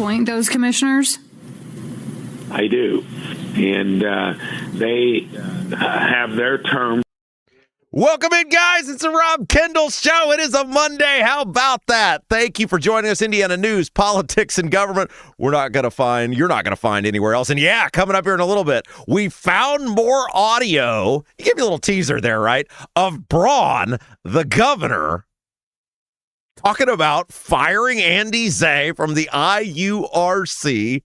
appoint those commissioners? I do. And they have their term. Welcome in, guys. It's the Rob Kendall Show. It is a Monday. How about that? Thank you for joining us. Indiana news, politics, and government. You're not going to find anywhere else. And yeah, coming up here in a little bit, we found more audio. You gave me a little teaser there, right? Of Braun, the governor, talking about firing Andy Zay from the IURC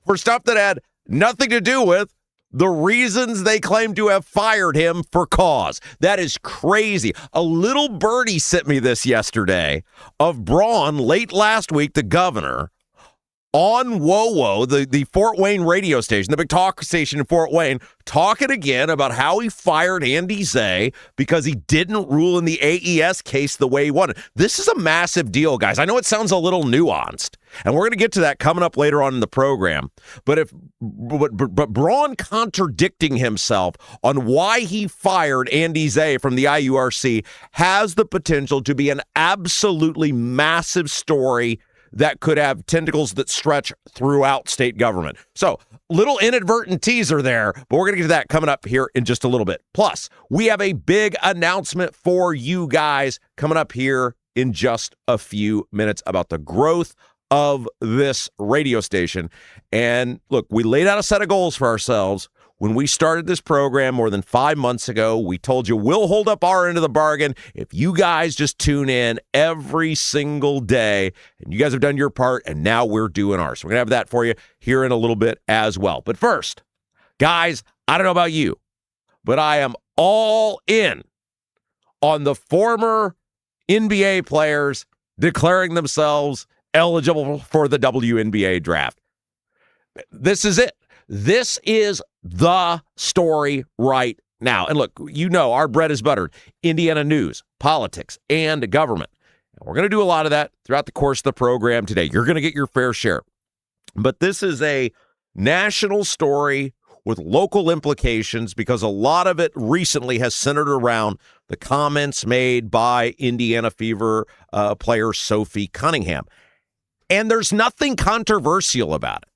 for stuff that had nothing to do with the reasons they claim to have fired him for cause. That is crazy. A little birdie sent me this yesterday of Braun late last week, the governor, on WOWO, the Fort Wayne radio station, the big talk station in Fort Wayne, talking again about how he fired Andy Zay because he didn't rule in the AES case the way he wanted. This is a massive deal, guys. I know it sounds a little nuanced, and we're going to get to that coming up later on in the program. But Braun contradicting himself on why he fired Andy Zay from the IURC has the potential to be an absolutely massive story that could have tentacles that stretch throughout state government. So, little inadvertent teaser there, but we're going to get to that coming up here in just a little bit. Plus, we have a big announcement for you guys coming up here in just a few minutes about the growth of this radio station. And look, we laid out a set of goals for ourselves. When we started this program more than 5 months ago, we told you we'll hold up our end of the bargain if you guys just tune in every single day. And you guys have done your part, and now we're doing ours. So we're going to have that for you here in a little bit as well. But first, guys, I don't know about you, but I am all in on the former NBA players declaring themselves eligible for the WNBA draft. This is it. This is the story right now. And look, you know our bread is buttered. Indiana news, politics, and government. And we're going to do a lot of that throughout the course of the program today. You're going to get your fair share. But this is a national story with local implications because a lot of it recently has centered around the comments made by Indiana Fever player Sophie Cunningham. And there's nothing controversial about it.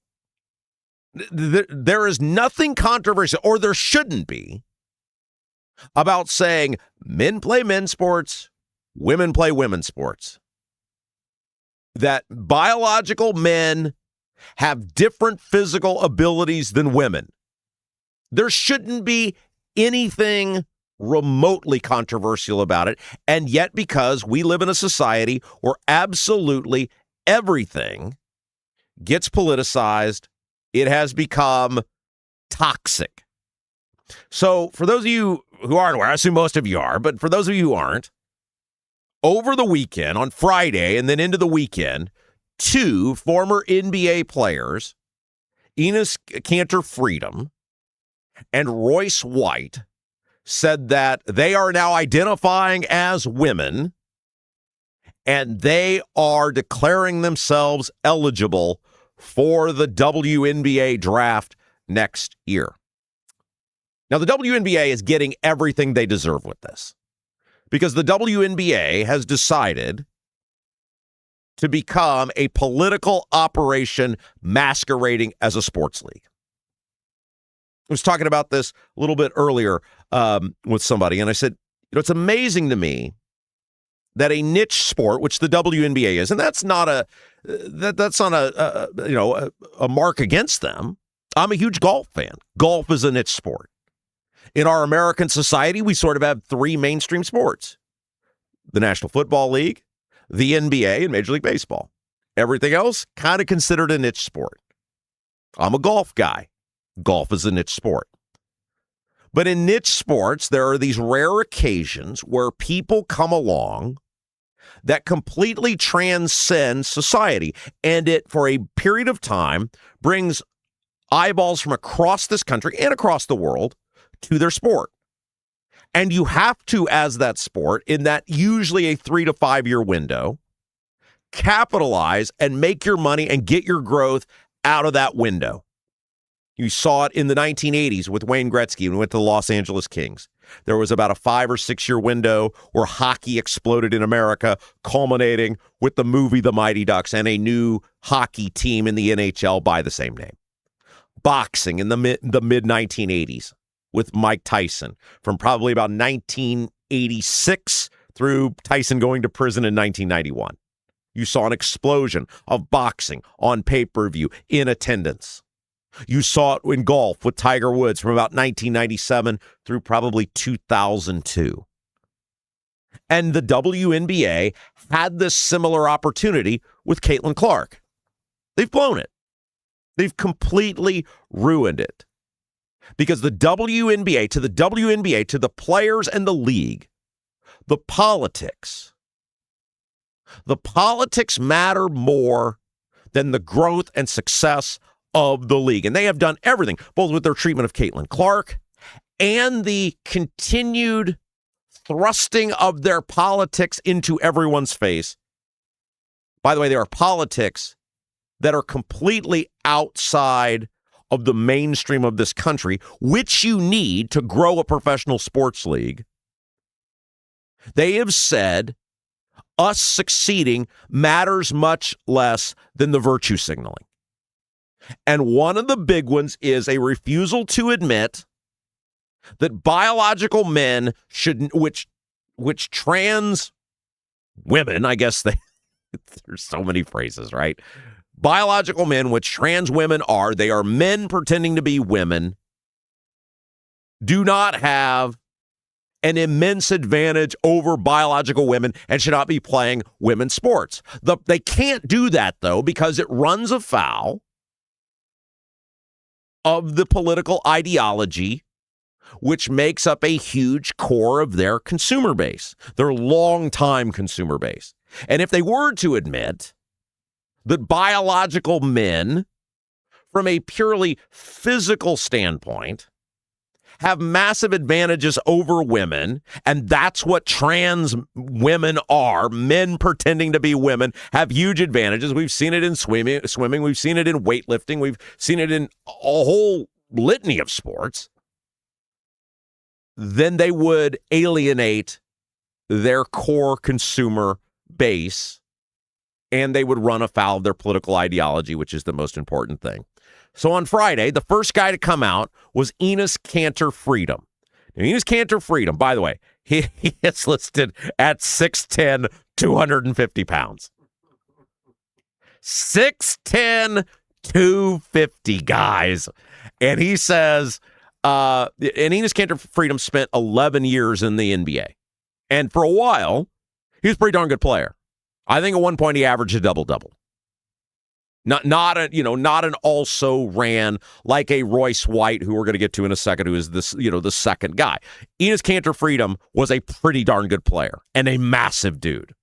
There is nothing controversial, or there shouldn't be, about saying men play men's sports, women play women's sports. That biological men have different physical abilities than women. There shouldn't be anything remotely controversial about it. And yet, because we live in a society where absolutely everything gets politicized, it has become toxic. So for those of you who aren't aware, I assume most of you are, but for those of you who aren't, over the weekend, on Friday and then into the weekend, two former NBA players, Enes Kanter Freedom and Royce White, said that they are now identifying as women and they are declaring themselves eligible for the WNBA draft next year. Now, the WNBA is getting everything they deserve with this because the WNBA has decided to become a political operation masquerading as a sports league. I was talking about this a little bit earlier with somebody, and I said, it's amazing to me that a niche sport, which the WNBA is, and that's not a mark against them. I'm a huge golf fan. Golf is a niche sport. In our American society, we sort of have three mainstream sports: the National Football League, the NBA, and Major League Baseball. Everything else kind of considered a niche sport. I'm a golf guy. Golf is a niche sport. But in niche sports, there are these rare occasions where people come along that completely transcend society. And it, for a period of time, brings eyeballs from across this country and across the world to their sport. And you have to, as that sport, in that usually a 3 to 5 year window, capitalize and make your money and get your growth out of that window. You saw it in the 1980s with Wayne Gretzky when he went to the Los Angeles Kings. There was about a 5 or 6 year window where hockey exploded in America, culminating with the movie The Mighty Ducks and a new hockey team in the NHL by the same name. Boxing in the mid 1980s with Mike Tyson from probably about 1986 through Tyson going to prison in 1991. You saw an explosion of boxing on pay-per-view in attendance. You saw it in golf with Tiger Woods from about 1997 through probably 2002. And the WNBA had this similar opportunity with Caitlin Clark. They've blown it. They've completely ruined it. Because the WNBA, to the players and the league, the politics matter more than the growth and success of the league. And they have done everything, both with their treatment of Caitlin Clark and the continued thrusting of their politics into everyone's face. By the way, there are politics that are completely outside of the mainstream of this country, which you need to grow a professional sports league. They have said us succeeding matters much less than the virtue signaling. And one of the big ones is a refusal to admit that biological men should, which trans women, I guess there's so many phrases, right? Biological men, which trans women are, they are men pretending to be women, do not have an immense advantage over biological women and should not be playing women's sports. They can't do that, though, because it runs afoul of the political ideology, which makes up a huge core of their consumer base, their longtime consumer base. And if they were to admit that biological men, from a purely physical standpoint, have massive advantages over women, and that's what trans women are. Men pretending to be women have huge advantages. We've seen it in swimming, we've seen it in weightlifting, we've seen it in a whole litany of sports. Then they would alienate their core consumer base, and they would run afoul of their political ideology, which is the most important thing. So on Friday, the first guy to come out was Enes Kanter Freedom. Now, Enes Kanter Freedom, by the way, he is listed at 6'10", 250 pounds. 6'10", 250, guys. And he says, and Enes Kanter Freedom spent 11 years in the NBA. And for a while, he was a pretty darn good player. I think at one point he averaged a double-double. Not an also ran like a Royce White, who we're going to get to in a second, who is this, the second guy. Enes Kanter Freedom was a pretty darn good player and a massive dude.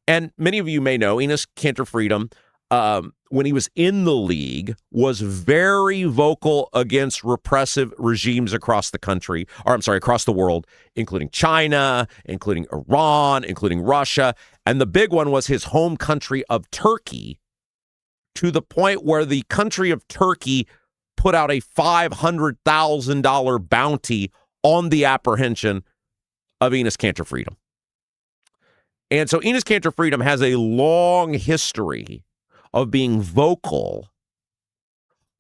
And many of you may know Enes Kanter Freedom, when he was in the league, was very vocal against repressive regimes across the world, including China, including Iran, including Russia. And the big one was his home country of Turkey, to the point where the country of Turkey put out a $500,000 bounty on the apprehension of Enes Kanter Freedom. And so Enes Kanter Freedom has a long history of being vocal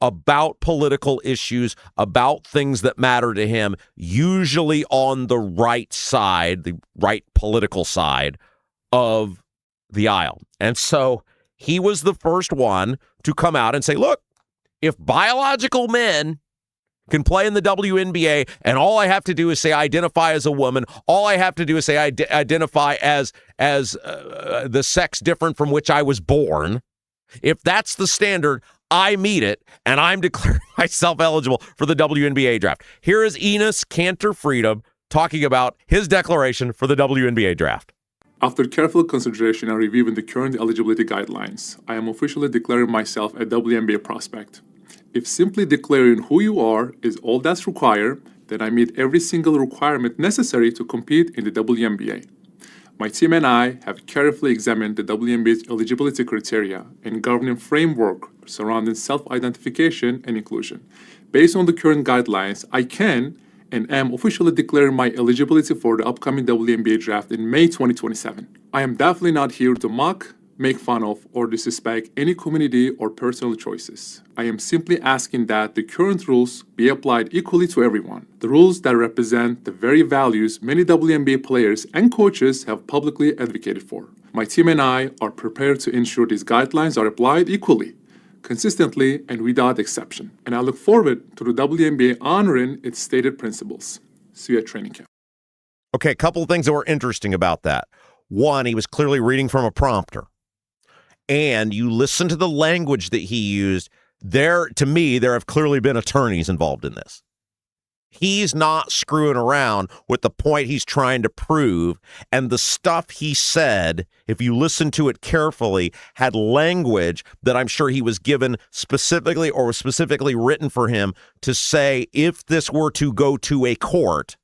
about political issues, about things that matter to him, usually on the right side, the right political side of the aisle. And so he was the first one to come out and say, look, if biological men can play in the WNBA and all I have to do is say I identify as a woman, all I have to do is say I identify as the sex different from which I was born, if that's the standard, I meet it, and I'm declaring myself eligible for the WNBA draft. Here is Enes Kanter Freedom talking about his declaration for the WNBA draft. After careful consideration and reviewing the current eligibility guidelines, I am officially declaring myself a WNBA prospect. If simply declaring who you are is all that's required, then I meet every single requirement necessary to compete in the WNBA. My team and I have carefully examined the WNBA's eligibility criteria and governing framework surrounding self-identification and inclusion, Based on the current guidelines, I can and am officially declaring my eligibility for the upcoming WNBA draft in May 2027. I am definitely not here to mock, make fun of, or disrespect any community or personal choices. I am simply asking that the current rules be applied equally to everyone. The rules that represent the very values many WNBA players and coaches have publicly advocated for. My team and I are prepared to ensure these guidelines are applied equally, consistently, and without exception. And I look forward to the WNBA honoring its stated principles. See you at training camp. Okay, a couple of things that were interesting about that. One, he was clearly reading from a prompter. And you listen to the language that he used. To me, there have clearly been attorneys involved in this. He's not screwing around with the point he's trying to prove. And the stuff he said, if you listen to it carefully, had language that I'm sure he was given specifically or was specifically written for him to say, if this were to go to a court,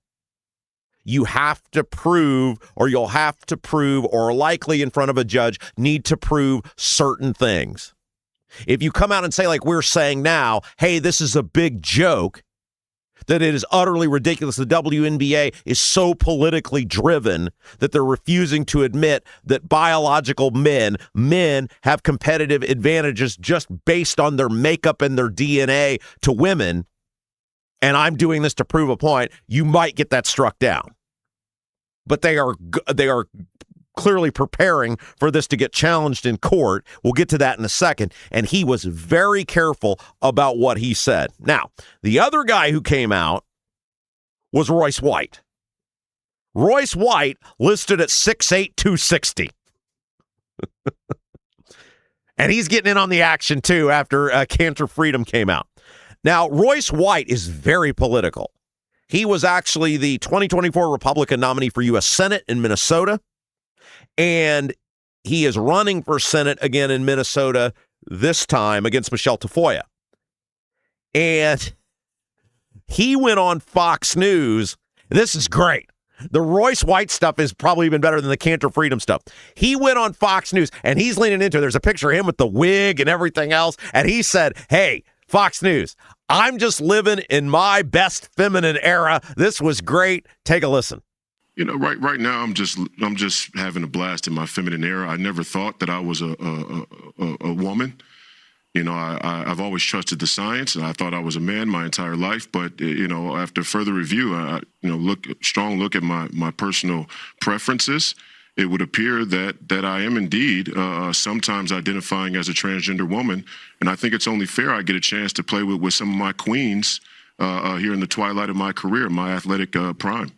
you have to prove, or you'll have to prove, or likely in front of a judge, need to prove certain things. If you come out and say, like we're saying now, hey, this is a big joke, that it is utterly ridiculous. The WNBA is so politically driven that they're refusing to admit that biological men have competitive advantages just based on their makeup and their DNA to women. And I'm doing this to prove a point. You might get that struck down. But they are clearly preparing for this to get challenged in court. We'll get to that in a second. And he was very careful about what he said. Now, the other guy who came out was Royce White. Royce White listed at 6'8", 260. And he's getting in on the action, too, after Cantor Freedom came out. Now, Royce White is very political. He was actually the 2024 Republican nominee for U.S. Senate in Minnesota, and he is running for Senate again in Minnesota, this time against Michelle Tafoya. And he went on Fox News. This is great. The Royce White stuff is probably even better than the Cantor Freedom stuff. He went on Fox News, and he's leaning into it. There's a picture of him with the wig and everything else, and he said, hey, Fox News, I'm just living in my best feminine era. This was great. Take a listen. You know, right now I'm just having a blast in my feminine era. I never thought that I was a woman. You know, I've always trusted the science, and I thought I was a man my entire life. But you know, after further review, strong look at my personal preferences, it would appear that I am indeed sometimes identifying as a transgender woman, and I think it's only fair I get a chance to play with some of my queens here in the twilight of my career, my athletic prime.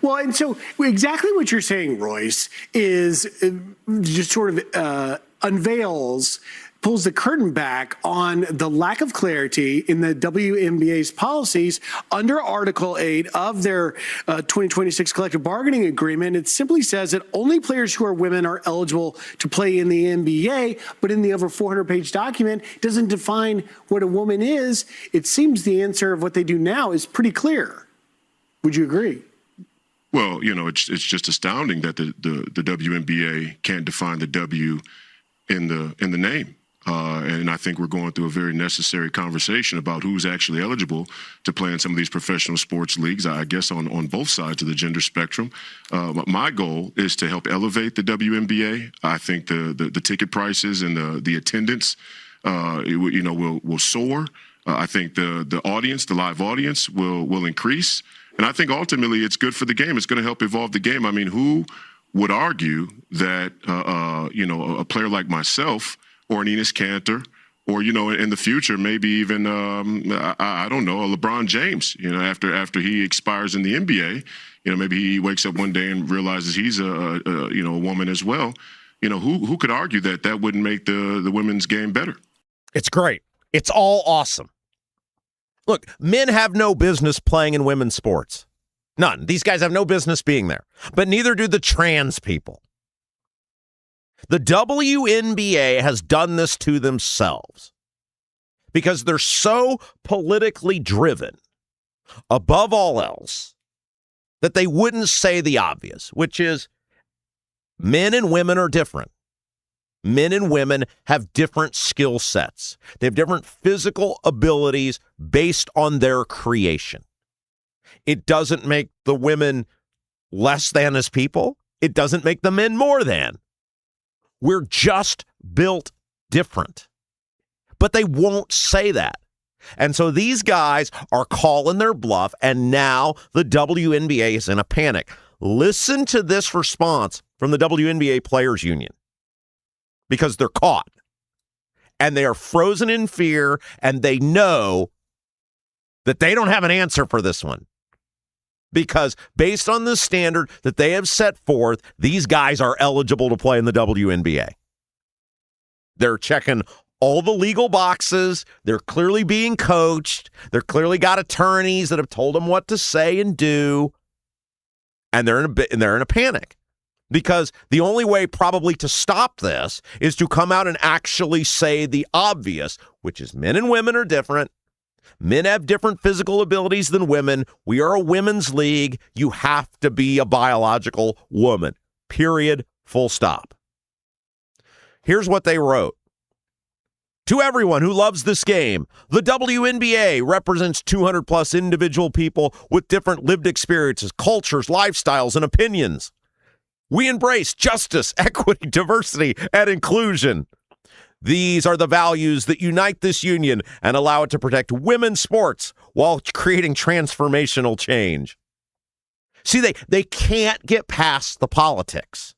Well, and so exactly what you're saying, Royce, is just sort of pulls the curtain back on the lack of clarity in the WNBA's policies under Article 8 of their 2026 collective bargaining agreement. It simply says that only players who are women are eligible to play in the NBA, but in the over 400-page document, it doesn't define what a woman is. It seems the answer of what they do now is pretty clear. Would you agree? Well, you know, it's just astounding that the WNBA can't define the W in the name. And I think we're going through a very necessary conversation about who's actually eligible to play in some of these professional sports leagues, I guess on both sides of the gender spectrum. My goal is to help elevate the WNBA. I think the ticket prices and the attendance, will soar. I think the audience, the live audience will increase. And I think ultimately it's good for the game. It's going to help evolve the game. I mean, who would argue that, a player like myself or an Enes Kanter or, in the future, maybe even, I don't know, a LeBron James, after he expires in the NBA, maybe he wakes up one day and realizes he's a woman as well. Who could argue that wouldn't make the women's game better? It's great. It's all awesome. Look, men have no business playing in women's sports. None. These guys have no business being there. But neither do the trans people. The WNBA has done this to themselves because they're so politically driven, above all else, that they wouldn't say the obvious, which is men and women are different. Men and women have different skill sets. They have different physical abilities based on their creation. It doesn't make the women less than as people. It doesn't make the men more than. We're just built different. But they won't say that. And so these guys are calling their bluff, and now the WNBA is in a panic. Listen to this response from the WNBA Players Union, because they're caught, and they are frozen in fear, and they know that they don't have an answer for this one. Because based on the standard that they have set forth, these guys are eligible to play in the WNBA. They're checking all the legal boxes. They're clearly being coached. They're clearly got attorneys that have told them what to say and do. And they're in a panic. Because the only way probably to stop this is to come out and actually say the obvious, which is men and women are different. Men have different physical abilities than women. We are a women's league. You have to be a biological woman. Period. Full stop. Here's what they wrote. To everyone who loves this game, the WNBA represents 200 plus individual people with different lived experiences, cultures, lifestyles, and opinions. We embrace justice, equity, diversity, and inclusion. These are the values that unite this union and allow it to protect women's sports while creating transformational change. See, they can't get past the politics.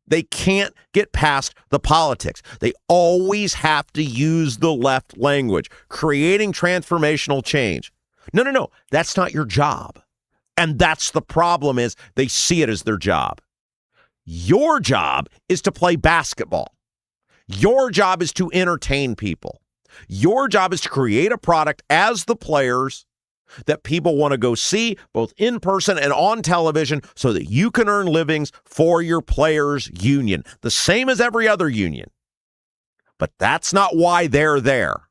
They can't get past the politics. They always have to use the left language, creating transformational change. No. That's not your job. And that's the problem, is they see it as their job. Your job is to play basketball. Your job is to entertain people. Your job is to create a product as the players that people want to go see, both in person and on television, so that you can earn livings for your players' union, the same as every other union. But that's not why they're there.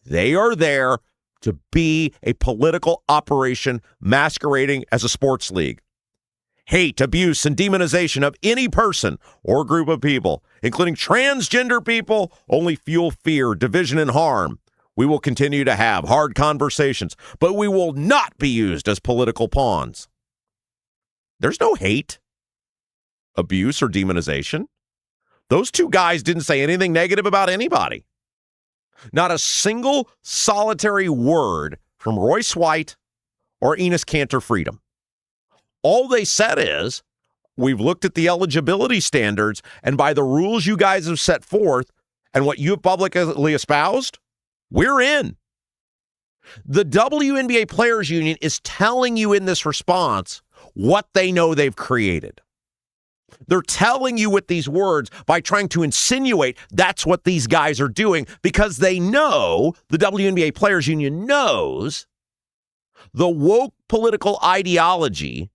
They are there to be a political operation masquerading as a sports league. Hate, abuse, and demonization of any person or group of people, including transgender people, only fuel fear, division, and harm. We will continue to have hard conversations, but we will not be used as political pawns. There's no hate, abuse, or demonization. Those two guys didn't say anything negative about anybody. Not a single solitary word from Royce White or Enes Kanter Freedom. All they said is, we've looked at the eligibility standards, and by the rules you guys have set forth and what you have publicly espoused, we're in. The WNBA Players Union is telling you in this response what they know they've created. They're telling you with these words by trying to insinuate that's what these guys are doing, because they know, the WNBA Players Union knows, the woke political ideology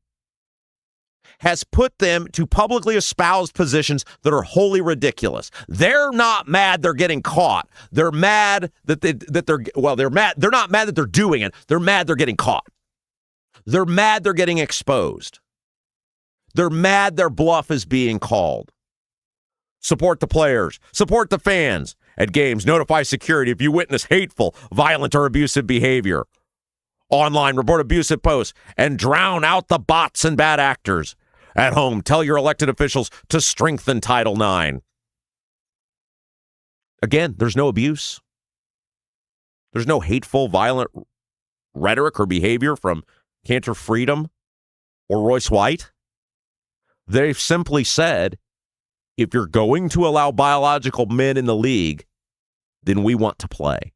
has put them to publicly espoused positions that are wholly ridiculous. They're not mad they're getting caught. They're mad they're not mad that they're doing it. They're mad they're getting caught. They're mad they're getting exposed. They're mad their bluff is being called. Support the players. Support the fans. At games, notify security if you witness hateful, violent, or abusive behavior. Online, report abusive posts and drown out the bots and bad actors. At home, tell your elected officials to strengthen Title IX. Again, there's no abuse. There's no hateful, violent rhetoric or behavior from Kanter Freedom or Royce White. They've simply said, if you're going to allow biological men in the league, then we want to play.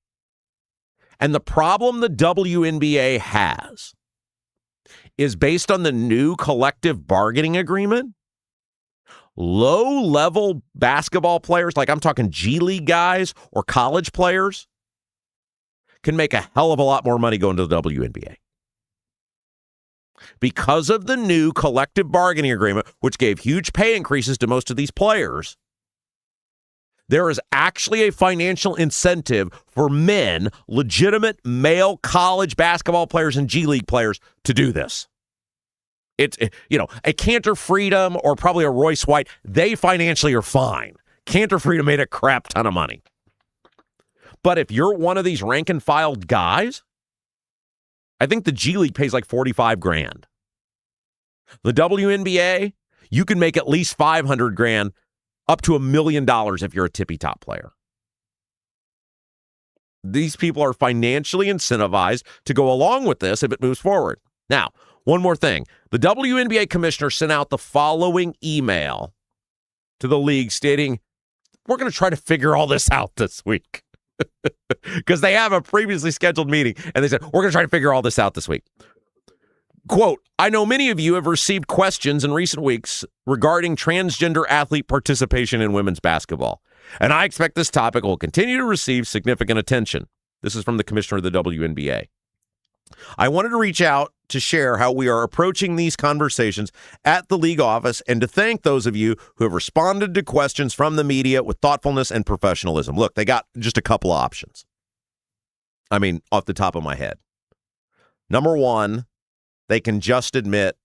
And the problem the WNBA has is based on the new collective bargaining agreement. Low-level basketball players, like I'm talking G League guys or college players, can make a hell of a lot more money going to the WNBA. Because of the new collective bargaining agreement, which gave huge pay increases to most of these players, there is actually a financial incentive for men, legitimate male college basketball players and G League players, to do this. A Cantor Freedom or probably a Royce White, they financially are fine. Cantor Freedom made a crap ton of money. But if you're one of these rank and file guys, I think the G League pays like $45,000. The WNBA, you can make at least $500,000 up to $1 million if you're a tippy top player. These people are financially incentivized to go along with this if it moves forward. Now, one more thing. The WNBA commissioner sent out the following email to the league stating, we're going to try to figure all this out this week. Because they have a previously scheduled meeting, and they said, we're going to try to figure all this out this week. Quote, I know many of you have received questions in recent weeks regarding transgender athlete participation in women's basketball, and I expect this topic will continue to receive significant attention. This is from the commissioner of the WNBA. I wanted to reach out to share how we are approaching these conversations at the league office and to thank those of you who have responded to questions from the media with thoughtfulness and professionalism. Look, they got just a couple of options. I mean, off the top of my head. Number one, they can just admit,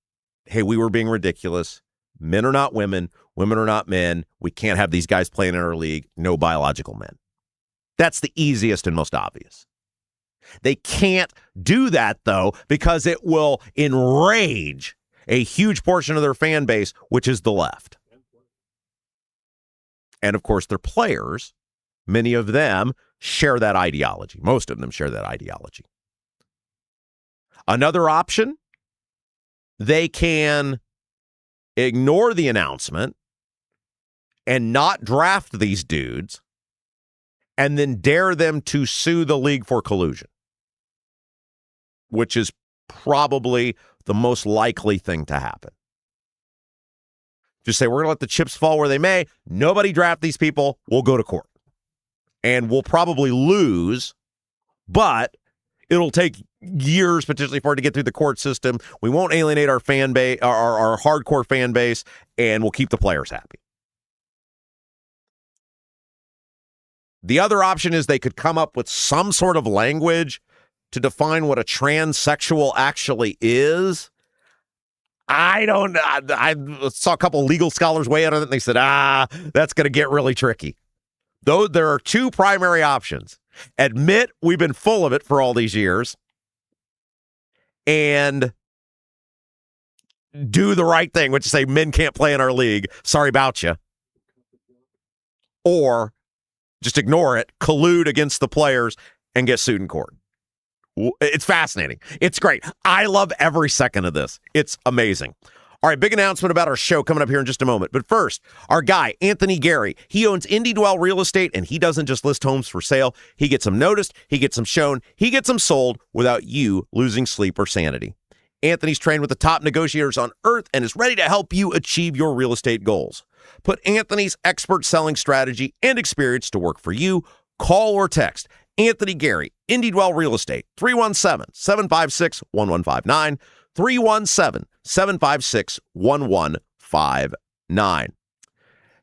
hey, we were being ridiculous. Men are not women. Women are not men. We can't have these guys playing in our league. No biological men. That's the easiest and most obvious. They can't do that, though, because it will enrage a huge portion of their fan base, which is the left. And, of course, their players, many of them share that ideology. Most of them share that ideology. Another option, they can ignore the announcement and not draft these dudes and then dare them to sue the league for collusion, which is probably the most likely thing to happen. Just say, we're going to let the chips fall where they may. Nobody draft these people. We'll go to court. And we'll probably lose, but it'll take years potentially for it to get through the court system. We won't alienate our fan base, our hardcore fan base, and we'll keep the players happy. The other option is they could come up with some sort of language to define what a transsexual actually is. I saw a couple of legal scholars weigh in on it, and they said, that's going to get really tricky. Though there are two primary options. Admit we've been full of it for all these years and do the right thing, which is say men can't play in our league. Sorry about you. Or just ignore it, collude against the players, and get sued in court. It's fascinating. It's great. I love every second of this. It's amazing. All right, big announcement about our show coming up here in just a moment. But first, our guy, Anthony Gary, he owns Indy Dwell Real Estate, and he doesn't just list homes for sale. He gets them noticed, he gets them shown, he gets them sold without you losing sleep or sanity. Anthony's trained with the top negotiators on earth and is ready to help you achieve your real estate goals. Put Anthony's expert selling strategy and experience to work for you. Call or text Anthony Gary, Indy Dwell Real Estate, 317-756-1159, 317-756-1159.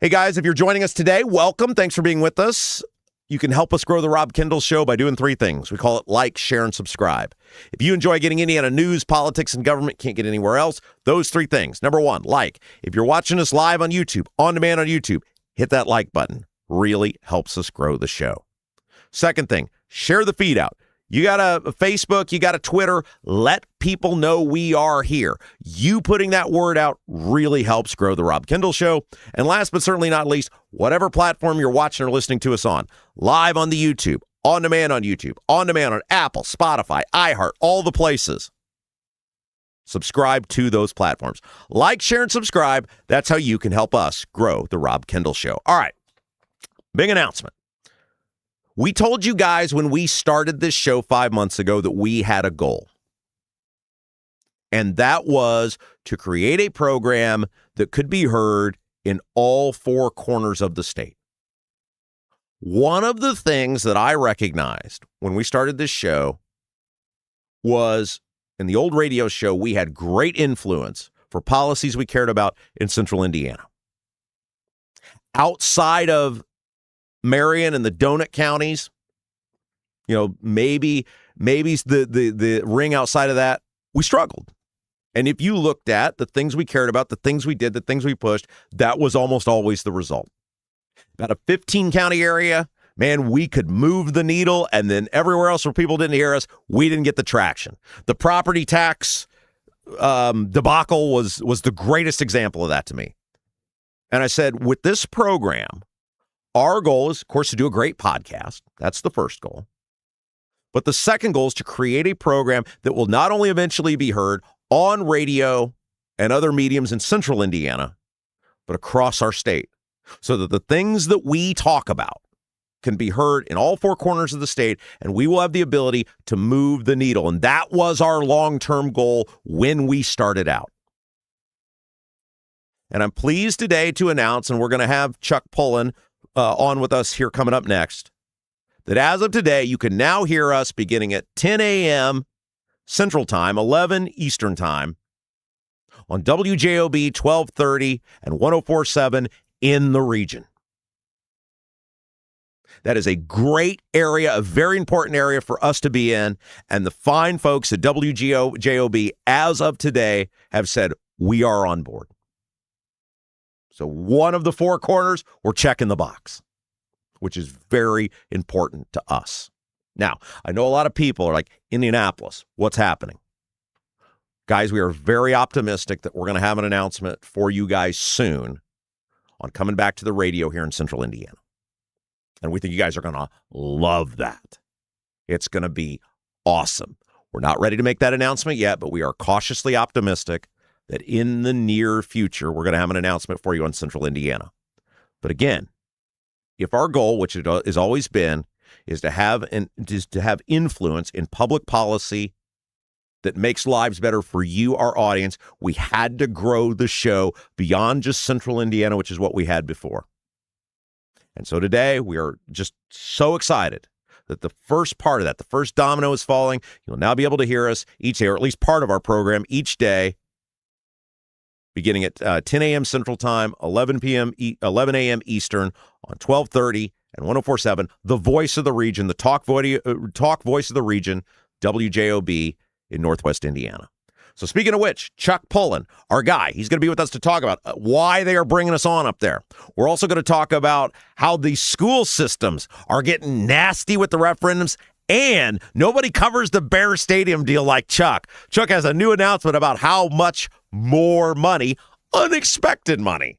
Hey, guys, if you're joining us today, welcome. Thanks for being with us. You can help us grow the Rob Kendall Show by doing three things. We call it like, share, and subscribe. If you enjoy getting Indiana news, politics, and government, can't get anywhere else, those three things. Number one, like. If you're watching us live on YouTube, on demand on YouTube, hit that like button. Really helps us grow the show. Second thing, share the feed out. You got a Facebook, you got a Twitter, let people know we are here. You putting that word out really helps grow the Rob Kendall Show. And last but certainly not least, whatever platform you're watching or listening to us on, live on the YouTube, on demand on YouTube, on demand on Apple, Spotify, iHeart, all the places. Subscribe to those platforms. Like, share, and subscribe. That's how you can help us grow the Rob Kendall Show. All right, big announcement. We told you guys when we started this show 5 months ago that we had a goal. And that was to create a program that could be heard in all four corners of the state. One of the things that I recognized when we started this show was in the old radio show, we had great influence for policies we cared about in central Indiana. Outside of Marion and the donut counties, maybe the ring outside of that, we struggled. And if you looked at the things we cared about, the things we did, the things we pushed, that was almost always the result. About a 15-county area, man, we could move the needle, and then everywhere else where people didn't hear us, we didn't get the traction. The property tax debacle was the greatest example of that to me. And I said, with this program, our goal is, of course, to do a great podcast. That's the first goal. But the second goal is to create a program that will not only eventually be heard on radio and other mediums in central Indiana, but across our state, so that the things that we talk about can be heard in all four corners of the state, and we will have the ability to move the needle. And that was our long-term goal when we started out. And I'm pleased today to announce, and we're going to have Chuck Pullen on with us here coming up next, that as of today, you can now hear us beginning at 10 a.m. Central Time, 11 Eastern Time, on WJOB 1230 and 104.7 in the region. That is a great area, a very important area for us to be in. And the fine folks at WJOB, as of today, have said, we are on board. So one of the four corners, we're checking the box, which is very important to us. Now, I know a lot of people are like, Indianapolis, what's happening? Guys, we are very optimistic that we're going to have an announcement for you guys soon on coming back to the radio here in central Indiana. And we think you guys are going to love that. It's going to be awesome. We're not ready to make that announcement yet, but we are cautiously optimistic that in the near future, we're going to have an announcement for you on central Indiana. But again, if our goal, which it has always been, is to have influence in public policy that makes lives better for you, our audience, we had to grow the show beyond just central Indiana, which is what we had before. And so today we are just so excited that the first part of that, the first domino is falling. You'll now be able to hear us each day, or at least part of our program each day, beginning at 10 a.m. Central Time, 11 a.m. Eastern on 1230 and 104.7, the voice of the region, the talk voice of the region, WJOB in Northwest Indiana. So speaking of which, Chuck Pullen, our guy, he's going to be with us to talk about why they are bringing us on up there. We're also going to talk about how the school systems are getting nasty with the referendums, and nobody covers the Bear Stadium deal like Chuck. Chuck has a new announcement about how much more money, unexpected money,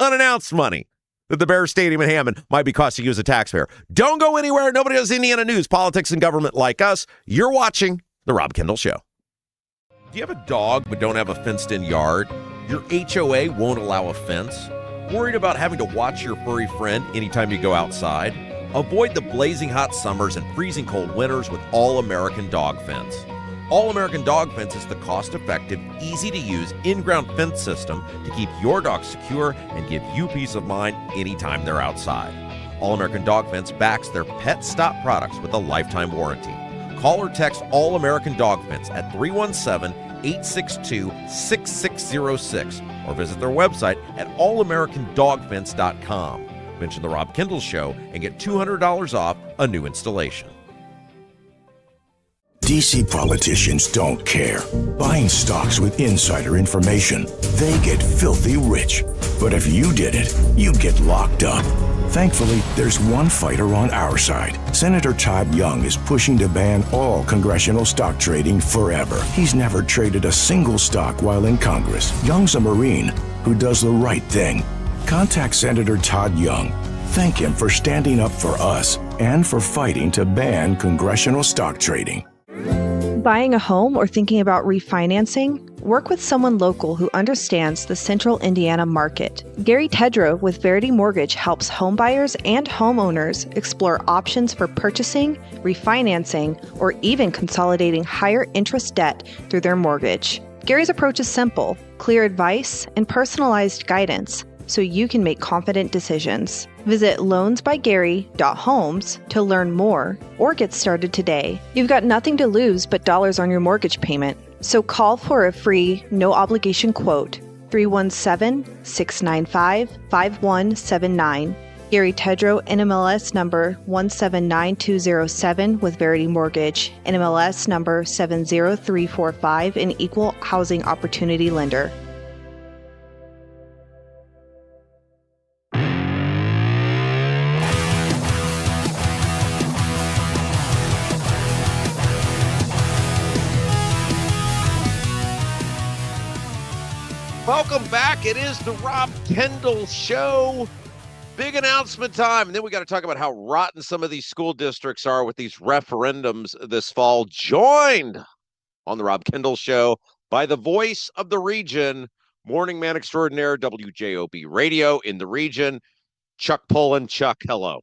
unannounced money, that the Bear Stadium in Hammond might be costing you as a taxpayer. Don't go anywhere. Nobody does Indiana news, politics, and government like us. You're watching The Rob Kendall Show. Do you have a dog but don't have a fenced-in yard? Your HOA won't allow a fence? Worried about having to watch your furry friend anytime you go outside? Avoid the blazing hot summers and freezing cold winters with All-American Dog Fence. All-American Dog Fence is the cost-effective, easy-to-use, in-ground fence system to keep your dog secure and give you peace of mind anytime they're outside. All-American Dog Fence backs their Pet Stop products with a lifetime warranty. Call or text All-American Dog Fence at 317-862-6606 or visit their website at allamericandogfence.com. Mention The Rob Kendall Show and get $200 off a new installation. DC politicians don't care. Buying stocks with insider information, they get filthy rich. But if you did it, you'd get locked up. Thankfully, there's one fighter on our side. Senator Todd Young is pushing to ban all congressional stock trading forever. He's never traded a single stock while in Congress. Young's a Marine who does the right thing. Contact Senator Todd Young. Thank him for standing up for us and for fighting to ban congressional stock trading. Buying a home or thinking about refinancing? Work with someone local who understands the central Indiana market. Gary Tedrow with Verity Mortgage helps homebuyers and homeowners explore options for purchasing, refinancing, or even consolidating higher interest debt through their mortgage. Gary's approach is simple, clear advice, and personalized guidance, so you can make confident decisions. Visit loansbygary.homes to learn more or get started today. You've got nothing to lose but dollars on your mortgage payment. So call for a free, no-obligation quote, 317-695-5179. Gary Tedrow, NMLS number 179207 with Verity Mortgage, NMLS number 70345, an equal housing opportunity lender. Welcome back. It is the Rob Kendall Show. Big announcement time. And then we got to talk about how rotten some of these school districts are with these referendums this fall. Joined on the Rob Kendall Show by the voice of the region, morning man extraordinaire, WJOB radio in the region, Chuck Pullen. Chuck, hello.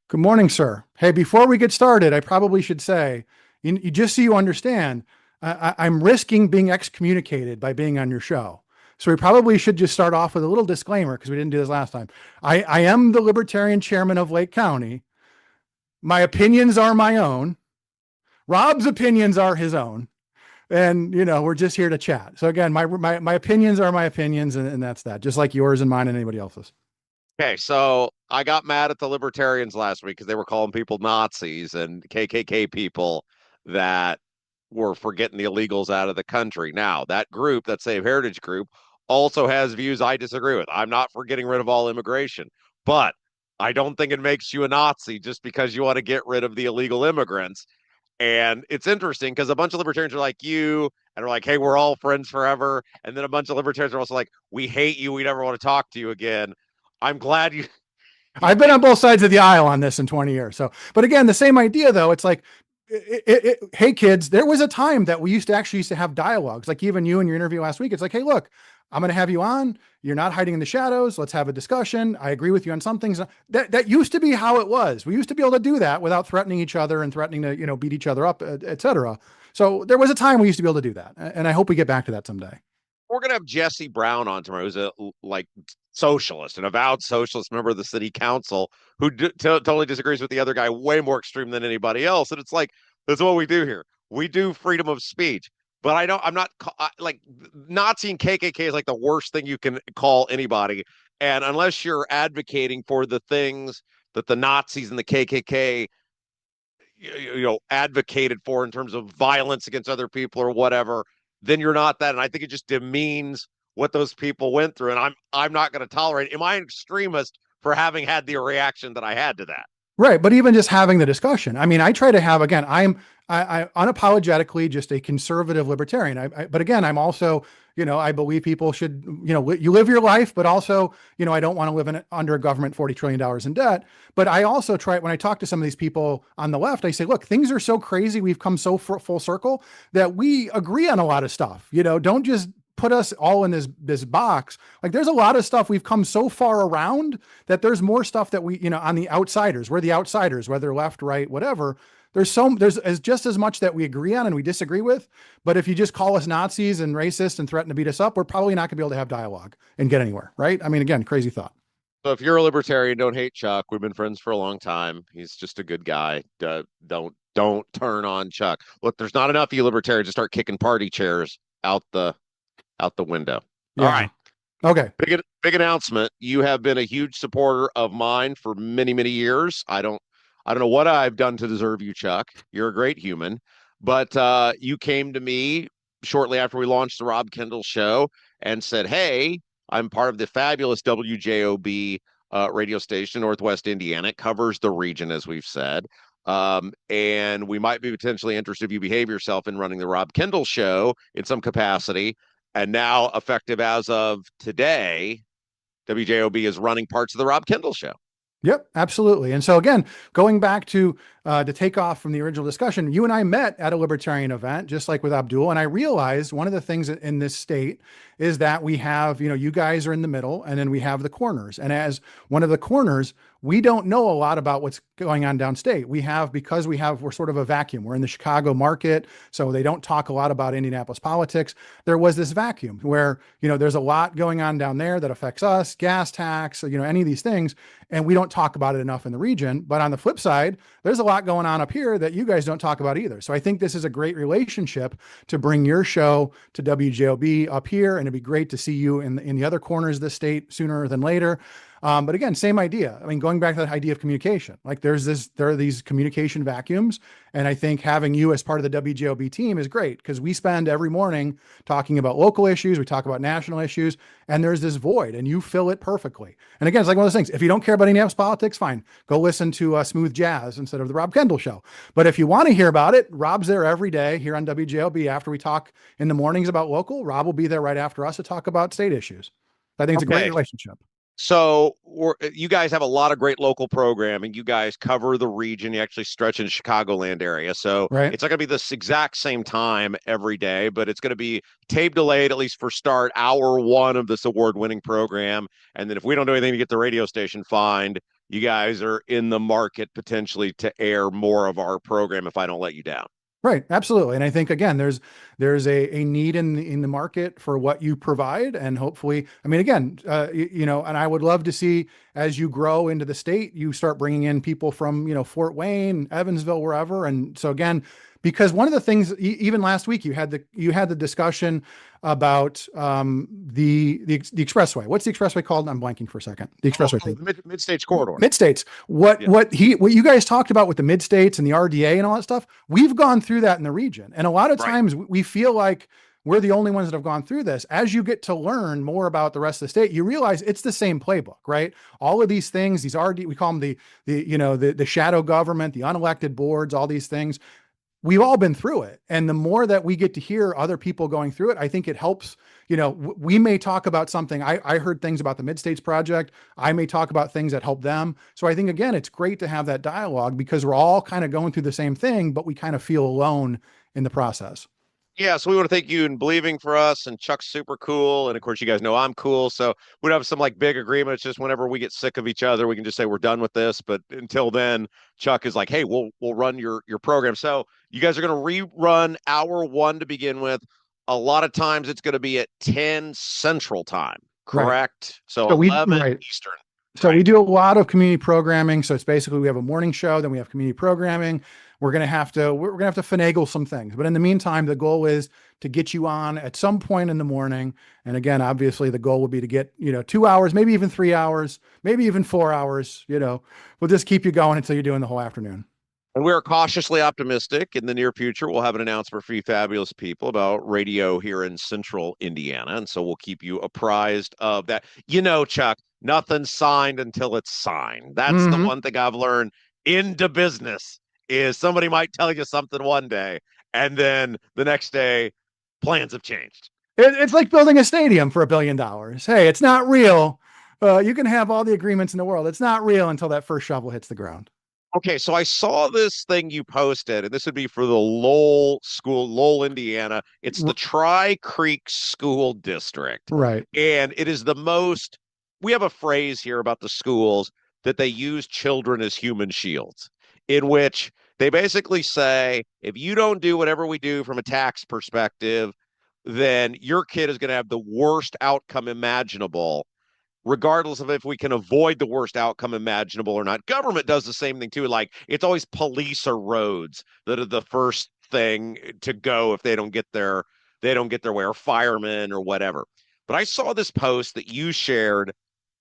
Good morning, sir. Hey, before we get started, I probably should say, just so you understand, I'm risking being excommunicated by being on your show. So we probably should just start off with a little disclaimer because we didn't do this last time. I am the Libertarian chairman of Lake County. My opinions are my own. Rob's opinions are his own. And, we're just here to chat. So again, my opinions are my opinions, and that's that, just like yours and mine and anybody else's. Okay, so I got mad at the Libertarians last week because they were calling people Nazis and KKK people that were for getting the illegals out of the country. Now, that group, that Save Heritage group, also has views I disagree with. I'm not for getting rid of all immigration, but I don't think it makes you a Nazi just because you want to get rid of the illegal immigrants. And it's interesting because a bunch of libertarians are like you and are like, hey, we're all friends forever. And then a bunch of libertarians are also like, we hate you. We never want to talk to you again. I'm glad you. I've been on both sides of the aisle on this in 20 years. So, but again, the same idea though, it's like, hey kids, there was a time that we used to have dialogues. Like even you in your interview last week, it's like, hey, look, I'm going to have you on. You're not hiding in the shadows. Let's have a discussion. I agree with you on some things. That used to be how it was. We used to be able to do that without threatening each other and threatening to, beat each other up, et cetera. So there was a time we used to be able to do that. And I hope we get back to that someday. We're going to have Jesse Brown on tomorrow, who's a socialist, an avowed socialist member of the city council who totally disagrees with the other guy, way more extreme than anybody else. And it's like, that's what we do here. We do freedom of speech. But I'm not like Nazi and KKK is like the worst thing you can call anybody. And unless you're advocating for the things that the Nazis and the KKK, advocated for in terms of violence against other people or whatever, then you're not that. And I think it just demeans what those people went through. And I'm not going to tolerate it. Am I an extremist for having had the reaction that I had to that? Right. But even just having the discussion, I mean, I try to have, again, I unapologetically just a conservative libertarian. But again, I'm also, I believe people should, you live your life, but also, I don't want to live under a government $40 trillion in debt. But I also try, when I talk to some of these people on the left, I say, look, things are so crazy. We've come so full circle that we agree on a lot of stuff. Don't just put us all in this box. Like there's a lot of stuff we've come so far around that there's more stuff that we, on the outsiders, we're the outsiders, whether left, right, whatever. There's just as much that we agree on and we disagree with. But if you just call us Nazis and racist and threaten to beat us up, we're probably not gonna be able to have dialogue and get anywhere. Right. I mean, again, crazy thought. So if you're a libertarian, don't hate Chuck. We've been friends for a long time. He's just a good guy. Don't turn on Chuck. Look, there's not enough of you libertarians to start kicking party chairs out the window. Yeah. All right. Okay. Big announcement. You have been a huge supporter of mine for many, many years. I don't know what I've done to deserve you, Chuck. You're a great human. But you came to me shortly after we launched the Rob Kendall Show and said, hey, I'm part of the fabulous WJOB radio station, Northwest Indiana. It covers the region, as we've said. And we might be potentially interested if you behave yourself in running the Rob Kendall Show in some capacity. And now, effective as of today, WJOB is running parts of the Rob Kendall Show. Yep, absolutely. And so again, going back to take off from the original discussion, you and I met at a libertarian event, just like with Abdul. And I realized one of the things in this state is that we have, you guys are in the middle and then we have the corners. And as one of the corners, we don't know a lot about what's going on downstate. We're sort of a vacuum. We're in the Chicago market, so they don't talk a lot about Indianapolis politics. There was this vacuum where, there's a lot going on down there that affects us, gas tax, any of these things, and we don't talk about it enough in the region. But on the flip side, there's a lot going on up here that you guys don't talk about either. So I think this is a great relationship to bring your show to WJOB up here, and it'd be great to see you in the other corners of the state sooner than later. But again, same idea. I mean, going back to that idea of communication, like there are these communication vacuums. And I think having you as part of the WJOB team is great because we spend every morning talking about local issues. We talk about national issues, and there's this void and you fill it perfectly. And again, it's like one of those things. If you don't care about Indianapolis politics, fine, go listen to Smooth Jazz instead of the Rob Kendall Show. But if you want to hear about it, Rob's there every day here on WJOB. After we talk in the mornings about local, Rob will be there right after us to talk about state issues. I think it's a great relationship. So you guys have a lot of great local programming. You guys cover the region. You actually stretch in the Chicagoland area. So It's not going to be this exact same time every day, but it's going to be tape delayed, at least for start, hour one of this award-winning program. And then if we don't do anything to get the radio station fined, you guys are in the market potentially to air more of our program if I don't let you down. Right. Absolutely. And I think, again, there's a need in the market for what you provide. And hopefully, I mean, again, and I would love to see as you grow into the state, you start bringing in people from, Fort Wayne, Evansville, wherever. And so again, because one of the things, even last week, you had the discussion about the expressway. What's the expressway called? I'm blanking for a second. The expressway thing. The mid-states corridor. Mid-states. What you guys talked about with the mid-states and the RDA and all that stuff, we've gone through that in the region. And a lot of times we feel like we're the only ones that have gone through this. As you get to learn more about the rest of the state, you realize it's the same playbook, right? All of these things, these we call them the shadow government, the unelected boards, all these things. We've all been through it. And the more that we get to hear other people going through it, I think it helps. We may talk about something. I heard things about the Mid-States Project. I may talk about things that help them. So I think, again, it's great to have that dialogue because we're all kind of going through the same thing, but we kind of feel alone in the process. Yeah, so we want to thank you in believing for us, and Chuck's super cool, and of course you guys know I'm cool, so we don't have some like big agreements. Just whenever we get sick of each other, we can just say we're done with this. But until then, Chuck is like, hey, we'll run your program. So you guys are going to rerun hour one to begin with. A lot of times it's going to be at 10 Central Time, correct? Right. So 11 Eastern. So we do a lot of community programming. So it's basically we have a morning show, then we have community programming. We're gonna have to finagle some things, but in the meantime, the goal is to get you on at some point in the morning. And again, obviously, the goal will be to get 2 hours, maybe even 3 hours, maybe even 4 hours. We'll just keep you going until you're doing the whole afternoon. And we're cautiously optimistic in the near future. We'll have an announcement for you fabulous people about radio here in Central Indiana. And so we'll keep you apprised of that. Chuck, nothing's signed until it's signed. That's the one thing I've learned into business is somebody might tell you something one day and then the next day plans have changed. It's like building a stadium for $1 billion. Hey, it's not real. You can have all the agreements in the world. It's not real until that first shovel hits the ground. Okay, so I saw this thing you posted, and this would be for the Lowell School, Lowell, Indiana. It's the Tri-Creek School District. Right. And it is we have a phrase here about the schools that they use children as human shields, in which they basically say, if you don't do whatever we do from a tax perspective, then your kid is going to have the worst outcome imaginable, regardless of if we can avoid the worst outcome imaginable or not. Government does the same thing too. Like it's always police or roads that are the first thing to go if they don't get their way, or firemen or whatever. But I saw this post that you shared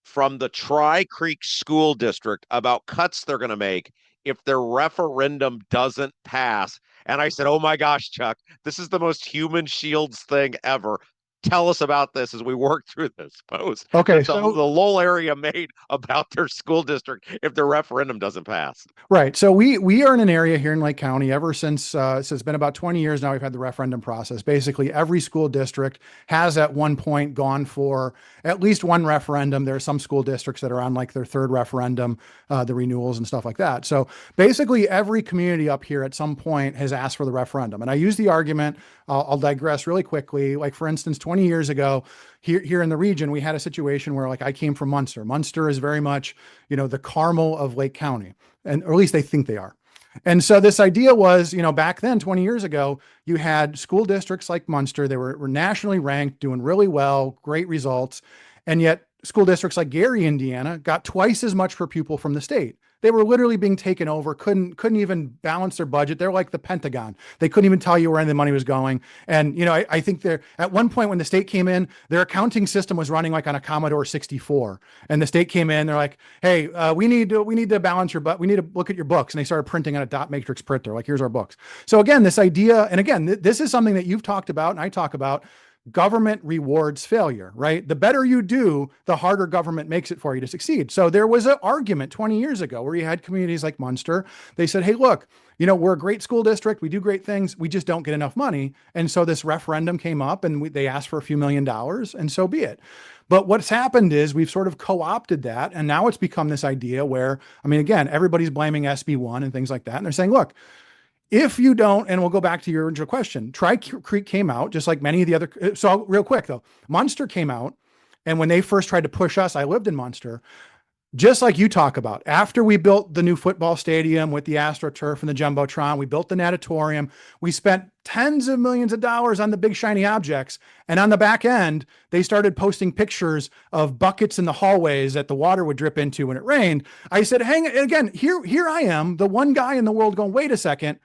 from the Tri-Creek School District about cuts they're going to make if their referendum doesn't pass. And I said, oh my gosh, Chuck, this is the most human shields thing ever. Tell us about this as we work through this post. Okay, so the Lowell area made about their school district if their referendum doesn't pass. Right. So we are in an area here in Lake County ever since so it's been about 20 years now. We've had the referendum process. Basically, every school district has at one point gone for at least one referendum. There are some school districts that are on like their third referendum, the renewals and stuff like that. So basically, every community up here at some point has asked for the referendum. And I use the argument. I'll digress really quickly. Like for instance, 20 years ago, here in the region, we had a situation where like I came from Munster. Munster is very much, the Carmel of Lake County, or at least they think they are. And so this idea was, back then, 20 years ago, you had school districts like Munster. They were nationally ranked, doing really well, great results. And yet school districts like Gary, Indiana, got twice as much per pupil from the state. They were literally being taken over, couldn't even balance their budget. They're like the Pentagon. They couldn't even tell you where the money was going. And, I think they're at one point when the state came in, their accounting system was running like on a Commodore 64. And the state came in, they're like, hey, we need to balance your we need to look at your books. And they started printing on a dot matrix printer. Like, here's our books. So again, this idea, and again, this is something that you've talked about and I talk about. Government rewards failure, right? The better you do, the harder government makes it for you to succeed. So there was an argument 20 years ago where you had communities like Munster. They said, hey, look, we're a great school district. We do great things. We just don't get enough money. And so this referendum came up and they asked for a few $1 million, and so be it. But what's happened is we've sort of co-opted that. And now it's become this idea where, again, everybody's blaming SB1 and things like that. And they're saying, look, if you don't, and we'll go back to your original question, Tri-Creek came out just like many of the other. So real quick though, Munster came out. And when they first tried to push us, I lived in Munster, just like you talk about. After we built the new football stadium with the AstroTurf and the Jumbotron, we built the natatorium. We spent tens of millions of dollars on the big shiny objects. And on the back end, they started posting pictures of buckets in the hallways that the water would drip into when it rained. I said, hang again, here I am, the one guy in the world going, wait a second.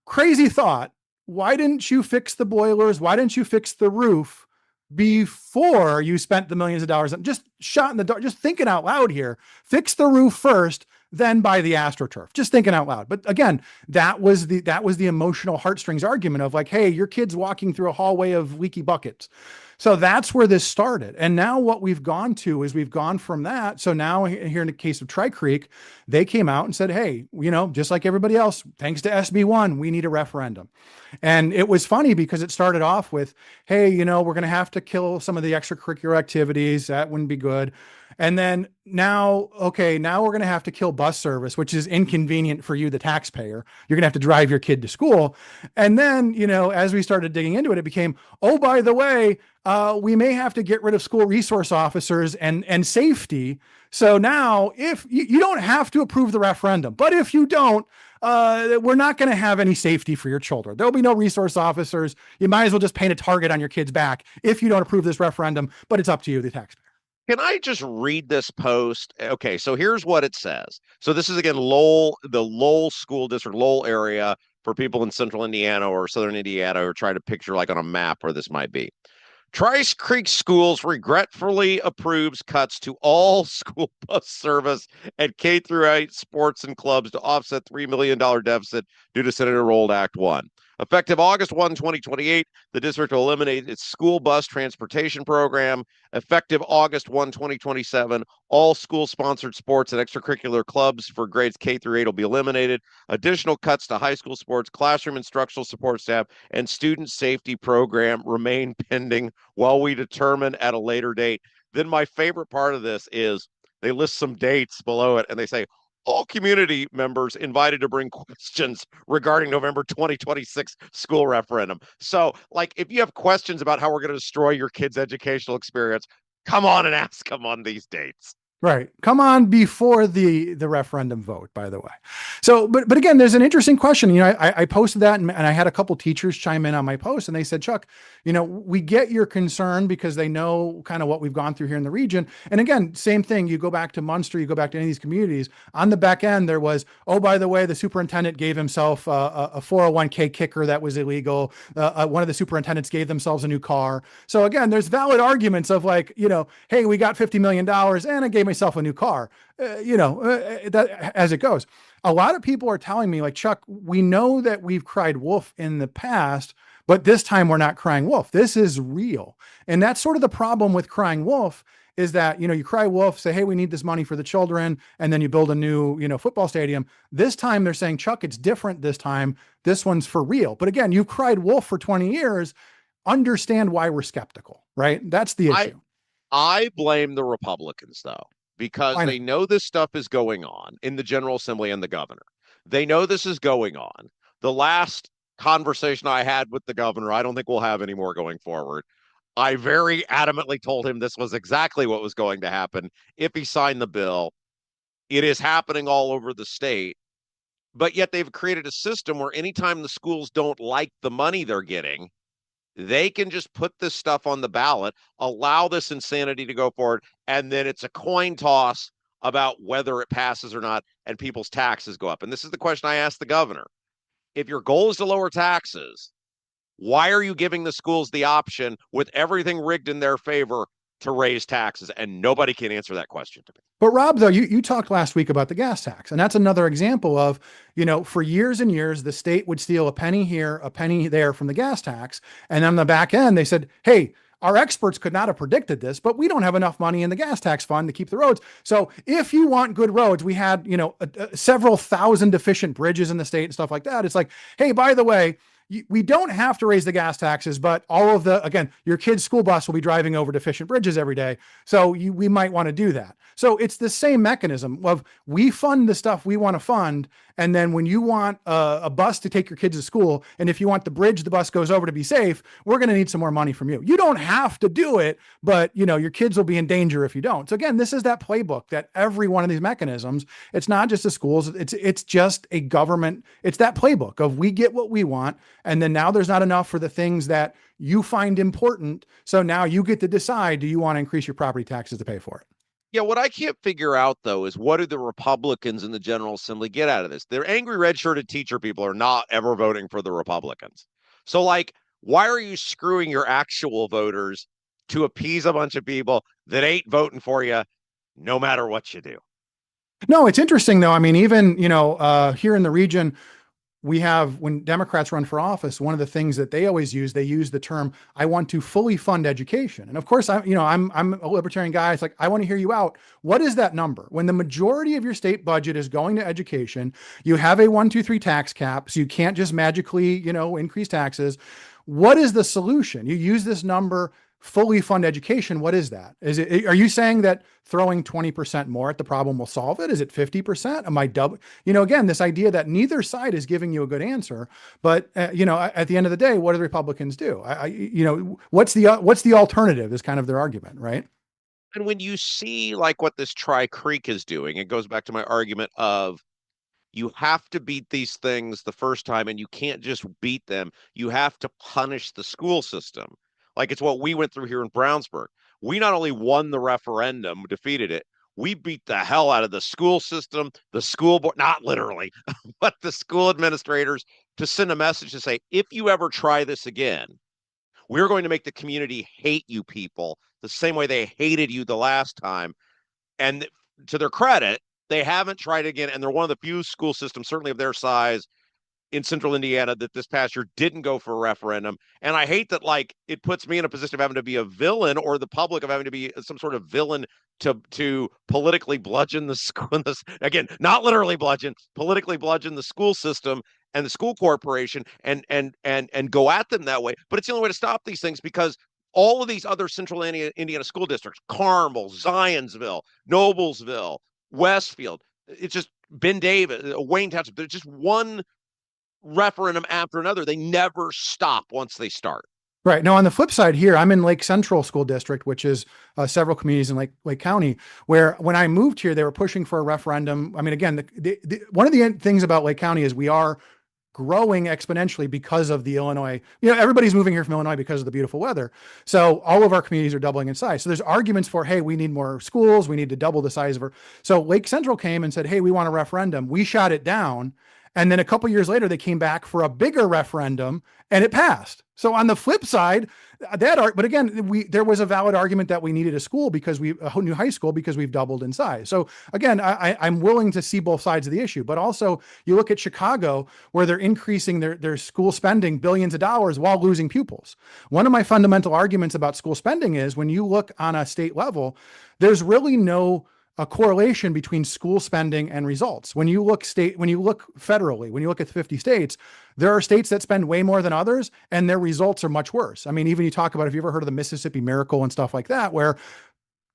Crazy thought. Why didn't you fix the boilers? Why didn't you fix the roof before you spent the millions of dollars? Just shot in the dark, just thinking out loud here. Fix the roof first, then buy the AstroTurf. Just thinking out loud. But again, that was the emotional heartstrings argument of like, hey, your kid's walking through a hallway of leaky buckets. So that's where this started. And now what we've gone to is we've gone from that. So now here in the case of Tri-Creek, they came out and said, hey, just like everybody else, thanks to SB1, we need a referendum. And it was funny because it started off with, hey, we're going to have to kill some of the extracurricular activities. That wouldn't be good. And then now we're going to have to kill bus service, which is inconvenient for you, the taxpayer. You're going to have to drive your kid to school. And then, as we started digging into it, it became, oh, by the way, we may have to get rid of school resource officers and safety. So now if you don't have to approve the referendum, but if you don't, we're not going to have any safety for your children. There'll be no resource officers. You might as well just paint a target on your kid's back if you don't approve this referendum, but it's up to you, the taxpayer. Can I just read this post? Okay, so here's what it says. So this is, again, Lowell, the Lowell School District, Lowell area, for people in central Indiana or southern Indiana who are trying to picture like on a map where this might be. Tri-Creek Schools regretfully approves cuts to all school bus service and K-8 sports and clubs to offset $3 million deficit due to Senate Enrolled Act 1. Effective August 1, 2028, the district will eliminate its school bus transportation program. Effective August 1, 2027, all school-sponsored sports and extracurricular clubs for grades K-8 will be eliminated. Additional cuts to high school sports, classroom instructional support staff, and student safety program remain pending while we determine at a later date. Then my favorite part of this is they list some dates below it, and they say, all community members invited to bring questions regarding November 2026 school referendum. So, like, if you have questions about how we're going to destroy your kid's educational experience, come on and ask them on these dates. Right. Come on before the referendum vote, by the way. So, but again, there's an interesting question. I posted that and I had a couple teachers chime in on my post and they said, Chuck, we get your concern because they know kind of what we've gone through here in the region. And again, same thing. You go back to Munster, you go back to any of these communities. On the back end, there was, oh, by the way, the superintendent gave himself a 401k kicker that was illegal. One of the superintendents gave themselves a new car. So again, there's valid arguments of like, hey, we got $50 million and I gave myself a new car, that as it goes. A lot of people are telling me like, Chuck, we know that we've cried wolf in the past, but this time we're not crying wolf. This is real. And that's sort of the problem with crying wolf is that, you cry wolf, say, hey, we need this money for the children. And then you build a new, football stadium. This time they're saying, Chuck, it's different this time. This one's for real. But again, you've cried wolf for 20 years. Understand why we're skeptical, right? That's the issue. I blame the Republicans, though, because they know this stuff is going on in the General Assembly and the governor. They know this is going on. The last conversation I had with the governor, I don't think we'll have any more going forward. I very adamantly told him this was exactly what was going to happen if he signed the bill. It is happening all over the state, but yet they've created a system where anytime the schools don't like the money they're getting, they can just put this stuff on the ballot, allow this insanity to go forward, and then it's a coin toss about whether it passes or not, and people's taxes go up. And this is the question I asked the governor. If your goal is to lower taxes, why are you giving the schools the option with everything rigged in their favor to raise taxes? And nobody can answer that question to me. But Rob, though, you talked last week about the gas tax, and that's another example of, for years and years, the state would steal a penny here, a penny there from the gas tax. And on the back end, they said, hey, our experts could not have predicted this, but we don't have enough money in the gas tax fund to keep the roads. So if you want good roads, we had, several thousand deficient bridges in the state and stuff like that. It's like, hey, by the way, we don't have to raise the gas taxes, but again, your kid's school bus will be driving over deficient bridges every day. So we might want to do that. So it's the same mechanism of we fund the stuff we want to fund. And then when you want a bus to take your kids to school, and if you want the bridge the bus goes over to be safe, we're going to need some more money from you. You don't have to do it, but your kids will be in danger if you don't. So again, this is that playbook that every one of these mechanisms, it's not just the schools, it's just a government, it's that playbook of we get what we want. And then now there's not enough for the things that you find important. So now you get to decide, do you want to increase your property taxes to pay for it? Yeah, what I can't figure out, though, is what do the Republicans in the General Assembly get out of this? They're angry red-shirted teacher people are not ever voting for the Republicans. So, why are you screwing your actual voters to appease a bunch of people that ain't voting for you no matter what you do? No, it's interesting, though. I mean, even, here in the region, we have, when Democrats run for office, one of the things that they always use, they use the term, I want to fully fund education. And of course, I'm a libertarian guy. It's like, I want to hear you out. What is that number? When the majority of your state budget is going to education, you have a 1, 2, 3 tax cap, so you can't just magically, increase taxes. What is the solution? You use this number, fully fund education. What is that? Are you saying that throwing 20% more at the problem will solve it? Is it 50%? Am I double? Again, this idea that neither side is giving you a good answer, but at the end of the day, what do the Republicans do? What's the alternative is kind of their argument, right? And when you see what this Tri-Creek is doing, it goes back to my argument of you have to beat these things the first time, and you can't just beat them. You have to punish the school system. It's what we went through here in Brownsburg. We not only won the referendum, defeated it, we beat the hell out of the school system, the school board, not literally, but the school administrators, to send a message to say, if you ever try this again, we're going to make the community hate you people the same way they hated you the last time. And to their credit, they haven't tried again. And they're one of the few school systems, certainly of their size, in central Indiana, that this past year didn't go for a referendum. And I hate that it puts me in a position of having to be a villain, or the public of having to be some sort of villain to politically bludgeon the school. Again, not literally bludgeon, politically bludgeon the school system and the school corporation and go at them that way. But it's the only way to stop these things, because all of these other central Indiana school districts, Carmel, Zionsville, Noblesville, Westfield, it's just Ben Davis, Wayne Township, there's just one referendum after another. They never stop once they start. Right. Now, on the flip side here, I'm in Lake Central School District, which is several communities in Lake County, where when I moved here, they were pushing for a referendum. I mean, again, one of the things about Lake County is we are growing exponentially because of the Illinois, everybody's moving here from Illinois because of the beautiful weather. So all of our communities are doubling in size. So there's arguments for, hey, we need more schools. We need to double the size of our. So Lake Central came and said, hey, we want a referendum. We shot it down. And then a couple years later, they came back for a bigger referendum and it passed. So on the flip side, but again, there was a valid argument that we needed a new high school because we've doubled in size. So again, I'm willing to see both sides of the issue, but also you look at Chicago, where they're increasing their school spending billions of dollars while losing pupils. One of my fundamental arguments about school spending is when you look on a state level, there's really no a correlation between school spending and results. When you look federally, when you look at 50 states, there are states that spend way more than others and their results are much worse. I mean, even you talk about, if you ever heard of the Mississippi Miracle and stuff like that, where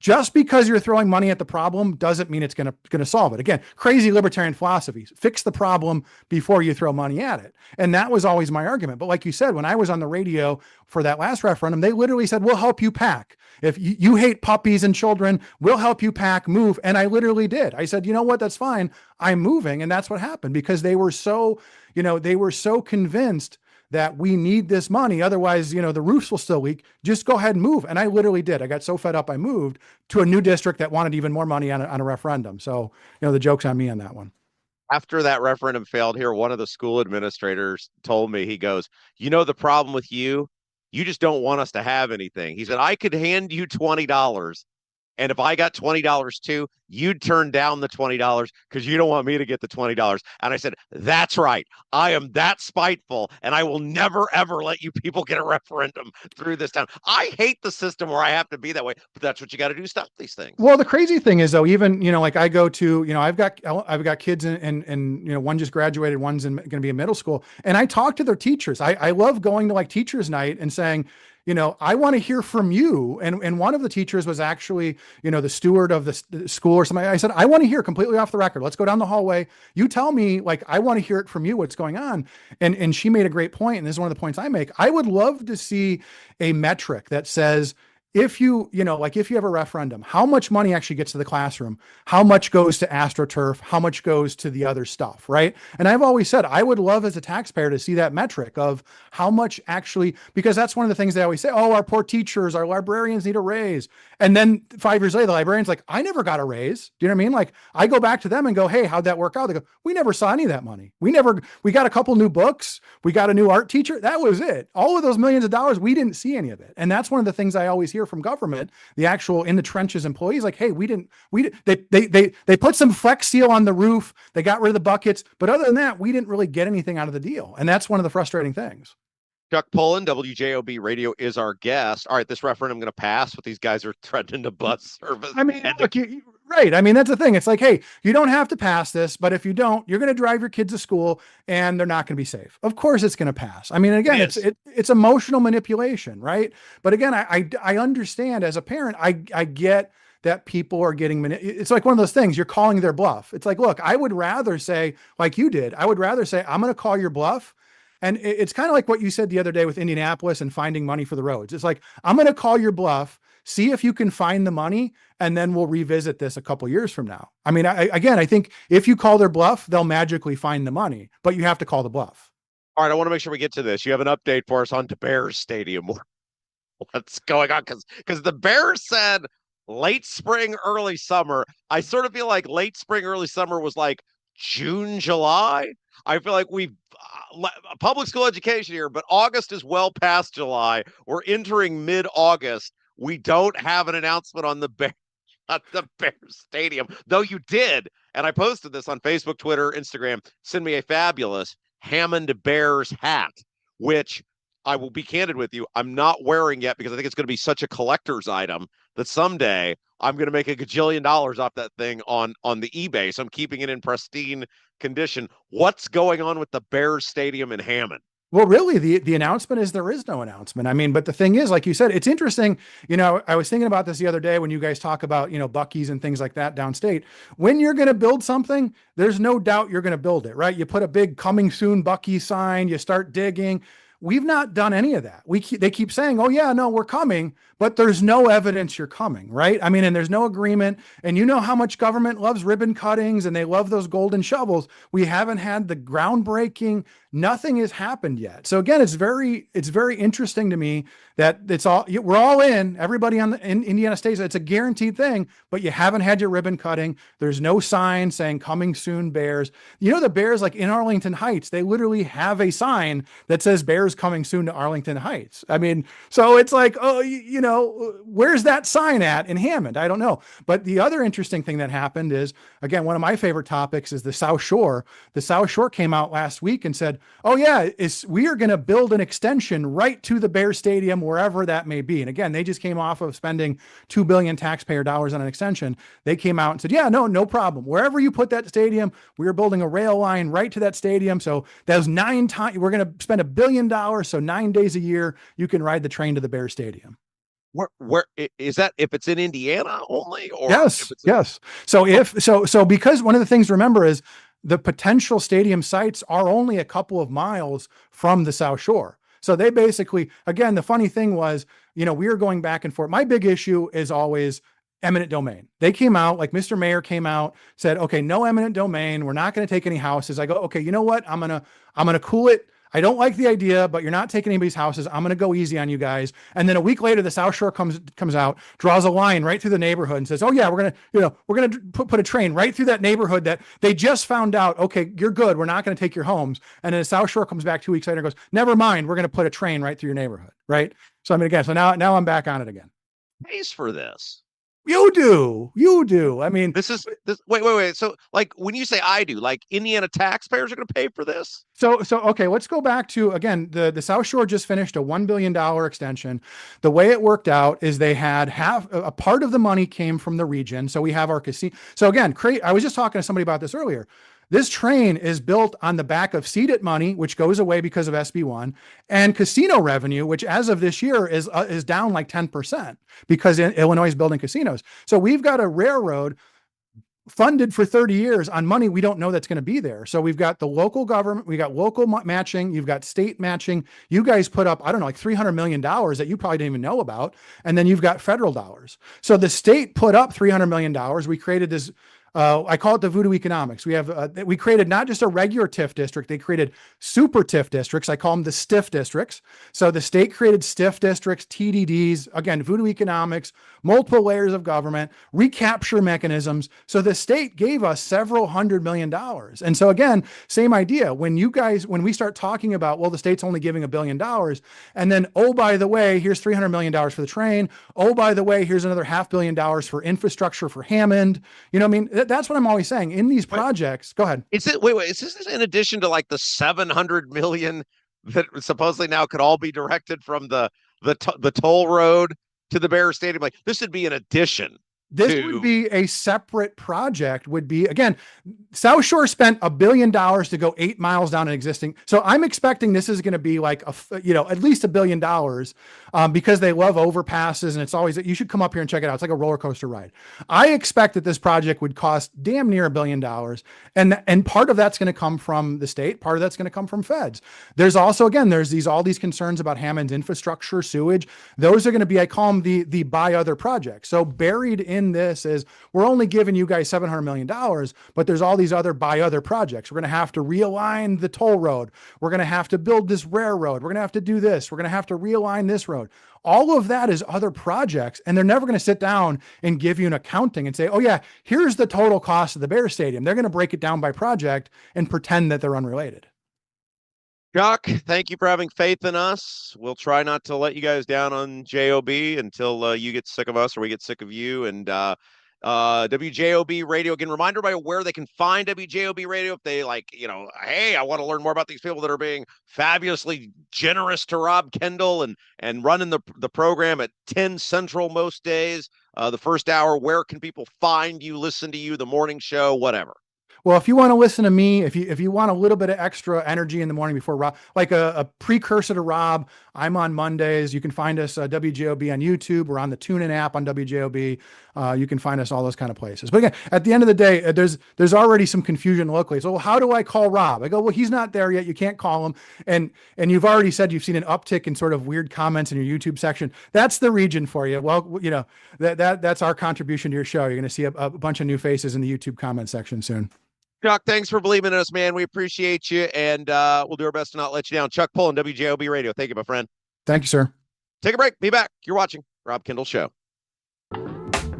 just because you're throwing money at the problem doesn't mean it's going to solve it. Again, crazy libertarian philosophies. Fix the problem before you throw money at it. And that was always my argument. But like you said, when I was on the radio for that last referendum, they literally said, we'll help you pack. If you hate puppies and children, we'll help you pack, move. And I literally did. I said, you know what? That's fine. I'm moving. And that's what happened, because they were so convinced that we need this money. Otherwise, the roofs will still leak. Just go ahead and move. And I literally did. I got so fed up, I moved to a new district that wanted even more money on a referendum. So, the joke's on me on that one. After that referendum failed here, one of the school administrators told me, he goes, the problem with you just don't want us to have anything. He said, I could hand you $20. And if I got $20 too, you'd turn down the $20 because you don't want me to get the $20. And I said, that's right. I am that spiteful, and I will never, ever let you people get a referendum through this town. I hate the system where I have to be that way, but that's what you got to do. Stop these things. Well, the crazy thing is, though, even, like I go to, I've got kids and one just graduated, one's going to be in middle school. And I talk to their teachers. I love going to like teachers night and saying, I want to hear from you. And one of the teachers was actually, the steward of the school or something. I said, I want to hear completely off the record. Let's go down the hallway. You tell me, like, I want to hear it from you, what's going on. And she made a great point. And this is one of the points I make. I would love to see a metric that says, if you have a referendum, how much money actually gets to the classroom, how much goes to AstroTurf, how much goes to the other stuff, right? And I've always said, I would love as a taxpayer to see that metric of how much actually, because that's one of the things they always say, oh, our poor teachers, our librarians need a raise. And then 5 years later, the librarian's like, I never got a raise. Do you know what I mean? Like, I go back to them and go, hey, how'd that work out? They go, we never saw any of that money. We got a couple new books. We got a new art teacher. That was it. All of those millions of dollars, we didn't see any of it. And that's one of the things I always hear from government, the actual in the trenches employees, like, hey, they put some Flex Seal on the roof. They got rid of the buckets. But other than that, we didn't really get anything out of the deal. And that's one of the frustrating things. Chuck Pullen, WJOB Radio, is our guest. All right, this referendum going to pass, but these guys are threatening to bus service. I mean, look, right. I mean, that's the thing. It's like, hey, you don't have to pass this, but if you don't, you're going to drive your kids to school and they're not going to be safe. Of course it's going to pass. I mean, again, it's emotional manipulation, right? But again, I understand as a parent, I get that people are getting, it's like one of those things, you're calling their bluff. It's like, look, I would rather say, like you did, I would rather say, I'm going to call your bluff. And it's kind of like what you said the other day with Indianapolis and finding money for the roads. It's like, I'm going to call your bluff, see if you can find the money, and then we'll revisit this a couple years from now. I mean, I think if you call their bluff, they'll magically find the money, but you have to call the bluff. All right, I want to make sure we get to this. You have an update for us on the Bears Stadium. What's going on? Because the Bears said late spring, early summer. I sort of feel like late spring, early summer was like June, July. I feel like we've public school education here, but August is well past July. We're entering mid-August. We don't have an announcement on the Bears Stadium, though you did. And I posted this on Facebook, Twitter, Instagram. Send me a fabulous Hammond Bears hat, which I will be candid with you, I'm not wearing yet because I think it's going to be such a collector's item that someday I'm going to make a gajillion dollars off that thing on the eBay. So I'm keeping it in pristine condition. What's going on with the Bears Stadium in Hammond? Well, really, the announcement is there is no announcement. I mean, but the thing is, like you said, it's interesting. I was thinking about this the other day when you guys talk about, Buc-ee's and things like that downstate. When you're going to build something, there's no doubt you're going to build it, right? You put a big coming soon Buc-ee sign, you start digging. We've not done any of that. They keep saying, oh yeah, no, we're coming, but there's no evidence you're coming, right? I mean, and there's no agreement. And you know how much government loves ribbon cuttings and they love those golden shovels. We haven't had the groundbreaking. Nothing has happened yet. So again, it's very interesting to me that we're all in, everybody in Indiana State, it's a guaranteed thing, but you haven't had your ribbon cutting. There's no sign saying coming soon Bears. The Bears, like in Arlington Heights, they literally have a sign that says Bears coming soon to Arlington Heights. I mean, so it's like, oh, where's that sign at in Hammond? I don't know. But the other interesting thing that happened is, again, one of my favorite topics is the South Shore. The South Shore came out last week and said, oh yeah, we are going to build an extension right to the Bears Stadium, wherever that may be. And again, they just came off of spending $2 billion taxpayer dollars on an extension. They came out and said, yeah, no problem. Wherever you put that stadium, we are building a rail line right to that stadium. So those 9 times, we're going to spend $1 billion. So 9 days a year, you can ride the train to the Bears Stadium. Where is that? If it's in Indiana only, or yes. So because one of the things to remember is the potential stadium sites are only a couple of miles from the South Shore. So they basically, again, the funny thing was, we were going back and forth. My big issue is always eminent domain. They came out, like Mr. Mayor came out, said, okay, no eminent domain. We're not going to take any houses. I go, okay, you know what? I'm going to cool it. I don't like the idea, but you're not taking anybody's houses. I'm going to go easy on you guys. And then a week later, the South Shore comes out, draws a line right through the neighborhood and says, oh yeah, we're going to put a train right through that neighborhood that they just found out, okay, you're good. We're not going to take your homes. And then the South Shore comes back 2 weeks later and goes, never mind. We're going to put a train right through your neighborhood. Right. So I mean, again, so now I'm back on it again. Pays for this. You do. I mean, This. Wait. So, like, when you say I do, like, Indiana taxpayers are going to pay for this? So okay, let's go back to, again, the South Shore just finished a $1 billion extension. The way it worked out is they had a part of the money came from the region. So we have our casino. So again, I was just talking to somebody about this earlier. This train is built on the back of seeded money, which goes away because of SB1, and casino revenue, which as of this year is down like 10% because Illinois is building casinos. So we've got a railroad funded for 30 years on money we don't know that's going to be there. So we've got the local government, we got local matching, you've got state matching. You guys put up, I don't know, like $300 million that you probably didn't even know about. And then you've got federal dollars. So the state put up $300 million. We created this, I call it the voodoo economics. We created not just a regular TIF district, they created super TIF districts. I call them the stiff districts. So the state created stiff districts, TDDs, again, voodoo economics, multiple layers of government, recapture mechanisms. So the state gave us several $100 million. And so again, same idea. When we start talking about, well, the state's only giving $1 billion, and then, oh, by the way, here's $300 million for the train. Oh, by the way, here's another $500 million for infrastructure for Hammond. You know what I mean? That's what I'm always saying in these projects. Go ahead. Is this in addition to like the $700 million that supposedly now could all be directed from the toll road to the Bears Stadium? Like, this would be an addition. This would be a separate project, again, South Shore spent $1 billion to go 8 miles down an existing. So I'm expecting this is going to be like at least $1 billion because they love overpasses. And it's always, you should come up here and check it out. It's like a roller coaster ride. I expect that this project would cost damn near $1 billion. And part of that's going to come from the state. Part of that's going to come from feds. There's also, again, all these concerns about Hammond's infrastructure, sewage. Those are going to be, I call them the buy other projects. So buried in this is, we're only giving you guys $700 million, but there's all these other buy other projects. We're going to have to realign the toll road. We're going to have to build this railroad. We're going to have to do this. We're going to have to realign this road. All of that is other projects, and they're never going to sit down and give you an accounting and say, oh yeah, here's the total cost of the Bears Stadium. They're going to break it down by project and pretend that they're unrelated. Chuck, thank you for having faith in us. We'll try not to let you guys down on JOB until you get sick of us or we get sick of you. And WJOB Radio, again, remind everybody where they can find WJOB Radio if they hey, I want to learn more about these people that are being fabulously generous to Rob Kendall and running the program at 10 Central most days. The first hour, where can people find you, listen to you, the morning show, whatever? Well, if you want to listen to me, if you want a little bit of extra energy in the morning before Rob, like a precursor to Rob, I'm on Mondays. You can find us WJOB on YouTube. We're on the TuneIn app on WJOB. You can find us all those kind of places. But again, at the end of the day, there's already some confusion locally. So, well, how do I call Rob? I go, well, he's not there yet. You can't call him. And you've already said you've seen an uptick in sort of weird comments in your YouTube section. That's the region for you. Well, that's our contribution to your show. You're going to see a bunch of new faces in the YouTube comment section soon. Chuck, thanks for believing in us, man. We appreciate you, and we'll do our best to not let you down. Chuck Pullen, WJOB Radio. Thank you, my friend. Thank you, sir. Take a break. Be back. You're watching Rob Kendall Show.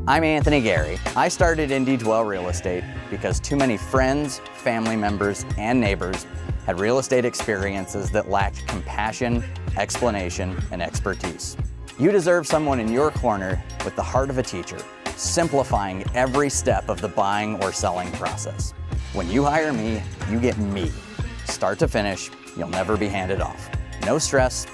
I'm Anthony Gary. I started Indy Dwell Real Estate because too many friends, family members, and neighbors had real estate experiences that lacked compassion, explanation, and expertise. You deserve someone in your corner with the heart of a teacher, simplifying every step of the buying or selling process. When you hire me, you get me. Start to finish, you'll never be handed off. No stress,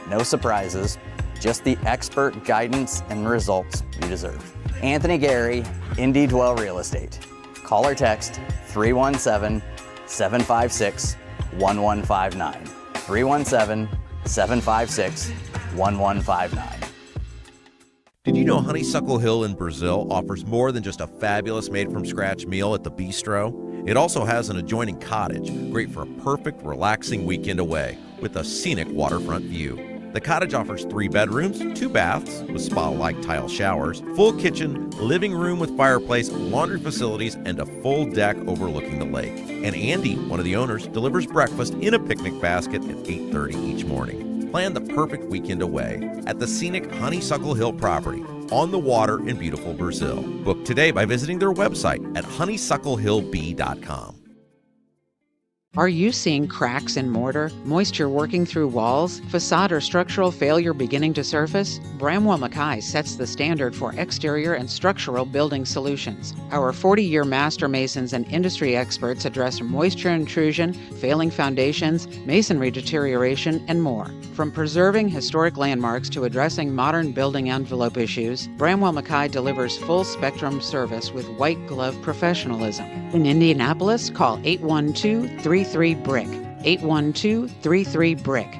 no surprises, just the expert guidance and results you deserve. Anthony Gary, Indy Dwell Real Estate. Call or text 317-756-1159. 317-756-1159. Did you know Honeysuckle Hill in Brazil offers more than just a fabulous made-from-scratch meal at the bistro? It also has an adjoining cottage, great for a perfect, relaxing weekend away with a scenic waterfront view. The cottage offers 3 bedrooms, 2 baths with spa-like tile showers, full kitchen, living room with fireplace, laundry facilities, and a full deck overlooking the lake. And Andy, one of the owners, delivers breakfast in a picnic basket at 8:30 each morning. Plan the perfect weekend away at the scenic Honeysuckle Hill property on the water in beautiful Brazil. Book today by visiting their website at honeysucklehillb.com. Are you seeing cracks in mortar, moisture working through walls, facade or structural failure beginning to surface? Bramwell Mackay sets the standard for exterior and structural building solutions. Our 40-year master masons and industry experts address moisture intrusion, failing foundations, masonry deterioration, and more. From preserving historic landmarks to addressing modern building envelope issues, Bramwell Mackay delivers full-spectrum service with white-glove professionalism. In Indianapolis, call 812-33-BRICK. 812-33-BRICK.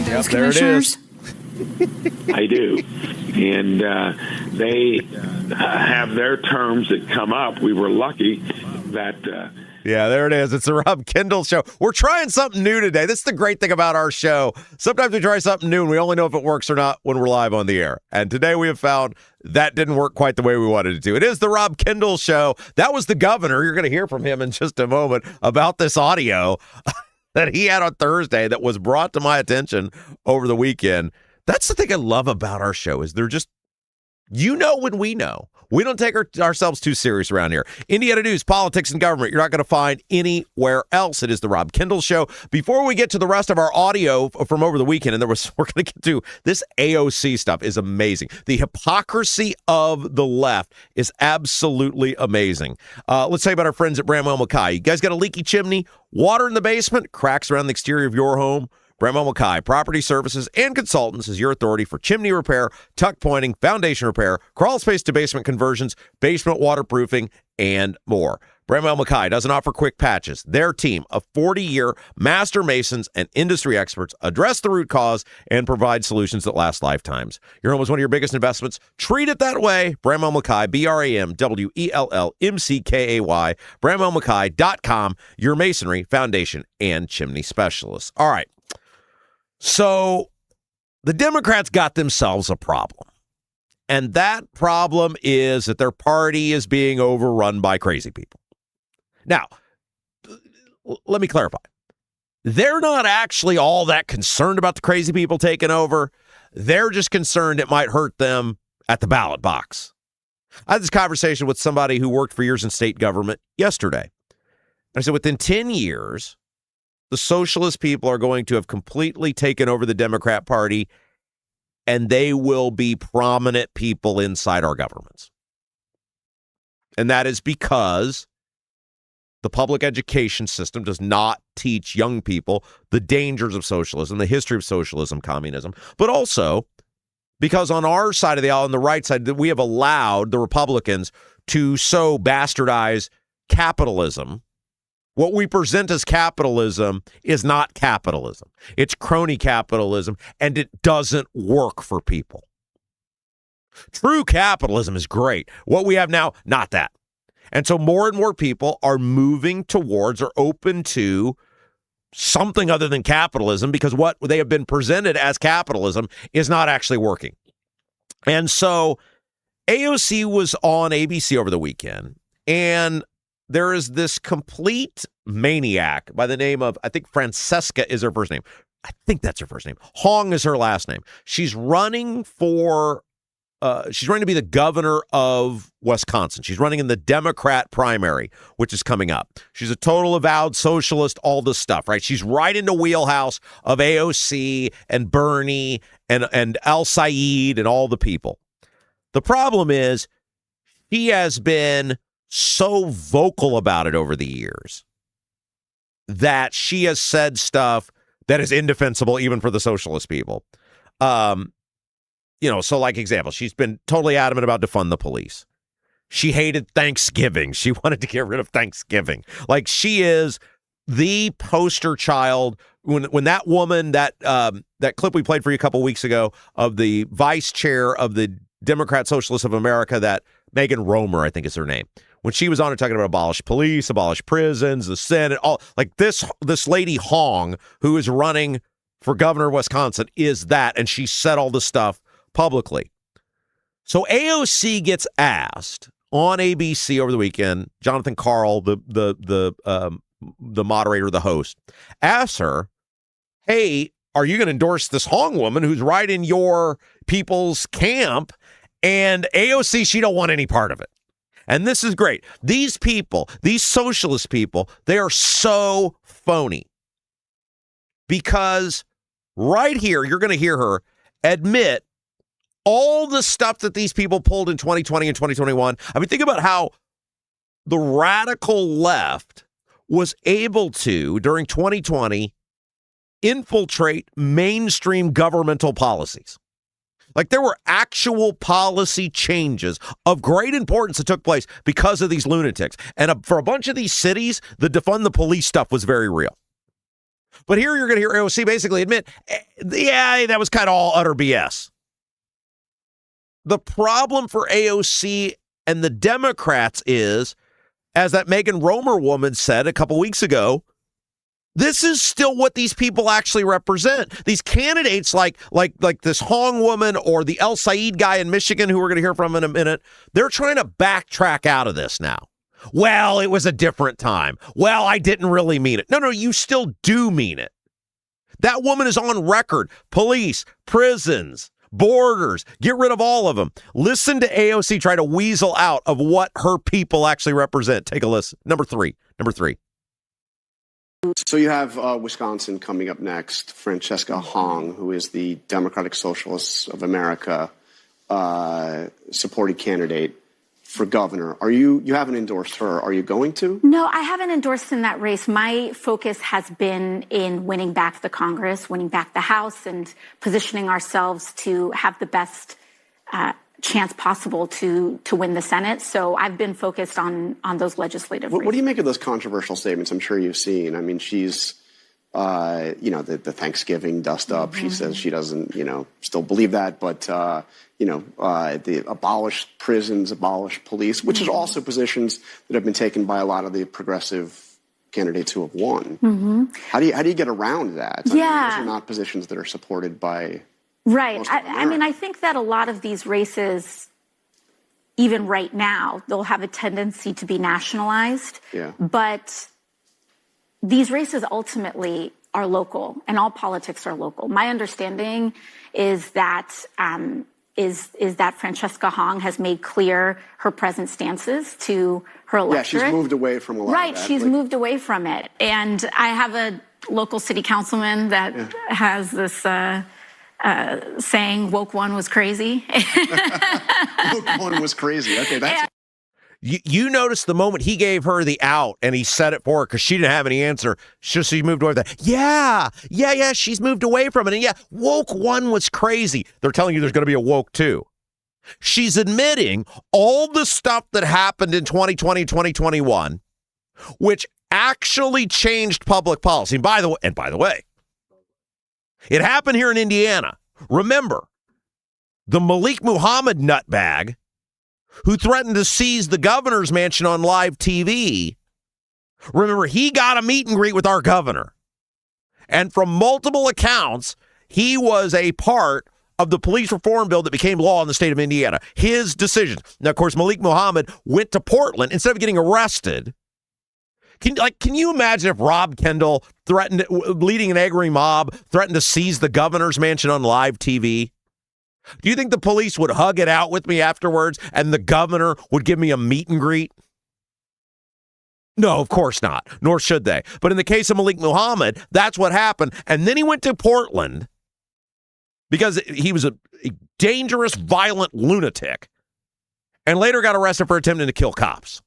Yep, there it is. I do. And they have their terms that come up. We were lucky that... Yeah, there it is. It's the Rob Kendall Show. We're trying something new today. This is the great thing about our show. Sometimes we try something new, and we only know if it works or not when we're live on the air. And today we have found that didn't work quite the way we wanted it to. It is the Rob Kendall Show. That was the governor. You're going to hear from him in just a moment about this audio that he had on Thursday that was brought to my attention over the weekend. That's the thing I love about our show is they're just, when we know. We don't take ourselves too serious around here. Indiana news, politics, and government, you're not going to find anywhere else. It is the Rob Kendall Show. Before we get to the rest of our audio from over the weekend, we're going to get to this AOC stuff is amazing. The hypocrisy of the left is absolutely amazing. Let's tell you about our friends at Bramwell Mackay. You guys got a leaky chimney, water in the basement, cracks around the exterior of your home? Bramwell Mackay Property Services and Consultants is your authority for chimney repair, tuck pointing, foundation repair, crawl space to basement conversions, basement waterproofing, and more. Bramwell Mackay doesn't offer quick patches. Their team of 40-year master masons and industry experts address the root cause and provide solutions that last lifetimes. Your home is one of your biggest investments. Treat it that way. Bramwell Mackay, BRAMWELLMCKAY, BramwellMackay.com, your masonry, foundation, and chimney specialist. All right. So the Democrats got themselves a problem. And that problem is that their party is being overrun by crazy people. Now, let me clarify. They're not actually all that concerned about the crazy people taking over. They're just concerned it might hurt them at the ballot box. I had this conversation with somebody who worked for years in state government yesterday. I said, within 10 years, the socialist people are going to have completely taken over the Democrat Party, and they will be prominent people inside our governments. And that is because the public education system does not teach young people the dangers of socialism, the history of socialism, communism, but also because on our side of the aisle, on the right side, that we have allowed the Republicans to so bastardize capitalism. What we present as capitalism is not capitalism. It's crony capitalism, and it doesn't work for people. True capitalism is great. What we have now, not that. And so more and more people are moving towards or open to something other than capitalism because what they have been presented as capitalism is not actually working. And so AOC was on ABC over the weekend, and there is this complete maniac by the name of, I think Francesca is her first name. I think that's her first name. Hong is her last name. She's running to be the governor of Wisconsin. She's running in the Democrat primary, which is coming up. She's a total avowed socialist, all this stuff, right? She's right in the wheelhouse of AOC and Bernie and Al Said and all the people. The problem is she has been so vocal about it over the years that she has said stuff that is indefensible even for the socialist people. So like example, she's been totally adamant about defund the police. She hated Thanksgiving. She wanted to get rid of Thanksgiving. Like she is the poster child when that woman, that clip we played for you a couple weeks ago of the vice chair of the Democrat Socialists of America, that Megan Romer, I think is her name, when she was on it talking about abolish police, abolish prisons, the Senate, all like this lady Hong, who is running for governor of Wisconsin, is that, and she said all this stuff publicly. So AOC gets asked on ABC over the weekend. Jonathan Karl, the moderator, the host, asks her, "Hey, are you going to endorse this Hong woman who's right in your people's camp?" And AOC, she don't want any part of it. And this is great. These people, these socialist people, they are so phony. Because right here, you're going to hear her admit all the stuff that these people pulled in 2020 and 2021. I mean, think about how the radical left was able to, during 2020, infiltrate mainstream governmental policies. Like, there were actual policy changes of great importance that took place because of these lunatics. And for a bunch of these cities, the defund the police stuff was very real. But here you're going to hear AOC basically admit, yeah, that was kind of all utter BS. The problem for AOC and the Democrats is, as that Megan Romer woman said a couple weeks ago, this is still what these people actually represent. These candidates like this Hong woman or the El Said guy in Michigan, who we're going to hear from in a minute, they're trying to backtrack out of this now. Well, it was a different time. Well, I didn't really mean it. No, you still do mean it. That woman is on record. Police, prisons, borders, get rid of all of them. Listen to AOC try to weasel out of what her people actually represent. Take a listen. Number three. So you have Wisconsin coming up next. Francesca Hong, who is the Democratic Socialists of America supported candidate for governor. You haven't endorsed her. Are you going to? No, I haven't endorsed in that race. My focus has been in winning back the Congress, winning back the House, and positioning ourselves to have the best chance possible to win the Senate. So I've been focused on those legislative races. What do you make of those controversial statements? I'm sure you've seen. I mean, she's, the Thanksgiving dust up. Mm-hmm. She says she doesn't, still believe that, but, the abolish prisons, abolish police, which is also positions that have been taken by a lot of the progressive candidates who have won. Mm-hmm. How do you get around that? I mean, those are not positions that are supported by... Right. I mean, I think that a lot of these races, even right now, they'll have a tendency to be nationalized. Yeah. But these races ultimately are local, and all politics are local. My understanding is that that Francesca Hong has made clear her present stances to her electorate. Yeah, she's moved away from a lot of that. Right, she's moved away from it. And I have a local city councilman that has this... saying woke one was crazy. Woke one was crazy. Okay, that's... You noticed the moment he gave her the out and he said it for her because she didn't have any answer. She moved away from that. Yeah, she's moved away from it. And woke one was crazy. They're telling you there's going to be a woke two. She's admitting all the stuff that happened in 2020, 2021, which actually changed public policy. And by the way, it happened here in Indiana. Remember, the Malik Muhammad nutbag who threatened to seize the governor's mansion on live TV. Remember, he got a meet and greet with our governor. And from multiple accounts, he was a part of the police reform bill that became law in the state of Indiana. His decisions. Now, of course, Malik Muhammad went to Portland instead of getting arrested. Can you imagine if Rob Kendall leading an angry mob, threatened to seize the governor's mansion on live TV? Do you think the police would hug it out with me afterwards and the governor would give me a meet and greet? No, of course not, nor should they. But in the case of Malik Muhammad, that's what happened. And then he went to Portland because he was a dangerous, violent lunatic and later got arrested for attempting to kill cops.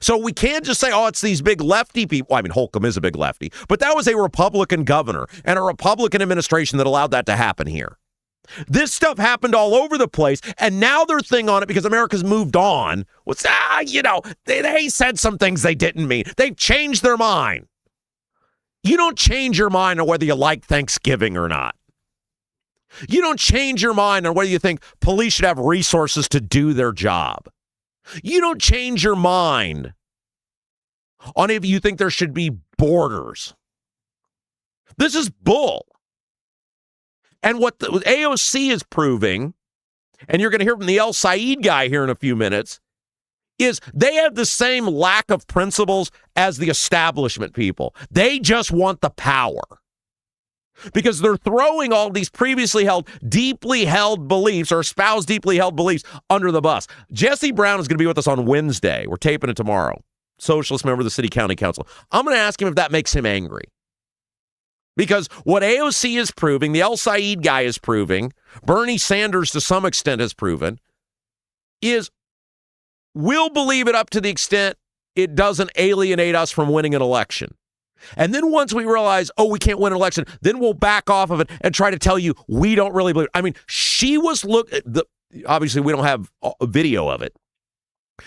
So we can't just say, it's these big lefty people. Well, I mean, Holcomb is a big lefty, but that was a Republican governor and a Republican administration that allowed that to happen here. This stuff happened all over the place, and now their thing on it, because America's moved on, was, they said some things they didn't mean. They've changed their mind. You don't change your mind on whether you like Thanksgiving or not. You don't change your mind on whether you think police should have resources to do their job. You don't change your mind on if you think there should be borders. This is bull. And what the AOC is proving, and you're going to hear from the El Said guy here in a few minutes, is they have the same lack of principles as the establishment people. They just want the power. Because they're throwing all these previously held, deeply held beliefs or espoused deeply held beliefs under the bus. Jesse Brown is going to be with us on Wednesday. We're taping it tomorrow. Socialist member of the City County Council. I'm going to ask him if that makes him angry. Because what AOC is proving, the El Said guy is proving, Bernie Sanders to some extent has proven, is we'll believe it up to the extent it doesn't alienate us from winning an election. And then once we realize, we can't win an election, then we'll back off of it and try to tell you we don't really believe it. I mean, she was obviously we don't have a video of it.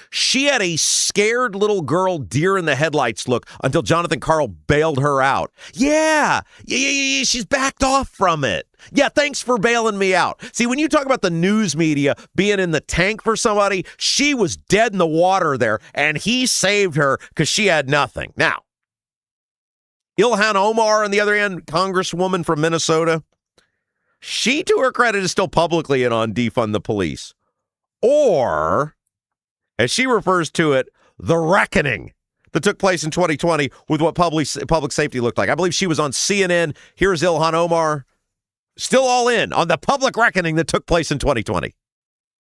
She had a scared little girl, deer in the headlights look until Jonathan Karl bailed her out. Yeah, she's backed off from it. Yeah, thanks for bailing me out. See, when you talk about the news media being in the tank for somebody, she was dead in the water there, and he saved her because she had nothing. Now, Ilhan Omar, on the other end, Congresswoman from Minnesota, she, to her credit, is still publicly in on defund the police. Or, as she refers to it, the reckoning that took place in 2020 with what public safety looked like. I believe she was on CNN. Here's Ilhan Omar, still all in on the public reckoning that took place in 2020.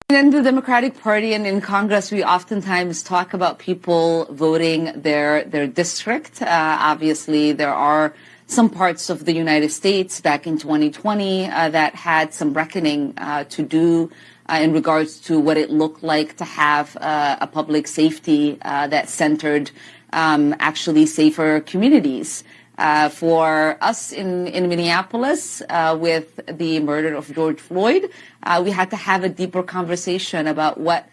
In the Democratic Party and in Congress, we oftentimes talk about people voting their district. Obviously, there are some parts of the United States back in 2020 that had some reckoning to do in regards to what it looked like to have a public safety that centered actually safer communities. For us in Minneapolis, with the murder of George Floyd, we had to have a deeper conversation about what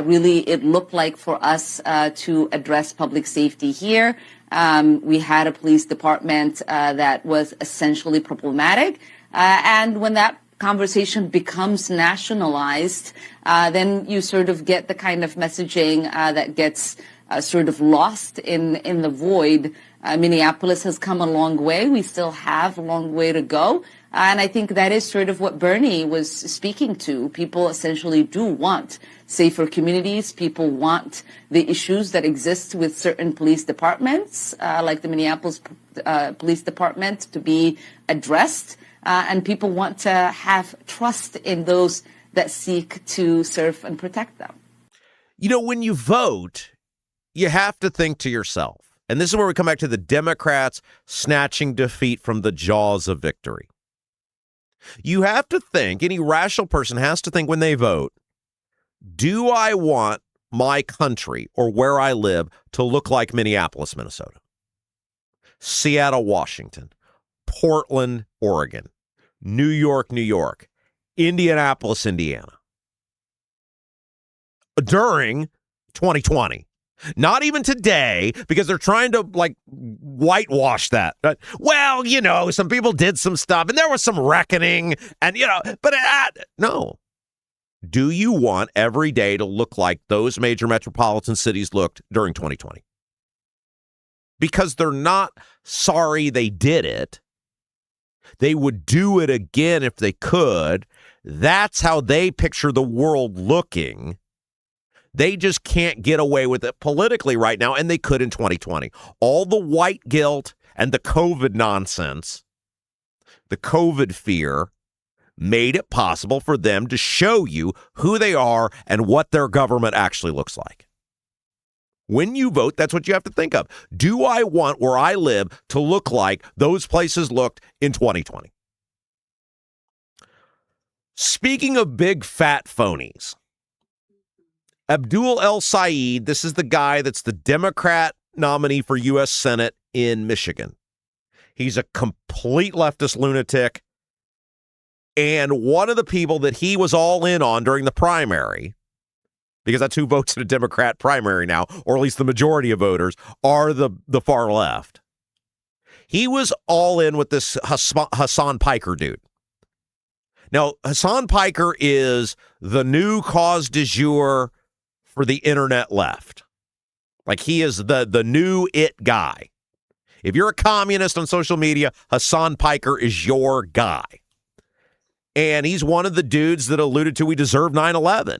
really it looked like for us to address public safety here. We had a police department that was essentially problematic. And when that conversation becomes nationalized, then you sort of get the kind of messaging that gets sort of lost in the void. Minneapolis has come a long way. We still have a long way to go. And I think that is sort of what Bernie was speaking to. People essentially do want safer communities. People want the issues that exist with certain police departments, like the Minneapolis Police Department, to be addressed. And people want to have trust in those that seek to serve and protect them. You know, when you vote, you have to think to yourself, and this is where we come back to the Democrats snatching defeat from the jaws of victory. You have to think, any rational person has to think when they vote, do I want my country or where I live to look like Minneapolis, Minnesota, Seattle, Washington, Portland, Oregon, New York, New York, Indianapolis, Indiana, during 2020? Not even today, because they're trying to whitewash that. Well, some people did some stuff and there was some reckoning and, but no. Do you want every day to look like those major metropolitan cities looked during 2020? Because they're not sorry they did it. They would do it again if they could. That's how they picture the world looking. They just can't get away with it politically right now, and they could in 2020. All the white guilt and the COVID nonsense, the COVID fear, made it possible for them to show you who they are and what their government actually looks like. When you vote, that's what you have to think of. Do I want where I live to look like those places looked in 2020? Speaking of big fat phonies, Abdul El Said, this is the guy that's the Democrat nominee for U.S. Senate in Michigan. He's a complete leftist lunatic. And one of the people that he was all in on during the primary, because that's who votes in a Democrat primary now, or at least the majority of voters, are the far left. He was all in with this Hassan Piker dude. Now, Hassan Piker is the new cause du jour for the internet left. Like, he is the new it guy. If you're a communist on social media, Hassan Piker is your guy. And he's one of the dudes that alluded to we deserve 9/11.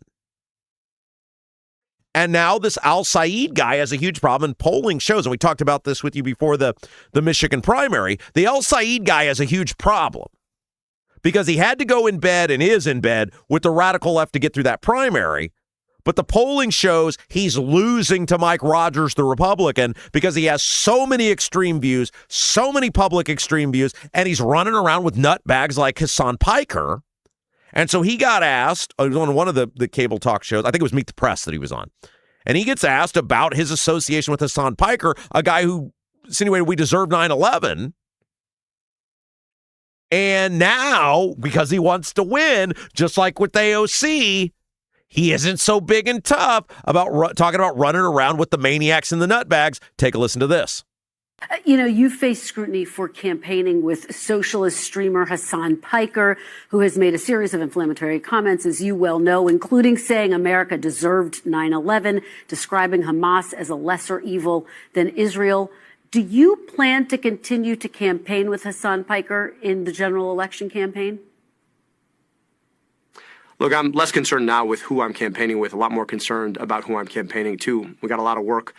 And now this Al-Said guy has a huge problem, and polling shows, and we talked about this with you before the Michigan primary, the Al-Said guy has a huge problem because he had to go in bed and is in bed with the radical left to get through that primary. But the polling shows he's losing to Mike Rogers, the Republican, because he has so many extreme views, so many public extreme views, and he's running around with nutbags like Hassan Piker. And so he got asked on one of the cable talk shows, I think it was Meet the Press that he was on, and he gets asked about his association with Hassan Piker, a guy who insinuated we deserve 9/11. And now, because he wants to win, just like with AOC, he isn't so big and tough about talking about running around with the maniacs and the nutbags. Take a listen to this. You know, you face scrutiny for campaigning with socialist streamer Hassan Piker, who has made a series of inflammatory comments, as you well know, including saying America deserved 9/11, describing Hamas as a lesser evil than Israel. Do you plan to continue to campaign with Hassan Piker in the general election campaign? Look, I'm less concerned now with who I'm campaigning with, a lot more concerned about who I'm campaigning to. We got a lot of work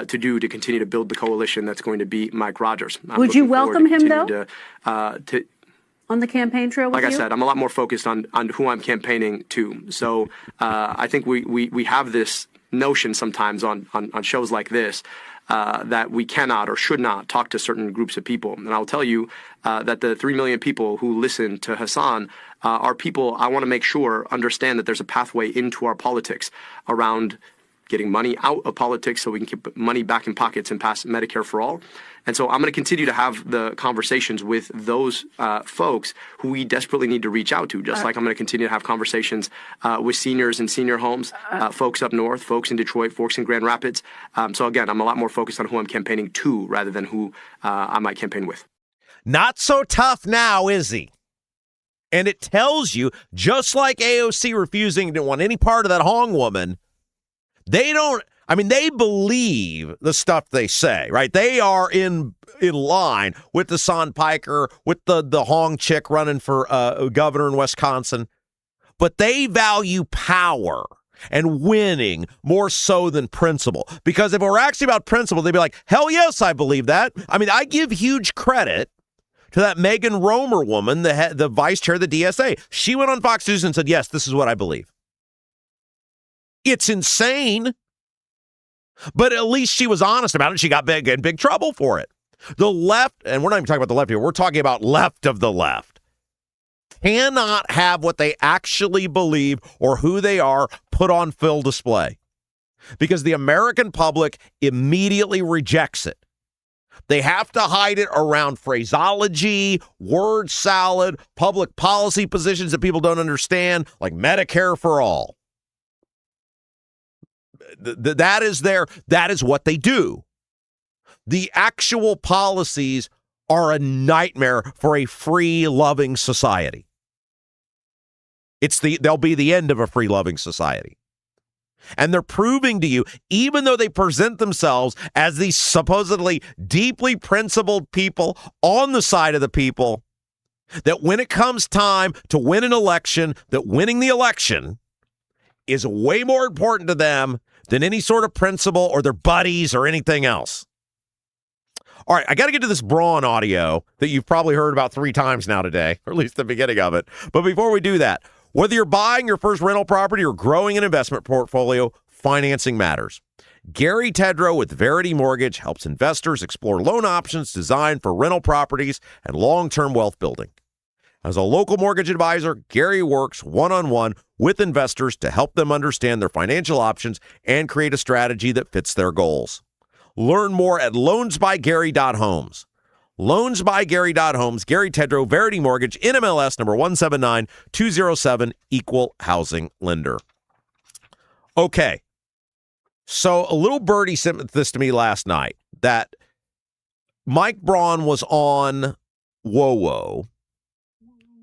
to do to continue to build the coalition that's going to beat Mike Rogers. Would you welcome him, though, on the campaign trail with like you? I said, I'm a lot more focused on who I'm campaigning to. So I think we have this notion sometimes on shows like this that we cannot or should not talk to certain groups of people. And I'll tell you that the 3 million people who listen to Hassan are people I want to make sure understand that there's a pathway into our politics around getting money out of politics so we can keep money back in pockets and pass Medicare for all. And so I'm going to continue to have the conversations with those folks who we desperately need to reach out to, just like I'm going to continue to have conversations with seniors in senior homes, folks up north, folks in Detroit, folks in Grand Rapids. So again, I'm a lot more focused on who I'm campaigning to rather than who I might campaign with. Not so tough now, is he? And it tells you, just like AOC refusing to want any part of that Hong woman, they believe the stuff they say, right? They are in line with the Hassan Piker, with the Hong chick running for governor in Wisconsin. But they value power and winning more so than principle. Because if it were actually about principle, they'd be like, hell yes, I believe that. I mean, I give huge credit to that Megan Romer woman, the vice chair of the DSA. She went on Fox News and said, yes, this is what I believe. It's insane, but at least she was honest about it. She got in big trouble for it. The left, and we're not even talking about the left here, we're talking about left of the left, cannot have what they actually believe or who they are put on full display because the American public immediately rejects it. They have to hide it around phraseology, word salad, public policy positions that people don't understand, like Medicare for all. That is what they do. The actual policies are a nightmare for a free, loving society. They'll be the end of a free, loving society. And they're proving to you, even though they present themselves as these supposedly deeply principled people on the side of the people, that when it comes time to win an election, that winning the election is way more important to them than any sort of principle or their buddies or anything else. All right, I got to get to this Braun audio that you've probably heard about 3 times now today, or at least the beginning of it. But before we do that, whether you're buying your first rental property or growing an investment portfolio, financing matters. Gary Tedrow with Verity Mortgage helps investors explore loan options designed for rental properties and long-term wealth building. As a local mortgage advisor, Gary works one-on-one with investors to help them understand their financial options and create a strategy that fits their goals. Learn more at loansbygary.homes. loansbygary.homes, Gary Tedrow, Verity Mortgage, NMLS number 179207, equal housing lender. Okay. So a little birdie sent this to me last night that Mike Braun was on WoWo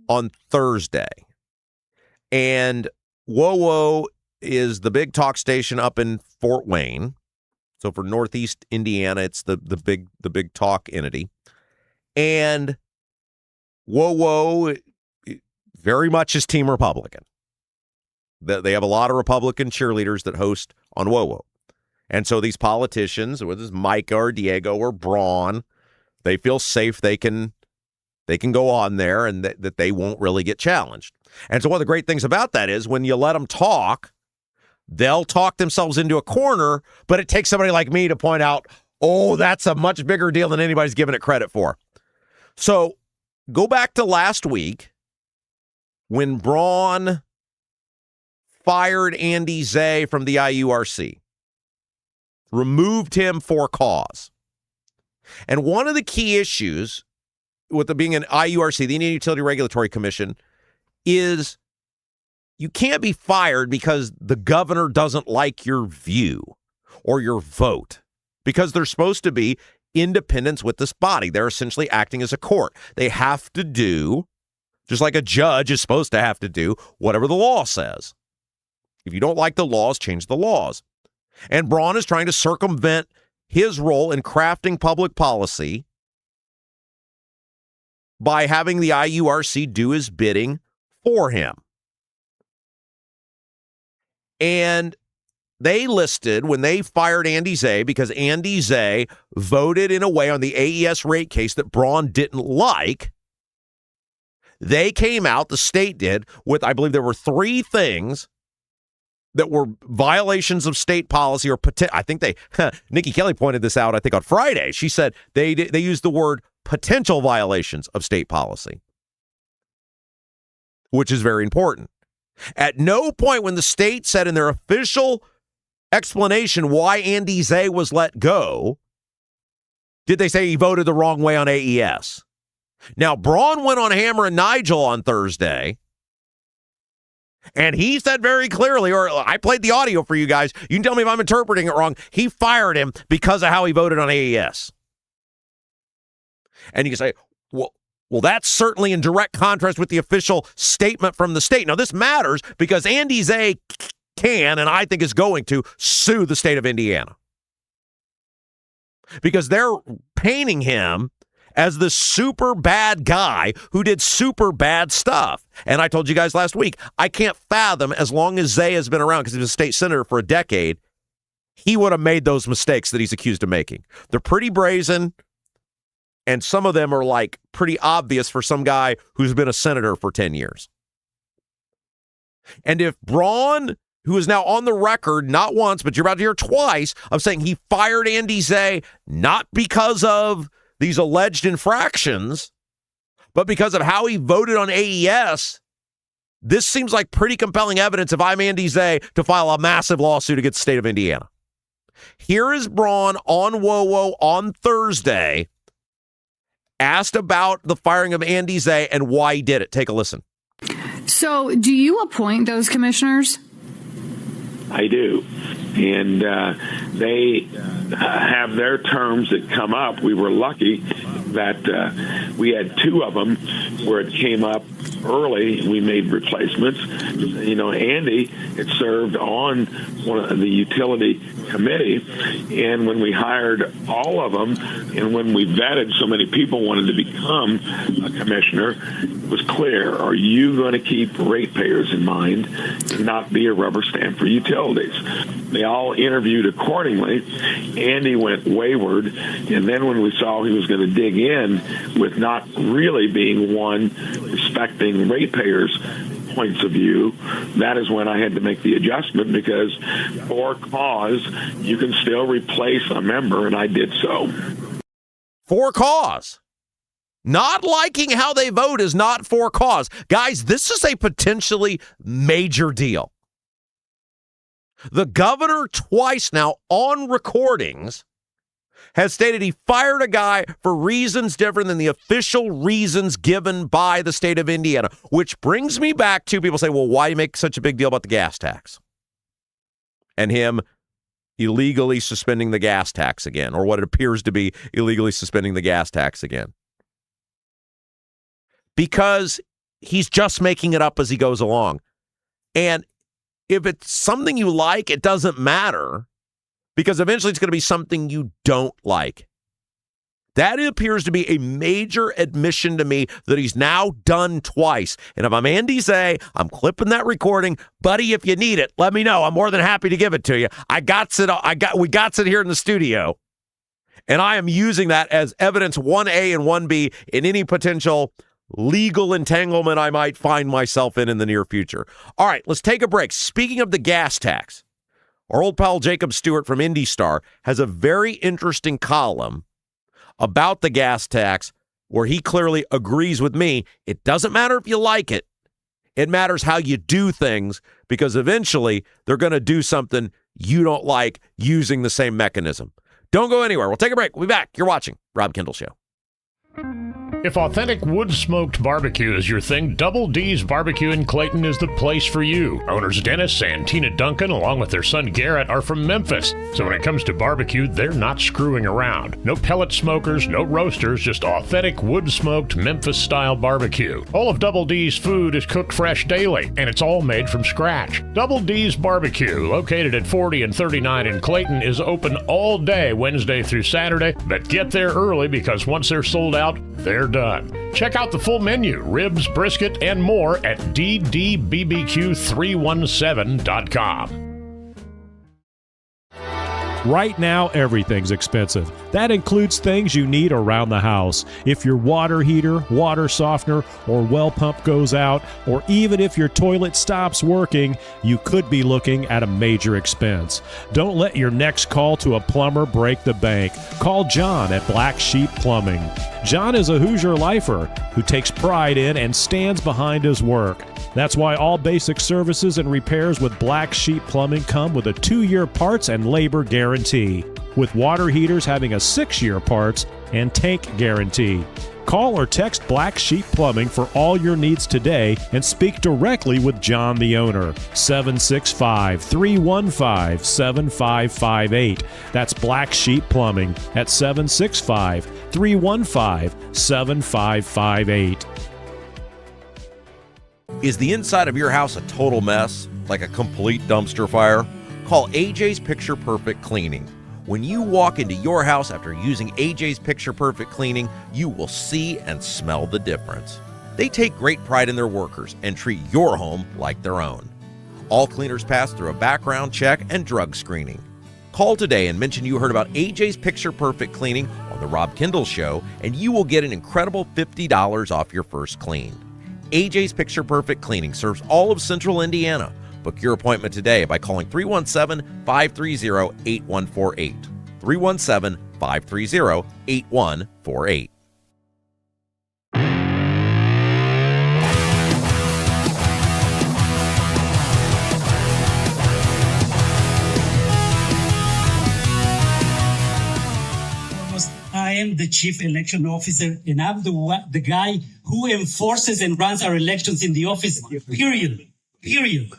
on Thursday. And WoWo is the big talk station up in Fort Wayne. So for Northeast Indiana, it's the big talk entity. And WoWo very much is Team Republican. They have a lot of Republican cheerleaders that host on WoWo. And so these politicians, whether it's Micah or Diego or Braun, they feel safe they can go on there and that they won't really get challenged. And so one of the great things about that is when you let them talk, they'll talk themselves into a corner, but it takes somebody like me to point out, oh, that's a much bigger deal than anybody's giving it credit for. So go back to last week when Braun fired Andy Zay from the IURC, removed him for cause. And one of the key issues with being an IURC, the Indian Utility Regulatory Commission, is you can't be fired because the governor doesn't like your view or your vote, because they're supposed to be independence with this body. They're essentially acting as a court. They have to do, just like a judge is supposed to have to do, whatever the law says. If you don't like the laws, change the laws. And Braun is trying to circumvent his role in crafting public policy by having the IURC do his bidding for him. And they listed when they fired Andy Zay, because Andy Zay voted in a way on the AES rate case that Braun didn't like, they came out, the state did, with, I believe there were 3 things that were violations of state policy, or I think Nikki Kelly pointed this out, I think on Friday. She said they used the word potential violations of state policy, which is very important. At no point when the state said in their official explanation why Andy Zay was let go did they say he voted the wrong way on AES. Now, Braun went on Hammer and Nigel on Thursday, and he said very clearly, or I played the audio for you guys, you can tell me if I'm interpreting it wrong, he fired him because of how he voted on AES. And you can say, well, that's certainly in direct contrast with the official statement from the state. Now, this matters because Andy Zay can, and I think is going to, sue the state of Indiana. Because they're painting him as the super bad guy who did super bad stuff. And I told you guys last week, I can't fathom, as long as Zay has been around, because he was a state senator for a decade, he would have made those mistakes that he's accused of making. They're pretty brazen, and some of them are like pretty obvious for some guy who's been a senator for 10 years. And if Braun, who is now on the record, not once, but you're about to hear twice, of saying he fired Andy Zay not because of these alleged infractions, but because of how he voted on AES, this seems like pretty compelling evidence, if I'm Andy Zay, to file a massive lawsuit against the state of Indiana. Here is Braun on WoWo on Thursday, asked about the firing of Andy Zay and why he did it. Take a listen. So do you appoint those commissioners? I do. And they have their terms that come up. We were lucky that we had 2 of them where it came up early. We made replacements. You know, Andy had served on one of the utility committee, and when we hired all of them, and when we vetted so many people wanted to become a commissioner, it was clear, are you going to keep ratepayers in mind and not be a rubber stamp for utilities? They all interviewed accordingly. Andy went wayward, and then when we saw he was going to dig in with not really being one respecting ratepayers' points of view, that is when I had to make the adjustment, because for cause, you can still replace a member, and I did so. For cause. Not liking how they vote is not for cause. Guys, this is a potentially major deal. The governor twice now on recordings has stated he fired a guy for reasons different than the official reasons given by the state of Indiana, which brings me back to people say, well, why make such a big deal about the gas tax? And him illegally suspending the gas tax again, or what it appears to be illegally suspending the gas tax again. Because he's just making it up as he goes along. And if it's something you like, it doesn't matter, because eventually it's going to be something you don't like. That appears to be a major admission to me that he's now done twice. And if I'm Andy Zay, I'm clipping that recording. Buddy, if you need it, let me know. I'm more than happy to give it to you. We got it here in the studio. And I am using that as evidence 1A and 1B in any potential legal entanglement I might find myself in the near future. All right, let's take a break. Speaking of the gas tax, our old pal Jacob Stewart from Indy Star has a very interesting column about the gas tax where he clearly agrees with me. It doesn't matter if you like it. It matters how you do things, because eventually they're going to do something you don't like using the same mechanism. Don't go anywhere. We'll take a break. We'll be back. You're watching Rob Kendall Show. If authentic wood-smoked barbecue is your thing, Double D's Barbecue in Clayton is the place for you. Owners Dennis and Tina Duncan, along with their son Garrett, are from Memphis. So when it comes to barbecue, they're not screwing around. No pellet smokers, no roasters, just authentic wood-smoked Memphis-style barbecue. All of Double D's food is cooked fresh daily, and it's all made from scratch. Double D's Barbecue, located at 40 and 39 in Clayton, is open all day, Wednesday through Saturday, but get there early because once they're sold out, they're done. Check out the full menu, ribs, brisket, and more at ddbbq317.com. Right now, everything's expensive. That includes things you need around the house. If your water heater, water softener, or well pump goes out, or even if your toilet stops working, you could be looking at a major expense. Don't let your next call to a plumber break the bank. Call John at Black Sheep Plumbing. John is a Hoosier lifer who takes pride in and stands behind his work. That's why all basic services and repairs with Black Sheep Plumbing come with a 2-year parts and labor guarantee, with water heaters having a 6-year parts and tank guarantee. Call or text Black Sheep Plumbing for all your needs today and speak directly with John, the owner. 765-315-7558. That's Black Sheep Plumbing at 765-315-7558. Is the inside of your house a total mess, like a complete dumpster fire? Call AJ's Picture Perfect Cleaning. When you walk into your house after using AJ's Picture Perfect Cleaning, you will see and smell the difference. They take great pride in their workers and treat your home like their own. All cleaners pass through a background check and drug screening. Call today and mention you heard about AJ's Picture Perfect Cleaning on the Rob Kendall Show, and you will get an incredible $50 off your first clean. AJ's Picture Perfect Cleaning serves all of Central Indiana. Book your appointment today by calling 317-530-8148. 317-530-8148. I am the chief election officer, and I'm the guy who enforces and runs our elections in the office, period. Period.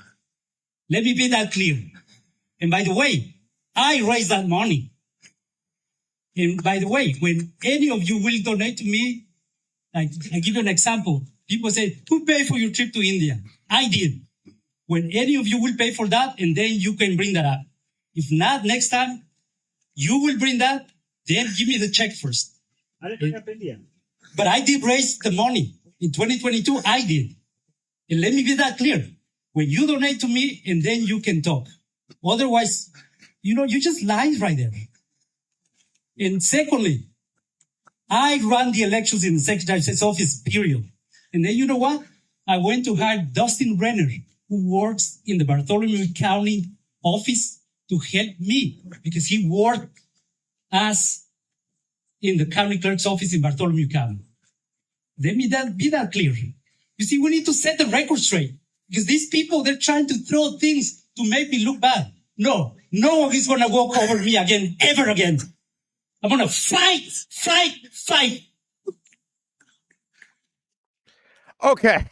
Let me be that clear. And by the way, I raise that money. And by the way, when any of you will donate to me, I give you an example. People say, who paid for your trip to India? I did. When any of you will pay for that, and then you can bring that up. If not, next time, you will bring that, then give me the check first. I didn't bring up India. But I did raise the money. In 2022, I did. And let me be that clear. When you donate to me, and then you can talk. Otherwise, you just lied right there. And secondly, I run the elections in the Secretary of State's office, period. And then you know what? I went to hire Dustin Renner, who works in the Bartholomew County office, to help me because he worked as in the county clerk's office in Bartholomew County. Let me be that clear. You see, we need to set the record straight because these people, they're trying to throw things to make me look bad. No one is going to walk over me again, ever again. I'm going to fight. Okay.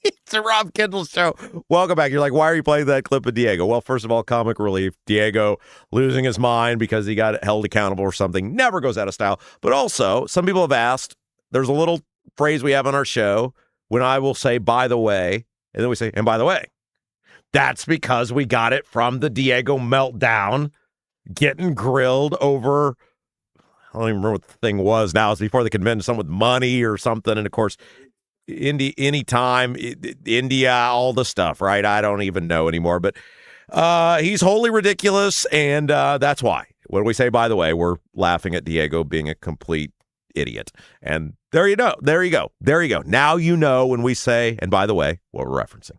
It's the Rob Kendall Show. Welcome back. You're like, why are you playing that clip of Diego? Well, first of all, comic relief. Diego losing his mind because he got held accountable or something never goes out of style. But also, some people have asked, there's a little phrase we have on our show when I will say, by the way, and then we say, and by the way. That's because we got it from the Diego meltdown, getting grilled over, I don't even remember what the thing was now. It's before the convention, something with money or something. And of course, anytime, India, all the stuff, right? I don't even know anymore. But he's wholly ridiculous, and that's why. When we say, by the way, we're laughing at Diego being a complete idiot. And there you go. There you go. There you go. Now you know when we say, and by the way, what we're referencing.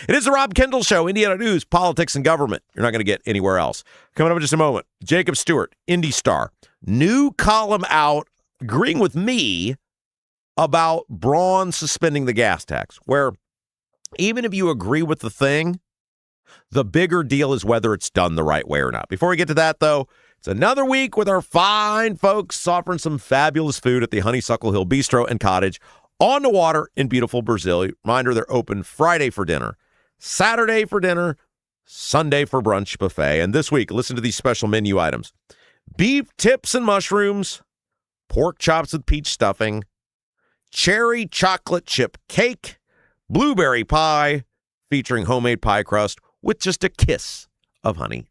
It is the Rob Kendall Show, Indiana news, politics, and government. You're not going to get anywhere else. Coming up in just a moment, Jacob Stewart, Indy Star. New column out agreeing with me about Braun suspending the gas tax, where even if you agree with the thing, the bigger deal is whether it's done the right way or not. Before we get to that, though, it's another week with our fine folks offering some fabulous food at the Honeysuckle Hill Bistro and Cottage on the water in beautiful Brazil. Reminder, they're open Friday for dinner, Saturday for dinner, Sunday for brunch buffet. And this week, listen to these special menu items. Beef tips and mushrooms, pork chops with peach stuffing, cherry chocolate chip cake, blueberry pie featuring homemade pie crust with just a kiss of honey.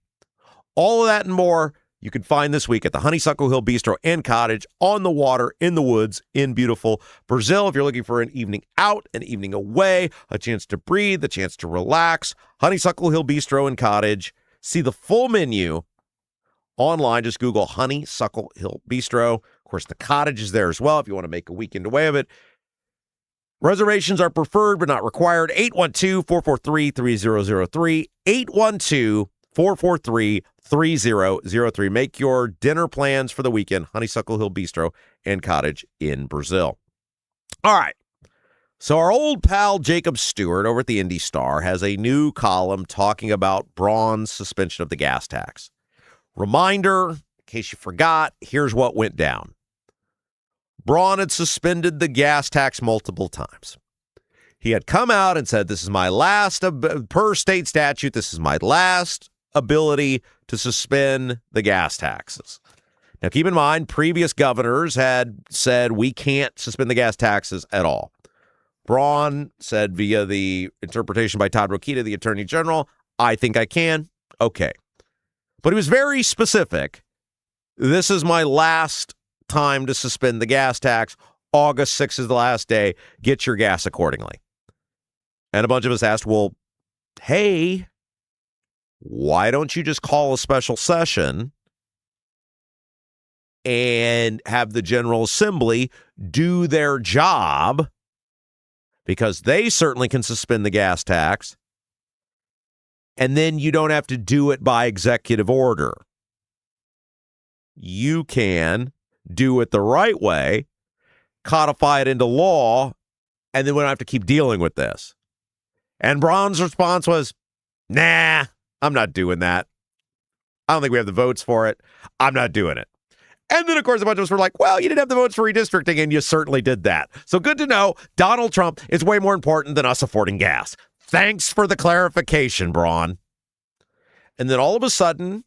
All of that and more you can find this week at the Honeysuckle Hill Bistro and Cottage on the water, in the woods, in beautiful Brazil. If you're looking for an evening out, an evening away, a chance to breathe, a chance to relax, Honeysuckle Hill Bistro and Cottage. See the full menu online. Just Google Honeysuckle Hill Bistro. Of course, the Cottage is there as well if you want to make a weekend away of it. Reservations are preferred but not required. 812-443-3003. 812-443-3003. Make your dinner plans for the weekend. Honeysuckle Hill Bistro and Cottage in Brazil. All right. So our old pal Jacob Stewart over at the Indy Star has a new column talking about Braun's suspension of the gas tax. Reminder, in case you forgot, here's what went down. Braun had suspended the gas tax multiple times. He had come out and said, this is my last, per state statute, this is my last ability to suspend the gas taxes. Now, keep in mind, previous governors had said we can't suspend the gas taxes at all. Braun said via the interpretation by Todd Rokita, the Attorney General, I think I can. Okay. But he was very specific. This is my last time to suspend the gas tax. August 6th is the last day. Get your gas accordingly. And a bunch of us asked, well, hey, why don't you just call a special session and have the General Assembly do their job? Because they certainly can suspend the gas tax. And then you don't have to do it by executive order. You can do it the right way, codify it into law, and then we don't have to keep dealing with this. And Braun's response was, nah, I'm not doing that. I don't think we have the votes for it. I'm not doing it. And then, of course, a bunch of us were like, well, you didn't have the votes for redistricting, and you certainly did that. So good to know Donald Trump is way more important than us affording gas. Thanks for the clarification, Braun. And then all of a sudden,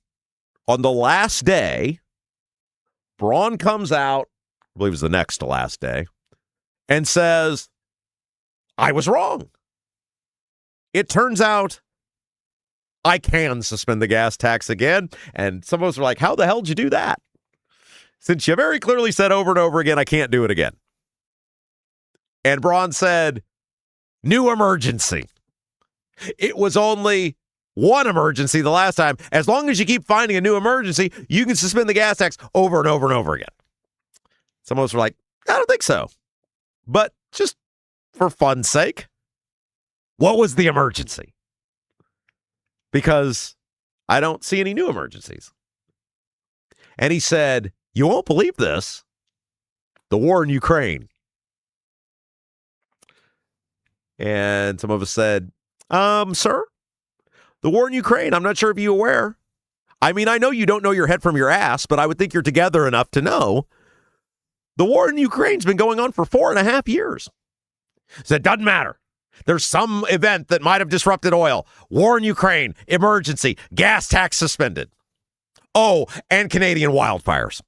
on the last day, Braun comes out, I believe it was the next to last day, and says, I was wrong. It turns out I can suspend the gas tax again. And some of us were like, how the hell did you do that? Since you very clearly said over and over again, I can't do it again. And Braun said, new emergency. It was only one emergency the last time. As long as you keep finding a new emergency, you can suspend the gas tax over and over and over again. Some of us were like, I don't think so. But just for fun's sake, what was the emergency? Because I don't see any new emergencies. And he said, you won't believe this, the war in Ukraine. And some of us said, sir, the war in Ukraine, I'm not sure if you're aware. I mean, I know you don't know your head from your ass, but I would think you're together enough to know the war in Ukraine's been going on for 4.5 years. So it doesn't matter. There's some event that might have disrupted oil. War in Ukraine, emergency, gas tax suspended. Oh, and Canadian wildfires.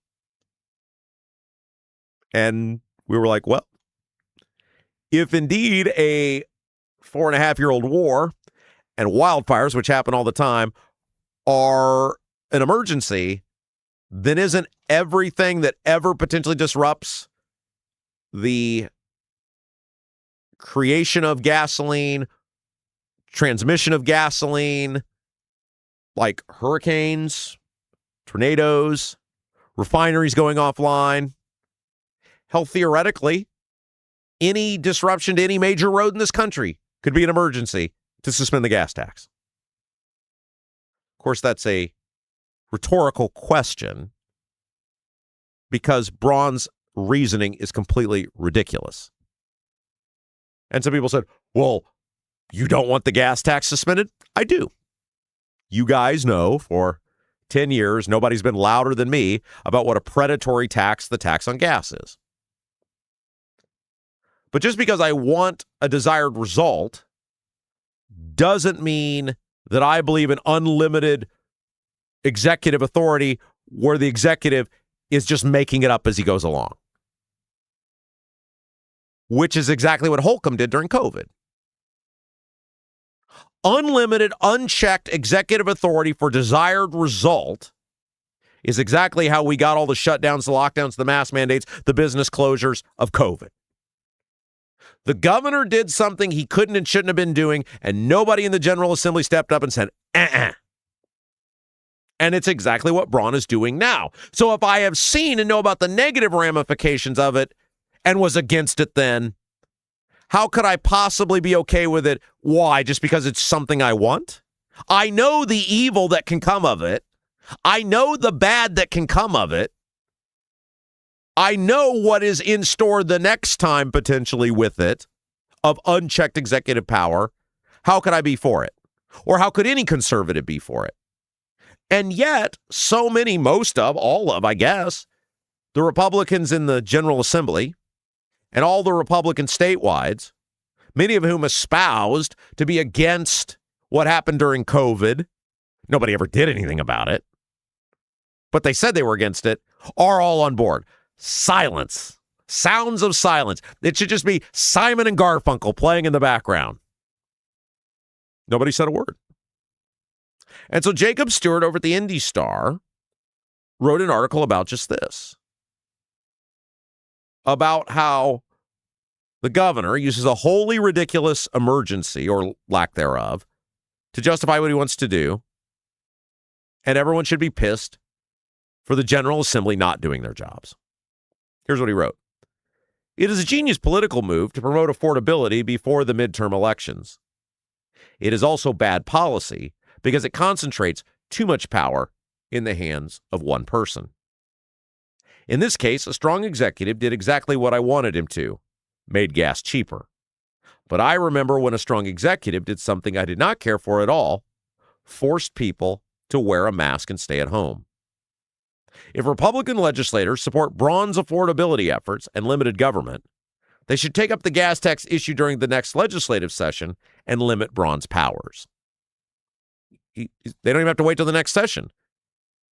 And we were like, well, if indeed a 4.5-year-old war and wildfires, which happen all the time, are an emergency, then isn't everything that ever potentially disrupts the creation of gasoline, transmission of gasoline, like hurricanes, tornadoes, refineries going offline? Hell, theoretically, any disruption to any major road in this country could be an emergency to suspend the gas tax. Of course, that's a rhetorical question because Braun's reasoning is completely ridiculous. And some people said, well, you don't want the gas tax suspended? I do. You guys know for 10 years, nobody's been louder than me about what a predatory tax the tax on gas is. But just because I want a desired result doesn't mean that I believe in unlimited executive authority where the executive is just making it up as he goes along, which is exactly what Holcomb did during COVID. Unlimited, unchecked executive authority for desired result is exactly how we got all the shutdowns, the lockdowns, the mask mandates, the business closures of COVID. The governor did something he couldn't and shouldn't have been doing, and nobody in the General Assembly stepped up and said, And it's exactly what Braun is doing now. So if I have seen and know about the negative ramifications of it and was against it then, how could I possibly be okay with it? Why? Just because it's something I want? I know the evil that can come of it. I know the bad that can come of it. I know what is in store the next time potentially with it of unchecked executive power. How could I be for it? Or how could any conservative be for it? And yet, so many, most of, all of, I guess, the Republicans in the General Assembly and all the Republican statewides, many of whom espoused to be against what happened during COVID. Nobody ever did anything about it, but they said they were against it, are all on board. Silence. Sounds of silence. It should just be Simon and Garfunkel playing in the background. Nobody said a word. And so Jacob Stewart over at the Indy Star wrote an article about just this. About how the governor uses a wholly ridiculous emergency, or lack thereof, to justify what he wants to do. And everyone should be pissed for the General Assembly not doing their jobs. Here's what he wrote. It is a genius political move to promote affordability before the midterm elections. It is also bad policy because it concentrates too much power in the hands of one person. In this case, a strong executive did exactly what I wanted him to, made gas cheaper. But I remember when a strong executive did something I did not care for at all, forced people to wear a mask and stay at home. If Republican legislators support Braun's affordability efforts and limited government, they should take up the gas tax issue during the next legislative session and limit Braun's powers. They don't even have to wait till the next session.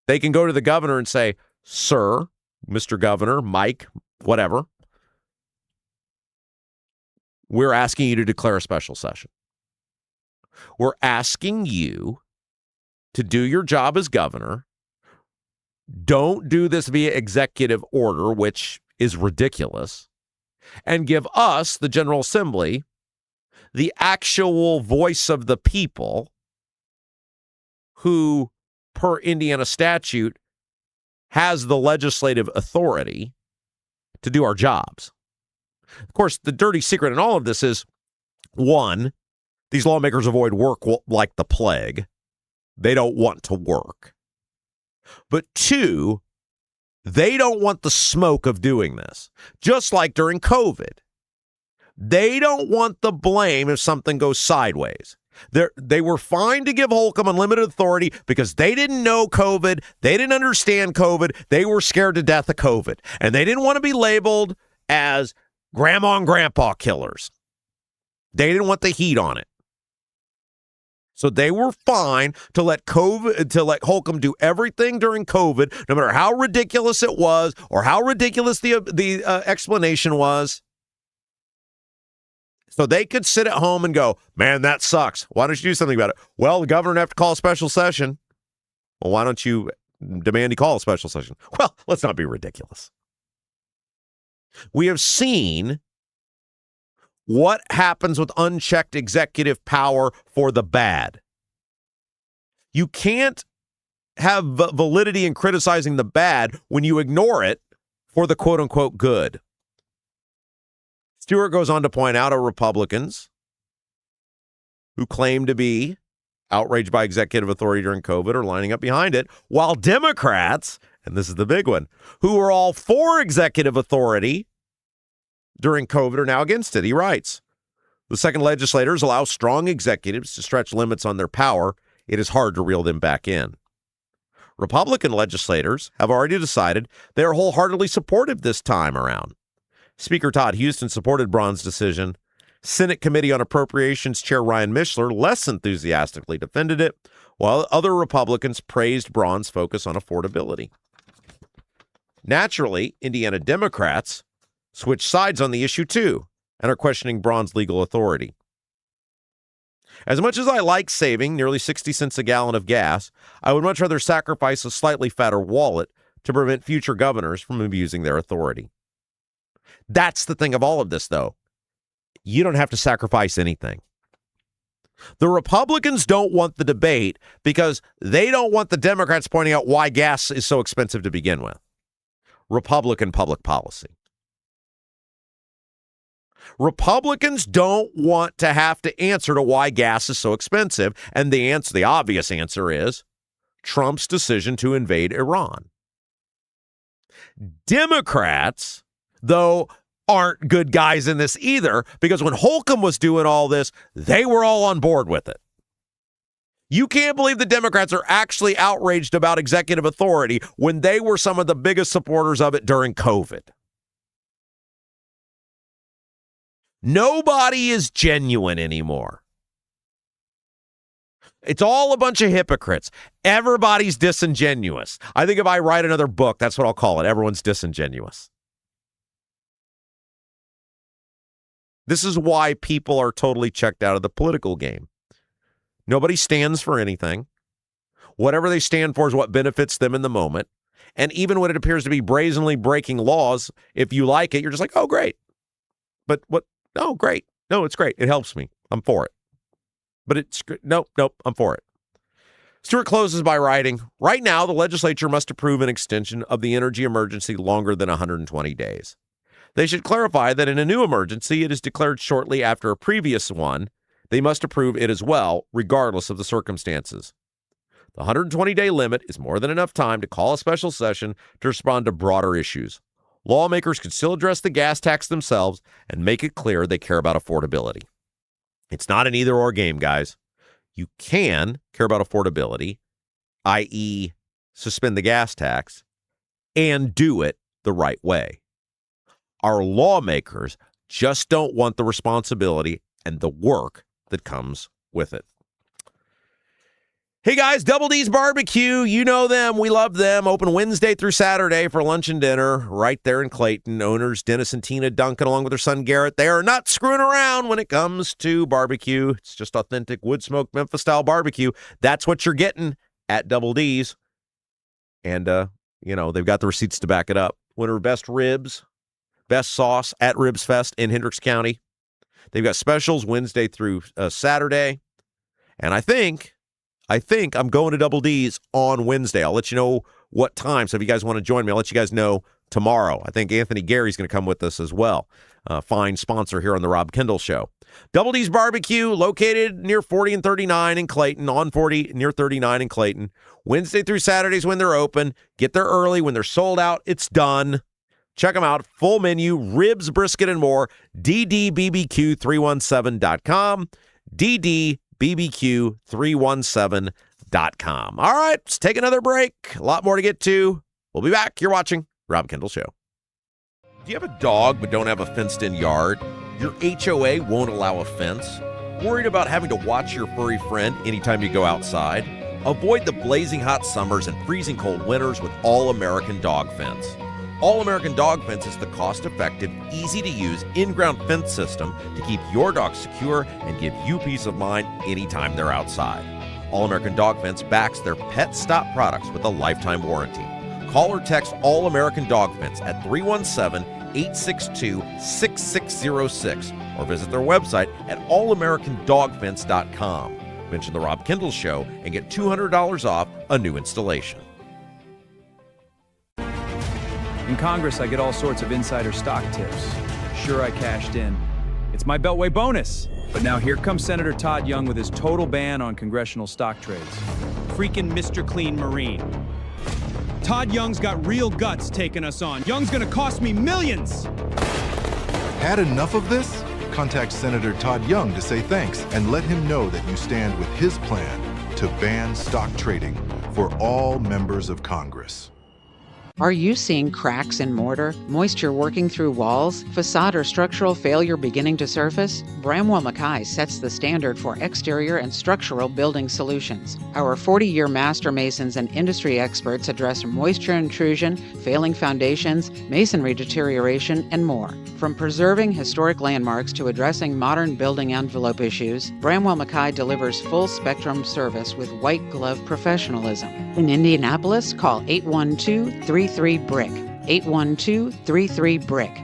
They can go to the governor and say, Sir, Mr. Governor, Mike, whatever, we're asking you to declare a special session. We're asking you to do your job as governor. Don't do this via executive order, which is ridiculous, and give us, the General Assembly, the actual voice of the people who, per Indiana statute, has the legislative authority to do our jobs. Of course, the dirty secret in all of this is, one, these lawmakers avoid work like the plague. They don't want to work. But two, they don't want the smoke of doing this, just like during COVID. They don't want the blame if something goes sideways. They were fine to give Holcomb unlimited authority because they didn't know COVID. They didn't understand COVID. They were scared to death of COVID. And they didn't want to be labeled as grandma and grandpa killers. They didn't want the heat on it. So they were fine to let Holcomb do everything during COVID, no matter how ridiculous it was or how ridiculous the explanation was. So they could sit at home and go, man, that sucks. Why don't you do something about it? Well, the governor would have to call a special session. Well, why don't you demand he call a special session? Well, let's not be ridiculous. We have seen what happens with unchecked executive power for the bad. You can't have validity in criticizing the bad when you ignore it for the quote-unquote good. Stewart goes on to point out Republicans who claim to be outraged by executive authority during COVID are lining up behind it, while Democrats, and this is the big one, who are all for executive authority during COVID are now against it. He writes, the second legislators allow strong executives to stretch limits on their power. It is hard to reel them back in. Republican legislators have already decided they are wholeheartedly supportive this time around. Speaker Todd Houston supported Braun's decision. Senate Committee on Appropriations Chair Ryan Mishler less enthusiastically defended it, while other Republicans praised Braun's focus on affordability. Naturally, Indiana Democrats switched sides on the issue too and are questioning Braun's legal authority. As much as I like saving nearly 60 cents a gallon of gas, I would much rather sacrifice a slightly fatter wallet to prevent future governors from abusing their authority. That's the thing of all of this, though. You don't have to sacrifice anything. The Republicans don't want the debate because they don't want the Democrats pointing out why gas is so expensive to begin with. Republican public policy. Republicans don't want to have to answer to why gas is so expensive, and the obvious answer is Trump's decision to invade Iran. Democrats, though, aren't good guys in this either, because when Holcomb was doing all this, they were all on board with it. You can't believe the Democrats are actually outraged about executive authority when they were some of the biggest supporters of it during COVID. Nobody is genuine anymore. It's all a bunch of hypocrites. Everybody's disingenuous. I think if I write another book, that's what I'll call it. Everyone's disingenuous. This is why people are totally checked out of the political game. Nobody stands for anything. Whatever they stand for is what benefits them in the moment. And even when it appears to be brazenly breaking laws, if you like it, you're just like, oh, great. But what? Oh, great. No, it's great. It helps me. I'm for it. But it's nope, I'm for it. Stewart closes by writing, right now, the legislature must approve an extension of the energy emergency longer than 120 days. They should clarify that in a new emergency, it is declared shortly after a previous one. They must approve it as well, regardless of the circumstances. The 120-day limit is more than enough time to call a special session to respond to broader issues. Lawmakers could still address the gas tax themselves and make it clear they care about affordability. It's not an either-or game, guys. You can care about affordability, i.e., suspend the gas tax, and do it the right way. Our lawmakers just don't want the responsibility and the work that comes with it. Hey guys, Double D's Barbecue, you know them, we love them. Open Wednesday through Saturday for lunch and dinner right there in Clayton. Owners Dennis and Tina Duncan along with their son Garrett, they are not screwing around when it comes to barbecue. It's just authentic wood-smoked Memphis-style barbecue. That's what you're getting at Double D's. And, they've got the receipts to back it up. Winner best ribs, best sauce at Ribs Fest in Hendricks County. They've got specials Wednesday through Saturday. And I think I'm going to Double D's on Wednesday. I'll let you know what time. So if you guys want to join me, I'll let you guys know tomorrow. I think Anthony Gary's going to come with us as well. Fine sponsor here on the Rob Kendall Show. Double D's Barbecue, located near 40 and 39 in Clayton, on 40 near 39 in Clayton. Wednesday through Saturdays when they're open. Get there early. When they're sold out, it's done. Check them out. Full menu, ribs, brisket, and more. DDBBQ317.com. DDBBQ bbq317.com. All right, let's take another break. A lot more to get to. We'll be back. You're watching Rob Kendall Show. Do you have a dog but don't have a fenced-in yard? Your HOA won't allow a fence? Worried about having to watch your furry friend anytime you go outside? Avoid the blazing hot summers and freezing cold winters with All-American Dog Fence. All-American Dog Fence is the cost-effective, easy-to-use, in-ground fence system to keep your dog secure and give you peace of mind anytime they're outside. All-American Dog Fence backs their Pet Stop products with a lifetime warranty. Call or text All-American Dog Fence at 317-862-6606 or visit their website at allamericandogfence.com. Mention the Rob Kendall Show and get $200 off a new installation. In Congress, I get all sorts of insider stock tips. Sure, I cashed in. It's my Beltway bonus. But now here comes Senator Todd Young with his total ban on congressional stock trades. Freaking Mr. Clean Marine. Todd Young's got real guts taking us on. Young's gonna cost me millions. Had enough of this? Contact Senator Todd Young to say thanks and let him know that you stand with his plan to ban stock trading for all members of Congress. Are you seeing cracks in mortar, moisture working through walls, facade or structural failure beginning to surface? Bramwell Mackay sets the standard for exterior and structural building solutions. Our 40-year master masons and industry experts address moisture intrusion, failing foundations, masonry deterioration, and more. From preserving historic landmarks to addressing modern building envelope issues, Bramwell Mackay delivers full-spectrum service with white-glove professionalism. In Indianapolis, call 812-33-BRICK. 812-33-BRICK.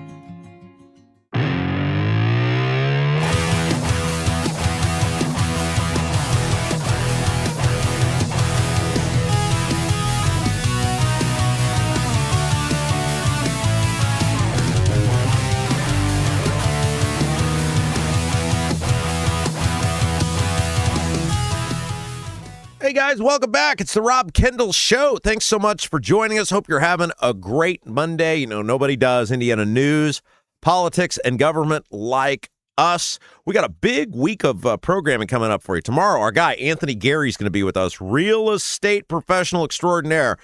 Hey guys, welcome back. It's the Rob Kendall Show. Thanks so much for joining us. Hope you're having a great Monday. You know, nobody does Indiana news, politics, and government like us. We got a big week of programming coming up for you. Tomorrow, our guy, Anthony Gary, is going to be with us, real estate professional extraordinaire.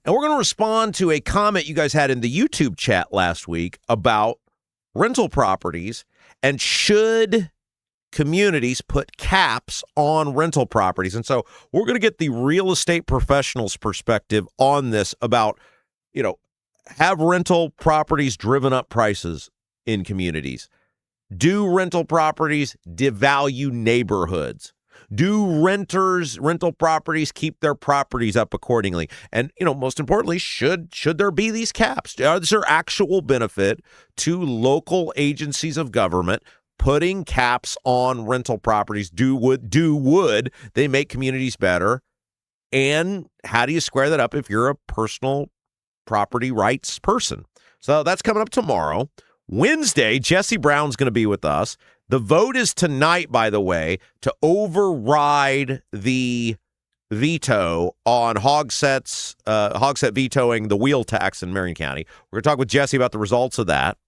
And we're going to respond to a comment you guys had in the YouTube chat last week about rental properties and should communities put caps on rental properties. And so we're going to get the real estate professional's perspective on this about, you know, have rental properties driven up prices in communities? Do rental properties devalue neighborhoods? Do rental properties keep their properties up accordingly? And, you know, most importantly, should there be these caps? Is there actual benefit to local agencies of government putting caps on rental properties? Would they make communities better? And how do you square that up if you're a personal property rights person? So that's coming up tomorrow. Wednesday, Jesse Brown's going to be with us. The vote is tonight, by the way, to override the veto on Hogsett vetoing the wheel tax in Marion County. We're going to talk with Jesse about the results of that.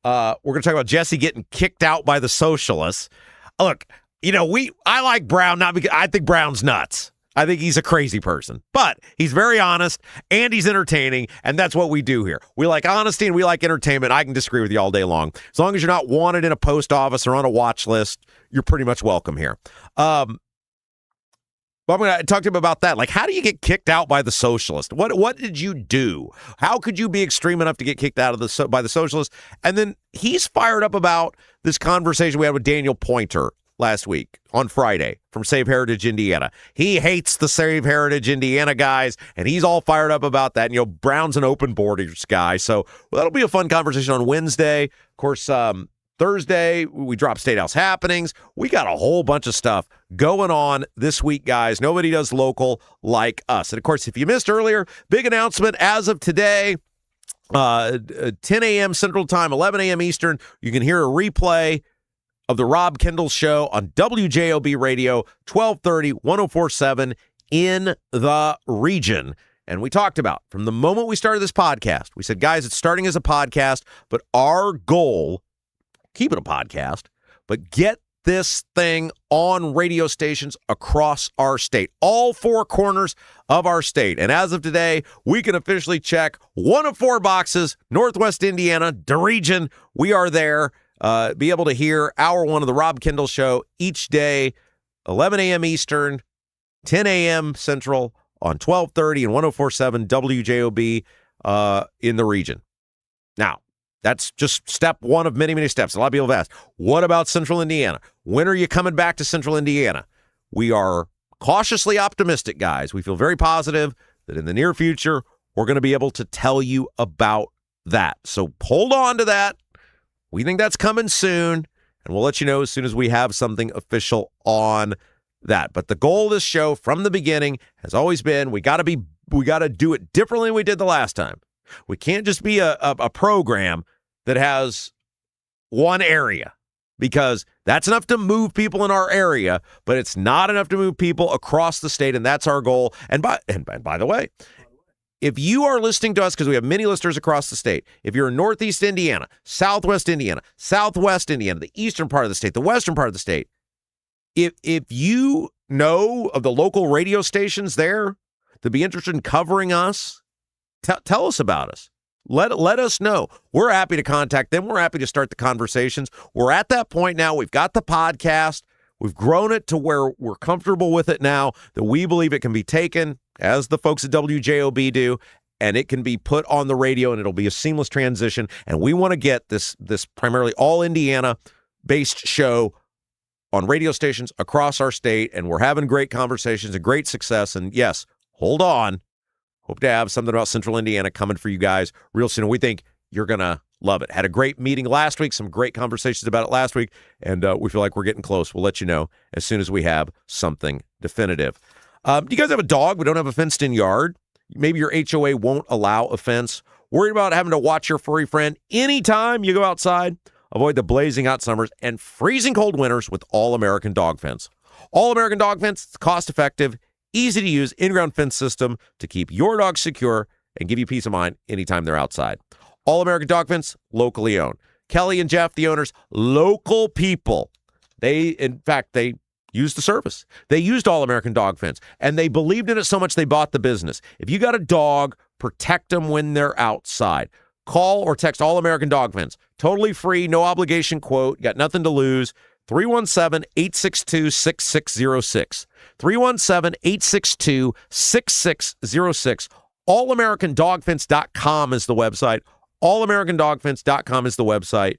We're going to talk about Jesse getting kicked out by the socialists. Look, you know, I like Brown, not because I think Brown's nuts. I think he's a crazy person, but he's very honest and he's entertaining, and that's what we do here. We like honesty and we like entertainment. I can disagree with you all day long. As long as you're not wanted in a post office or on a watch list, you're pretty much welcome here. But I'm going to talk to him about that. Like, how do you get kicked out by the socialist? What did you do? How could you be extreme enough to get kicked out of by the socialist? And then he's fired up about this conversation we had with Daniel Pointer last week on Friday from Save Heritage Indiana. He hates the Save Heritage Indiana guys, and he's all fired up about that. And, you know, Brown's an open borders guy. So that'll be a fun conversation on Wednesday. Of course, Thursday, we drop Statehouse happenings. We got a whole bunch of stuff going on this week, guys. Nobody does local like us. And, of course, if you missed earlier, big announcement as of today, 10 a.m. Central Time, 11 a.m. Eastern. You can hear a replay of the Rob Kendall Show on WJOB Radio, 1230, 104.7 in the region. And we talked about, from the moment we started this podcast, we said, guys, it's starting as a podcast, but our goal, keep it a podcast, but get this thing on radio stations across our state, all four corners of our state. And as of today, we can officially check one of four boxes, Northwest Indiana, the region. We are there. Be able to hear hour one of the Rob Kendall Show each day, 11 a.m. Eastern, 10 a.m. Central on 1230 and 104.7 WJOB in the region. Now, that's just step one of many, many steps. A lot of people have asked, what about Central Indiana? When are you coming back to Central Indiana? We are cautiously optimistic, guys. We feel very positive that in the near future, we're going to be able to tell you about that. So hold on to that. We think that's coming soon, and we'll let you know as soon as we have something official on that. But the goal of this show from the beginning has always been we got to do it differently than we did the last time. We can't just be a program that has one area, because that's enough to move people in our area, but it's not enough to move people across the state, and that's our goal. And by the way, if you are listening to us, because we have many listeners across the state, if you're in Northeast Indiana, Southwest Indiana, Southwest Indiana, the eastern part of the state, the western part of the state, if you know of the local radio stations there to be interested in covering us, tell us about us. Let us know. We're happy to contact them. We're happy to start the conversations. We're at that point now. We've got the podcast. We've grown it to where we're comfortable with it now, that we believe it can be taken, as the folks at WJOB do, and it can be put on the radio, and it'll be a seamless transition. And we want to get this primarily all Indiana-based show on radio stations across our state, and we're having great conversations and great success. And yes, hold on. Hope to have something about Central Indiana coming for you guys real soon. We think you're going to love it. Had a great meeting last week, some great conversations about it last week, and we feel like we're getting close. We'll let you know as soon as we have something definitive. Do you guys have a dog but don't have a fenced-in yard? Maybe your HOA won't allow a fence. Worried about having to watch your furry friend anytime you go outside? Avoid the blazing hot summers and freezing cold winters with All-American Dog Fence. All-American Dog Fence is cost-effective, easy-to-use in-ground fence system to keep your dog secure and give you peace of mind anytime they're outside. All-American Dog Fence, locally owned. Kelly and Jeff, the owners, local people. They used the service. They used All-American Dog Fence, and they believed in it so much they bought the business. If you got a dog, protect them when they're outside. Call or text All-American Dog Fence. Totally free, no obligation quote. You got nothing to lose. 317-862-6606. 317-862-6606. AllAmericanDogFence.com is the website. AllAmericanDogFence.com is the website.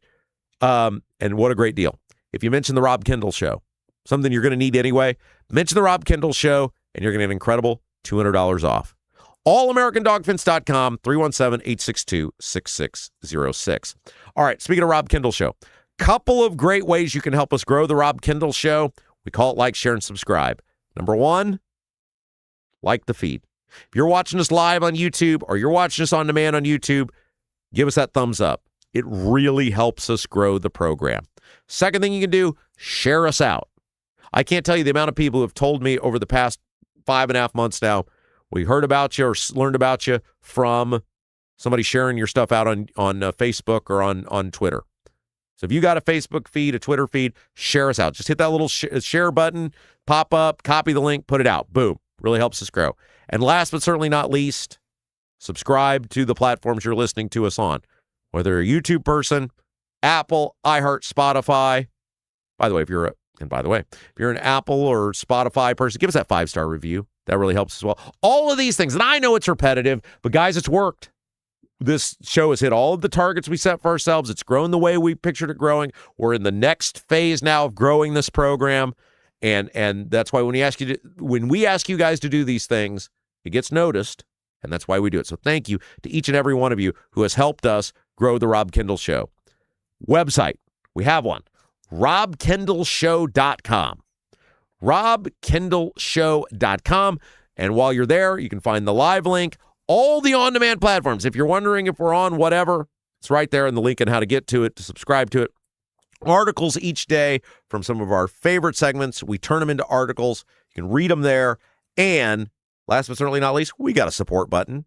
And what a great deal. If you mention the Rob Kendall Show, something you're going to need anyway, mention the Rob Kendall Show, and you're going to get an incredible $200 off. AllAmericanDogFence.com, 317-862-6606. All right, speaking of Rob Kendall Show, couple of great ways you can help us grow the Rob Kendall Show. We call it like, share, and subscribe. Number one, like the feed. If you're watching us live on YouTube or you're watching us on demand on YouTube, give us that thumbs up. It really helps us grow the program. Second thing you can do, share us out. I can't tell you the amount of people who have told me over the past 5.5 months now, we heard about you or learned about you from somebody sharing your stuff out on Facebook or on Twitter. So if you got a Facebook feed, a Twitter feed, share us out. Just hit that little share button, pop up, copy the link, put it out. Boom. Really helps us grow. And last but certainly not least, subscribe to the platforms you're listening to us on. Whether you're a YouTube person, Apple, iHeart, Spotify. By the way, if you're an Apple or Spotify person, give us that 5-star review. That really helps as well. All of these things, and I know it's repetitive, but guys, it's worked. This show has hit all of the targets we set for ourselves. It's grown the way we pictured it growing. We're in the next phase now of growing this program, and that's why when we ask you guys to do these things, it gets noticed, and that's why we do it. So thank you to each and every one of you who has helped us grow the Rob Kendall Show. Website, we have one, robkendallshow.com. robkendallshow.com. And while you're there, you can find the live link, all the on-demand platforms. If you're wondering if we're on whatever, it's right there in the link and how to get to it, to subscribe to it. Articles each day from some of our favorite segments. We turn them into articles. You can read them there. And last but certainly not least, we got a support button.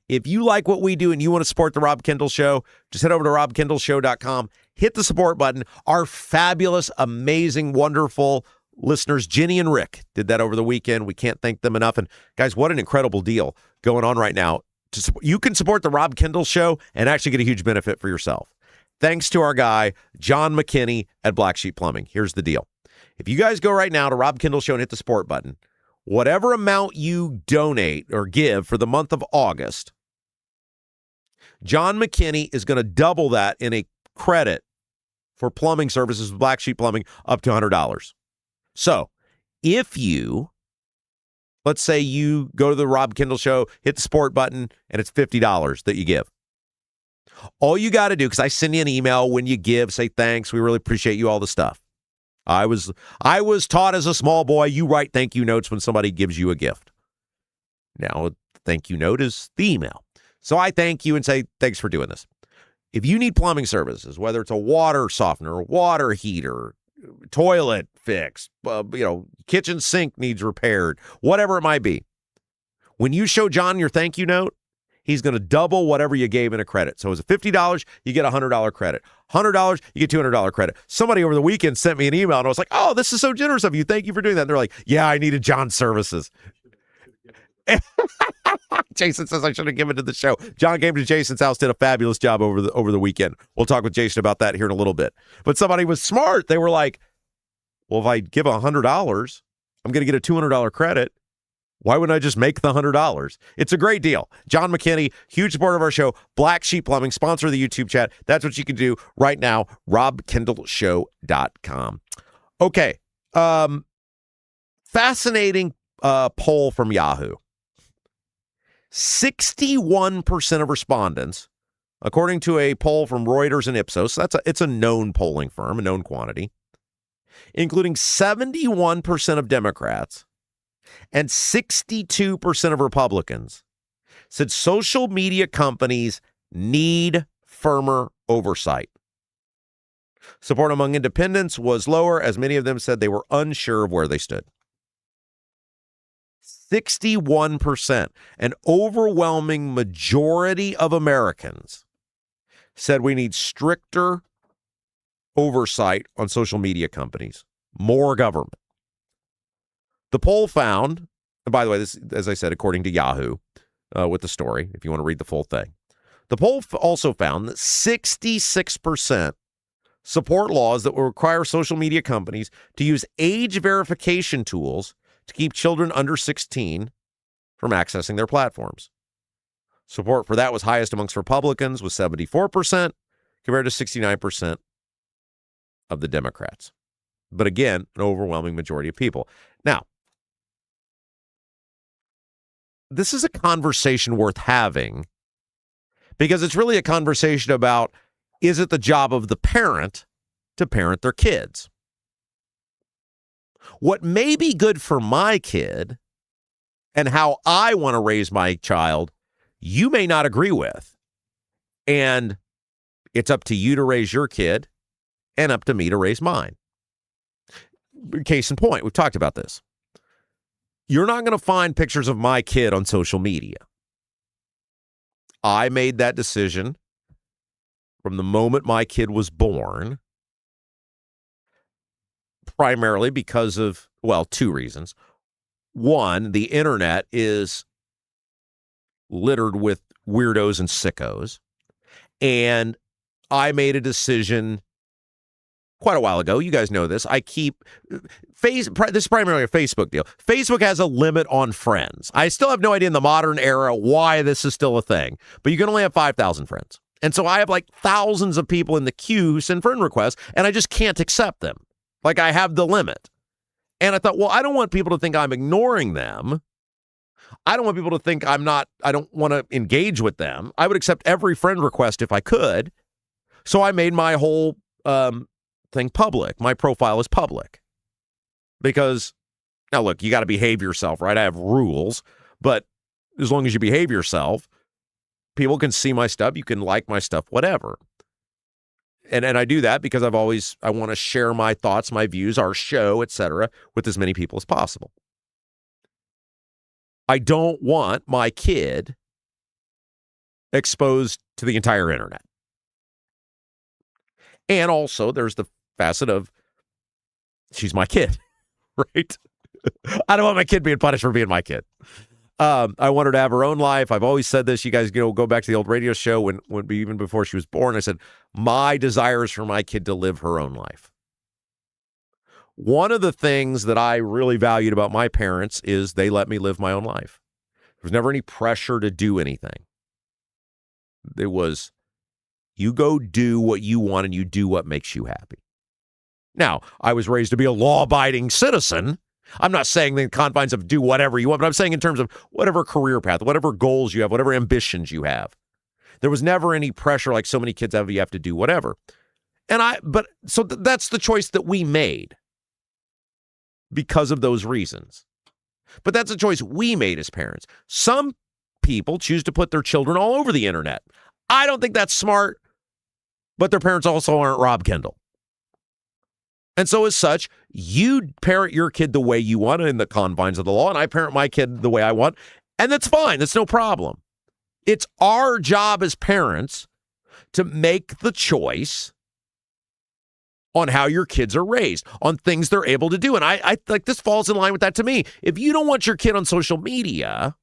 If you like what we do and you want to support the Rob Kendall Show, just head over to robkendallshow.com, hit the support button. Our fabulous, amazing, wonderful listeners, Jenny and Rick, did that over the weekend. We can't thank them enough. And guys, what an incredible deal going on right now. You can support the Rob Kendall Show and actually get a huge benefit for yourself. Thanks to our guy, John McKinney at Black Sheep Plumbing. Here's the deal. If you guys go right now to Rob Kendall Show and hit the support button, whatever amount you donate or give for the month of August, John McKinney is going to double that in a credit for plumbing services with Black Sheep Plumbing up to $100. So if you, let's say you go to the Rob Kendall Show, hit the support button, and it's $50 that you give. All you got to do, because I send you an email when you give, say thanks, we really appreciate you, all the stuff. I was taught as a small boy, you write thank you notes when somebody gives you a gift. Now, thank you note is the email. So I thank you and say, thanks for doing this. If you need plumbing services, whether it's a water softener, water heater, toilet fix, kitchen sink needs repaired, whatever it might be, when you show John your thank you note, he's going to double whatever you gave in a credit. So it's $50, you get a $100 credit. $100, you get $200 credit. Somebody over the weekend sent me an email, and I was like, oh, this is so generous of you. Thank you for doing that. And they're like, yeah, I needed John's services. Jason says I should have given it to the show. John came to Jason's house, did a fabulous job over the weekend. We'll talk with Jason about that here in a little bit. But somebody was smart. They were like, well, if I give $100, I'm going to get a $200 credit. Why wouldn't I just make the $100? It's a great deal. John McKinney, huge supporter of our show. Black Sheep Plumbing, sponsor of the YouTube chat. That's what you can do right now. RobKendallShow.com. Okay. Fascinating poll from Yahoo. 61% of respondents, according to a poll from Reuters and Ipsos, it's a known polling firm, a known quantity, including 71% of Democrats and 62% of Republicans, said social media companies need firmer oversight. Support among independents was lower, as many of them said they were unsure of where they stood. 61%, an overwhelming majority of Americans said we need stricter oversight on social media companies, more government. The poll found, and by the way, this, as I said, according to Yahoo, with the story, if you want to read the full thing, the poll also found that 66% support laws that will require social media companies to use age verification tools to keep children under 16 from accessing their platforms. Support for that was highest amongst Republicans with 74% compared to 69% of the Democrats. But again, an overwhelming majority of people. Now, this is a conversation worth having because it's really a conversation about, is it the job of the parent to parent their kids? What may be good for my kid and how I want to raise my child, you may not agree with. And it's up to you to raise your kid and up to me to raise mine. Case in point, we've talked about this. You're not going to find pictures of my kid on social media. I made that decision from the moment my kid was born, primarily because of, well, two reasons. One, the internet is littered with weirdos and sickos. And I made a decision quite a while ago. You guys know this. I keep this is primarily a Facebook deal. Facebook has a limit on friends. I still have no idea in the modern era why this is still a thing, but you can only have 5,000 friends. And so I have like thousands of people in the queue who send friend requests, and I just can't accept them. Like I have the limit. And I thought, well, I don't want people to think I'm ignoring them. I don't want people to think I don't want to engage with them. I would accept every friend request if I could. So I made my whole thing public. My profile is public. Because, now look, you got to behave yourself, right? I have rules, but as long as you behave yourself, people can see my stuff. You can like my stuff, whatever. And I do that because I want to share my thoughts, my views, our show, etc., with as many people as possible. I don't want my kid exposed to the entire internet. And also, there's the facet of she's my kid, right? I don't want my kid being punished for being my kid. I want her to have her own life. I've always said this. You guys, go back to the old radio show when even before she was born. I said, my desire is for my kid to live her own life. One of the things that I really valued about my parents is they let me live my own life. There was never any pressure to do anything. It was, you go do what you want and you do what makes you happy. Now, I was raised to be a law-abiding citizen. I'm not saying the confines of do whatever you want, but I'm saying in terms of whatever career path, whatever goals you have, whatever ambitions you have. There was never any pressure like so many kids have, you have to do whatever. So that's the choice that we made because of those reasons. But that's a choice we made as parents. Some people choose to put their children all over the internet. I don't think that's smart, but their parents also aren't Rob Kendall. And so as such, you parent your kid the way you want in the confines of the law, and I parent my kid the way I want, and that's fine. That's no problem. It's our job as parents to make the choice on how your kids are raised, on things they're able to do. And I like this falls in line with that to me. If you don't want your kid on social media,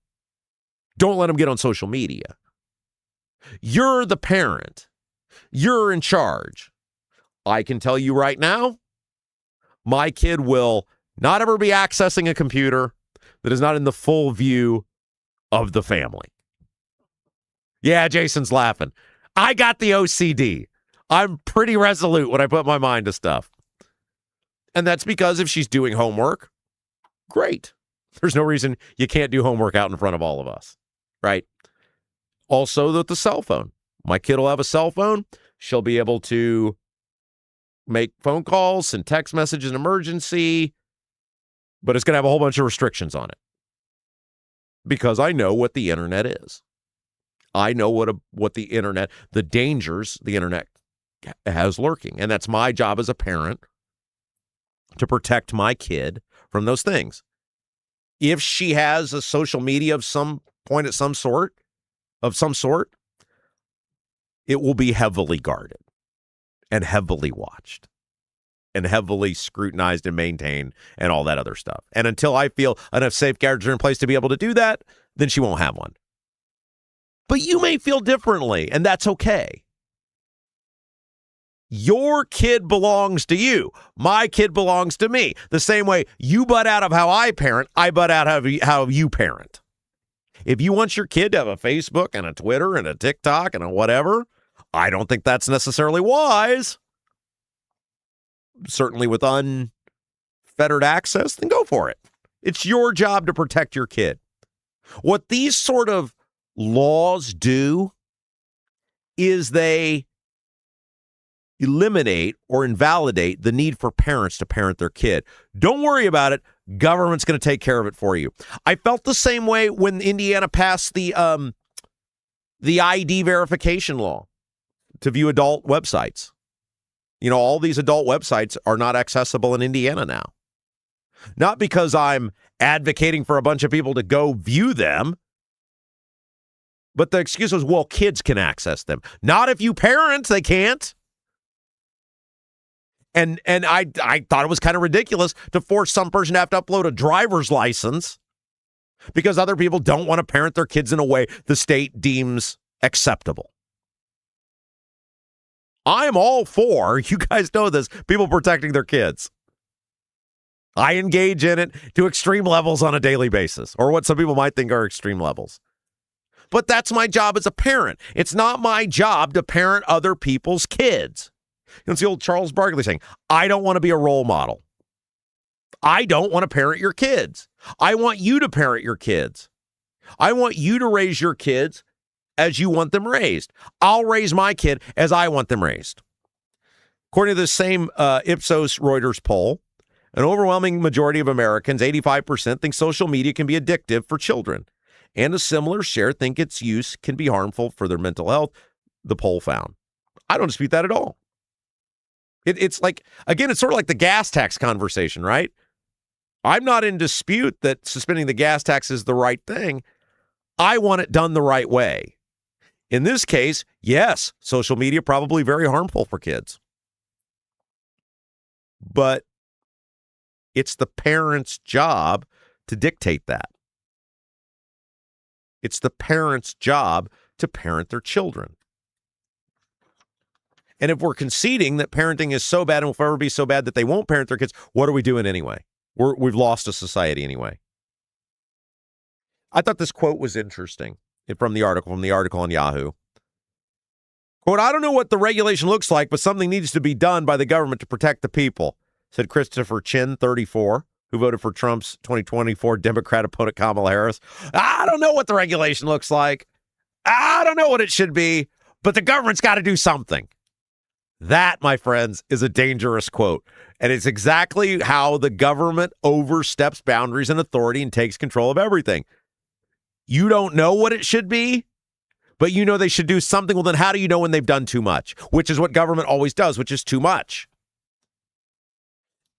don't let them get on social media. You're the parent. You're in charge. I can tell you right now, my kid will not ever be accessing a computer that is not in the full view of the family. Yeah, Jason's laughing. I got the OCD. I'm pretty resolute when I put my mind to stuff. And that's because if she's doing homework, great. There's no reason you can't do homework out in front of all of us, right? Also, with the cell phone. My kid will have a cell phone. She'll be able to make phone calls, send text messages in emergency, but it's going to have a whole bunch of restrictions on it because I know what the internet is. I know what the internet, the dangers the internet has lurking, and that's my job as a parent to protect my kid from those things. If she has a social media of some point of some sort, it will be heavily guarded and heavily watched and heavily scrutinized and maintained and all that other stuff. And until I feel enough safeguards are in place to be able to do that, then she won't have one. But you may feel differently, and that's okay. Your kid belongs to you. My kid belongs to me. The same way you butt out of how I parent, I butt out of how you parent. If you want your kid to have a Facebook and a Twitter and a TikTok and a whatever, I don't think that's necessarily wise. Certainly with unfettered access, then go for it. It's your job to protect your kid. What these sort of laws do is they eliminate or invalidate the need for parents to parent their kid. Don't worry about it. Government's going to take care of it for you. I felt the same way when Indiana passed the ID verification law to view adult websites. You know, all these adult websites are not accessible in Indiana now. Not because I'm advocating for a bunch of people to go view them, but the excuse was, well, kids can access them. Not if you parent, they can't. And I thought it was kind of ridiculous to force some person to have to upload a driver's license because other people don't want to parent their kids in a way the state deems acceptable. I'm all for, you guys know this, people protecting their kids. I engage in it to extreme levels on a daily basis, or what some people might think are extreme levels. But that's my job as a parent. It's not my job to parent other people's kids. It's the old Charles Barkley saying, I don't want to be a role model. I don't want to parent your kids. I want you to parent your kids. I want you to raise your kids as you want them raised. I'll raise my kid as I want them raised. According to the same Ipsos Reuters poll, an overwhelming majority of Americans, 85%, think social media can be addictive for children. And a similar share think its use can be harmful for their mental health, the poll found. I don't dispute that at all. It's like, again, it's sort of like the gas tax conversation, right? I'm not in dispute that suspending the gas tax is the right thing. I want it done the right way. In this case, yes, social media probably very harmful for kids. But it's the parent's job to dictate that. It's the parent's job to parent their children. And if we're conceding that parenting is so bad and will forever be so bad that they won't parent their kids, what are we doing anyway? We've lost a society anyway. I thought this quote was interesting from the article on Yahoo. Quote, I don't know what the regulation looks like, but something needs to be done by the government to protect the people, said Christopher Chin, 34, who voted for Trump's 2024 Democrat opponent Kamala Harris. I don't know what the regulation looks like. I don't know what it should be, but the government's got to do something. That, my friends, is a dangerous quote. And it's exactly how the government oversteps boundaries and authority and takes control of everything. You don't know what it should be, but you know they should do something. Well, then how do you know when they've done too much? Which is what government always does, which is too much.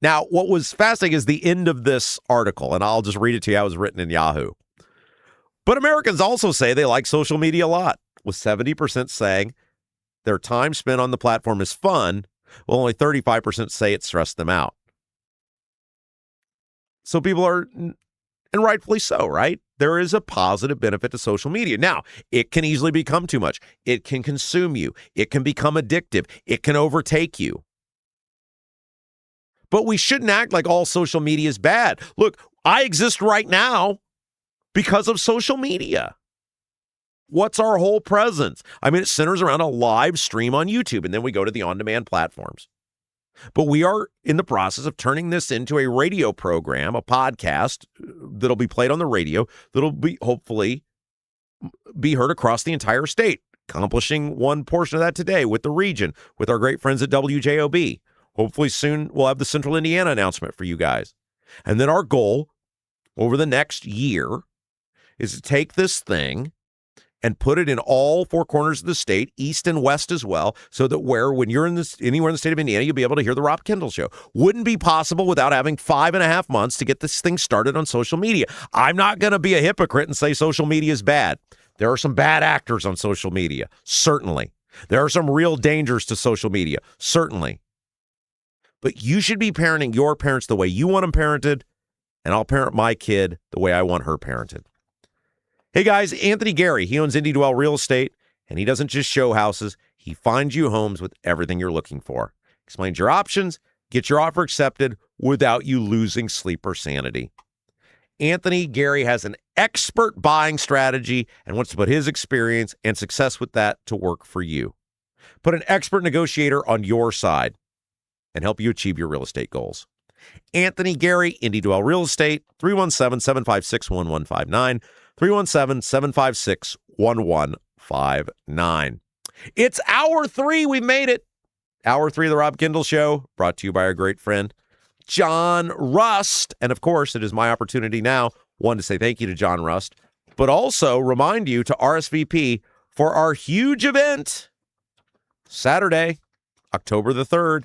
Now, what was fascinating is the end of this article, and I'll just read it to you how it was written in Yahoo. But Americans also say they like social media a lot, with 70% saying their time spent on the platform is fun, while only 35% say it stressed them out. So people are, and rightfully so, right? There is a positive benefit to social media. Now, it can easily become too much. It can consume you. It can become addictive. It can overtake you. But we shouldn't act like all social media is bad. Look, I exist right now because of social media. What's our whole presence? I mean, it centers around a live stream on YouTube, and then we go to the on-demand platforms. But we are in the process of turning this into a radio program, a podcast that'll be played on the radio, that'll be hopefully be heard across the entire state, accomplishing one portion of that today with the region, with our great friends at WJOB. Hopefully soon we'll have the Central Indiana announcement for you guys. And then our goal over the next year is to take this thing and put it in all four corners of the state, east and west as well, so that when you're anywhere in the state of Indiana, you'll be able to hear the Rob Kendall Show. Wouldn't be possible without having 5.5 months to get this thing started on social media. I'm not going to be a hypocrite and say social media is bad. There are some bad actors on social media, certainly. There are some real dangers to social media, certainly. But you should be parenting your parents the way you want them parented, and I'll parent my kid the way I want her parented. Hey guys, Anthony Gary, he owns Indy Dwell Real Estate, and he doesn't just show houses, he finds you homes with everything you're looking for. Explains your options, get your offer accepted without you losing sleep or sanity. Anthony Gary has an expert buying strategy and wants to put his experience and success with that to work for you. Put an expert negotiator on your side and help you achieve your real estate goals. Anthony Gary, Indy Dwell Real Estate, 317-756-1159. 317-756-1159. It's hour 3. We've made it. Hour 3 of the Rob Kendall Show, brought to you by our great friend, John Rust. And of course, it is my opportunity now, one, to say thank you to John Rust, but also remind you to RSVP for our huge event, Saturday, October the 3rd,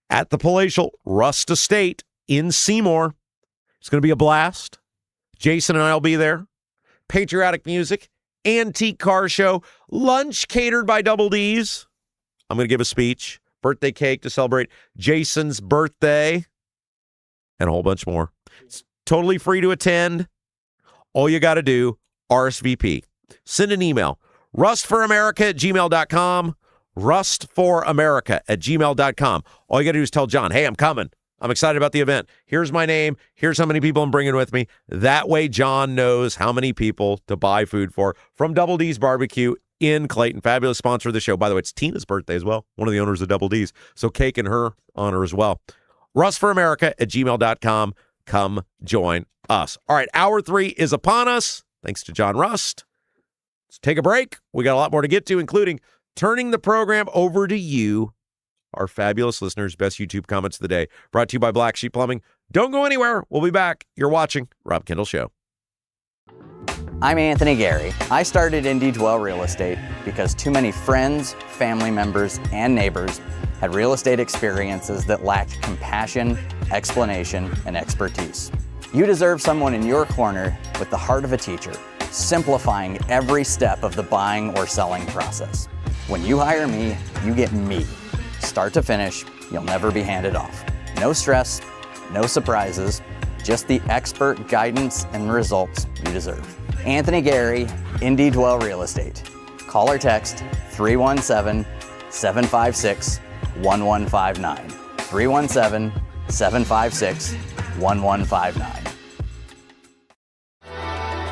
at the palatial Rust Estate in Seymour. It's going to be a blast. Jason and I will be there. Patriotic music, antique car show, lunch catered by Double D's. I'm going to give a speech, birthday cake to celebrate Jason's birthday, and a whole bunch more. It's totally free to attend. All you got to do, RSVP. Send an email, rustforamerica@gmail.com, rustforamerica@gmail.com. All you got to do is tell John, hey, I'm coming. I'm excited about the event. Here's my name. Here's how many people I'm bringing with me. That way, John knows how many people to buy food for from Double D's Barbecue in Clayton. Fabulous sponsor of the show. By the way, it's Tina's birthday as well. One of the owners of Double D's. So cake in her honor as well. rustforamerica@gmail.com. Come join us. All right, hour 3 is upon us. Thanks to John Rust. Let's take a break. We got a lot more to get to, including turning the program over to you, our fabulous listeners. Best YouTube comments of the day, brought to you by Black Sheep Plumbing. Don't go anywhere. We'll be back. You're watching Rob Kendall Show. I'm Anthony Gary. I started Indy Dwell Real Estate because too many friends, family members, and neighbors had real estate experiences that lacked compassion, explanation, and expertise. You deserve someone in your corner with the heart of a teacher, simplifying every step of the buying or selling process. When you hire me, you get me. Start to finish, you'll never be handed off. No stress, no surprises, just the expert guidance and results you deserve. Anthony Gary, Indy Dwell Real Estate. Call or text 317-756-1159. 317-756-1159.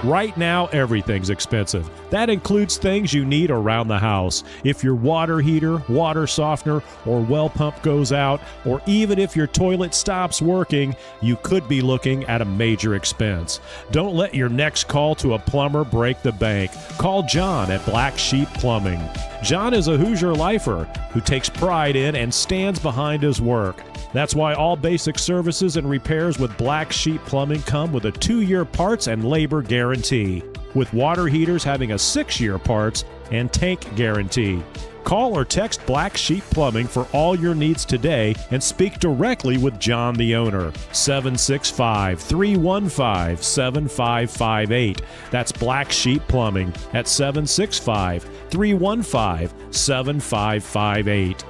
Right now, everything's expensive. That includes things you need around the house. If your water heater, water softener, or well pump goes out, or even if your toilet stops working, you could be looking at a major expense. Don't let your next call to a plumber break the bank. Call John at Black Sheep Plumbing. John is a Hoosier lifer who takes pride in and stands behind his work. That's why all basic services and repairs with Black Sheep Plumbing come with a 2-year parts and labor guarantee, with water heaters having a 6-year parts and tank guarantee. Call or text Black Sheep Plumbing for all your needs today and speak directly with John, the owner. 765-315-7558. That's Black Sheep Plumbing at 765-315-7558.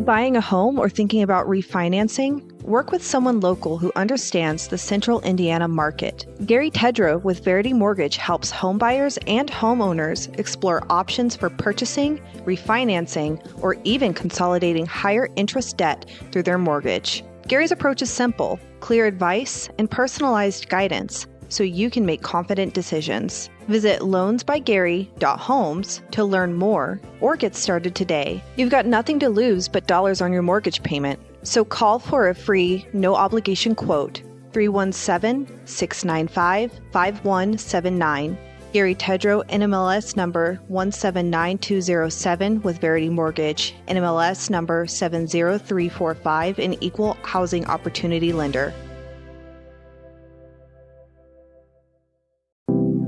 Buying a home or thinking about refinancing? Work with someone local who understands the central Indiana market. Gary Tedrow with Verity Mortgage helps homebuyers and homeowners explore options for purchasing, refinancing, or even consolidating higher interest debt through their mortgage. Gary's approach is simple, clear advice, and personalized guidance, so you can make confident decisions. Visit loansbygary.homes to learn more or get started today. You've got nothing to lose but dollars on your mortgage payment. So call for a free, no-obligation quote, 317-695-5179. Gary Tedrow, NMLS number 179207 with Verity Mortgage, NMLS number 70345, an equal housing opportunity lender.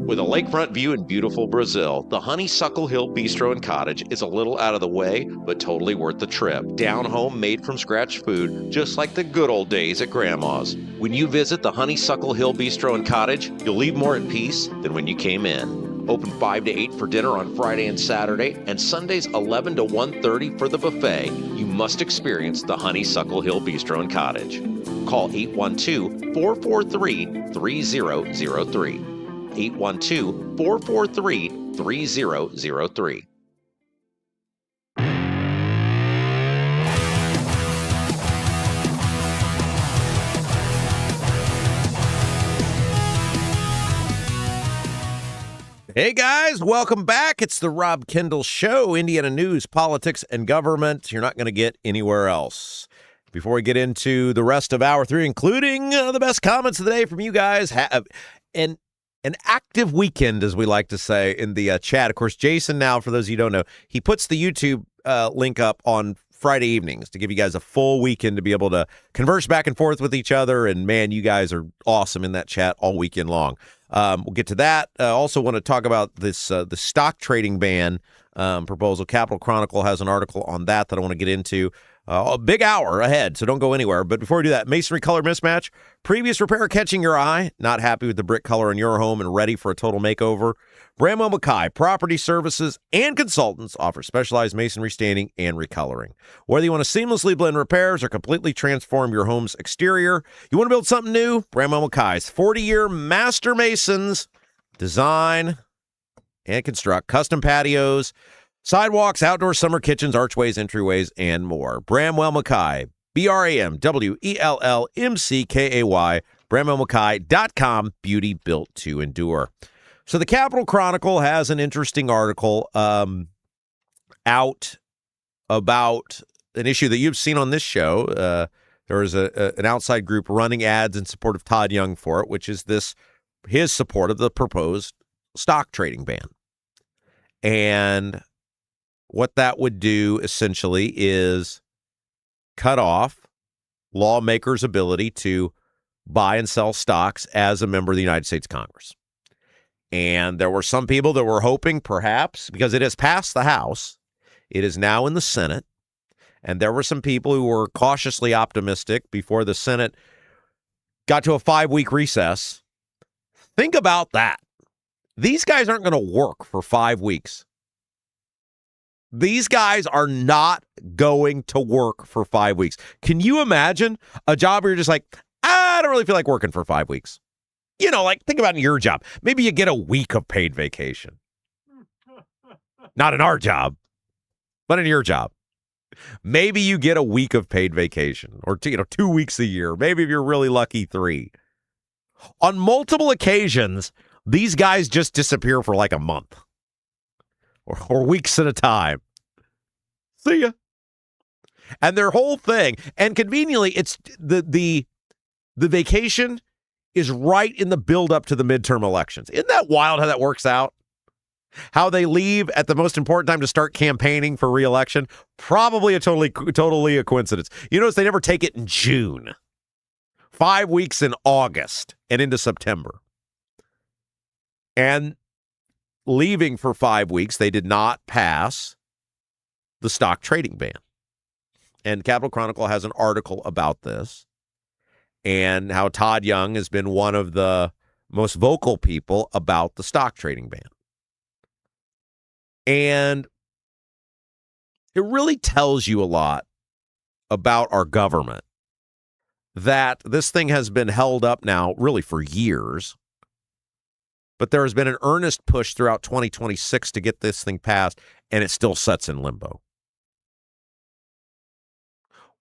With a lakefront view in beautiful Brazil, the Honeysuckle Hill Bistro and Cottage is a little out of the way, but totally worth the trip. Down home, made from scratch food, just like the good old days at Grandma's. When you visit the Honeysuckle Hill Bistro and Cottage, you'll leave more at peace than when you came in. Open 5 to 8 for dinner on Friday and Saturday, and Sundays 11 to 1:30 for the buffet. You must experience the Honeysuckle Hill Bistro and Cottage. Call 812-443-3003. 812-443-3003. Hey guys, welcome back. It's the Rob Kendall Show, Indiana news, politics, and government. You're not going to get anywhere else. Before we get into the rest of Hour 3, including the best comments of the day from you guys, an active weekend, as we like to say in the chat. Of course, Jason, now, for those of you who don't know, he puts the YouTube link up on Friday evenings to give you guys a full weekend to be able to converse back and forth with each other. And, man, you guys are awesome in that chat all weekend long. We'll get to that. Also want to talk about this the stock trading ban proposal. Capital Chronicle has an article on that I want to get into. A big hour ahead, so don't go anywhere. But before we do that, masonry color mismatch, previous repair catching your eye, not happy with the brick color in your home and ready for a total makeover? Bramwell Mackay Property Services and Consultants offer specialized masonry staining and recoloring. Whether you want to seamlessly blend repairs or completely transform your home's exterior, you want to build something new? Bramwell Mackay's 40-year master masons design and construct custom patios, sidewalks, outdoor summer kitchens, archways, entryways, and more. Bramwell Mackay, BRAMWELLMCKAY, BramwellMackay.com, beauty built to endure. So the Capital Chronicle has an interesting article out about an issue that you've seen on this show. There is an outside group running ads in support of Todd Young for it, which is his support of the proposed stock trading ban. And what that would do essentially is cut off lawmakers' ability to buy and sell stocks as a member of the United States Congress. And there were some people that were hoping perhaps, because it has passed the House, it is now in the Senate, and there were some people who were cautiously optimistic before the Senate got to a 5-week recess, Think about that. These guys aren't going to work for 5 weeks. These guys are not going to work for 5 weeks. Can you imagine a job where you're just like, I don't really feel like working for 5 weeks? You know, like think about your job. Maybe you get a week of paid vacation. Not in our job, but in your job. Maybe you get a week of paid vacation or 2 weeks a year. Maybe if you're really lucky, 3. On multiple occasions, these guys just disappear for like a month or weeks at a time. See ya. And their whole thing, and conveniently, it's the vacation is right in the build up to the midterm elections. Isn't that wild how that works out? How they leave at the most important time to start campaigning for re-election? Probably a totally a coincidence. You notice they never take it in June. 5 weeks in August and into September. And leaving for 5 weeks, they did not pass the stock trading ban. And Capital Chronicle has an article about this and how Todd Young has been one of the most vocal people about the stock trading ban. And it really tells you a lot about our government that this thing has been held up now really for years. But there has been an earnest push throughout 2026 to get this thing passed, and it still sits in limbo.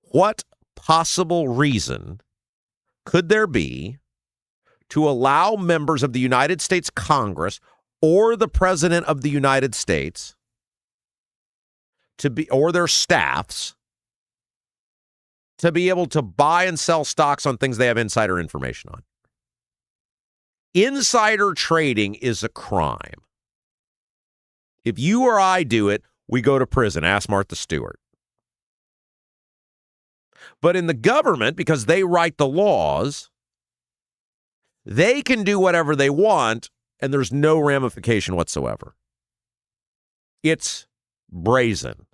What possible reason could there be to allow members of the United States Congress or the President of the United States to be, or their staffs, to be able to buy and sell stocks on things they have insider information on? Insider trading is a crime. If you or I do it, we go to prison. Ask Martha Stewart. But in the government, because they write the laws, they can do whatever they want, and there's no ramification whatsoever. It's brazen.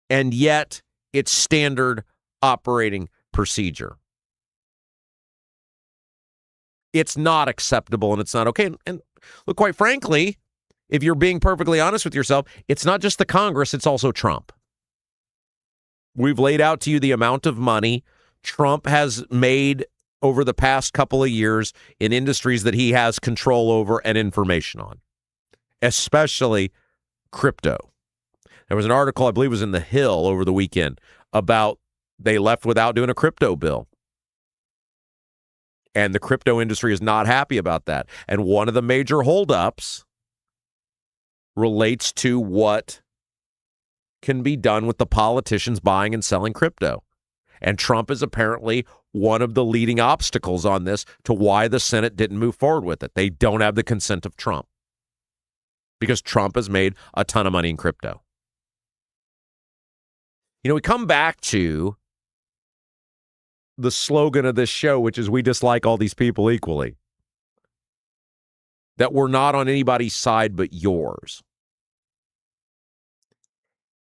And yet, it's standard operating procedure. It's not acceptable, and it's not okay. And look, quite frankly, if you're being perfectly honest with yourself, it's not just the Congress, it's also Trump. We've laid out to you the amount of money Trump has made over the past couple of years in industries that he has control over and information on, especially crypto. There was an article, I believe it was in The Hill over the weekend, about they left without doing a crypto bill. And the crypto industry is not happy about that. And one of the major holdups relates to what can be done with the politicians buying and selling crypto. And Trump is apparently one of the leading obstacles on this to why the Senate didn't move forward with it. They don't have the consent of Trump because Trump has made a ton of money in crypto. You know, we come back to the slogan of this show, which is we dislike all these people equally. That we're not on anybody's side but yours.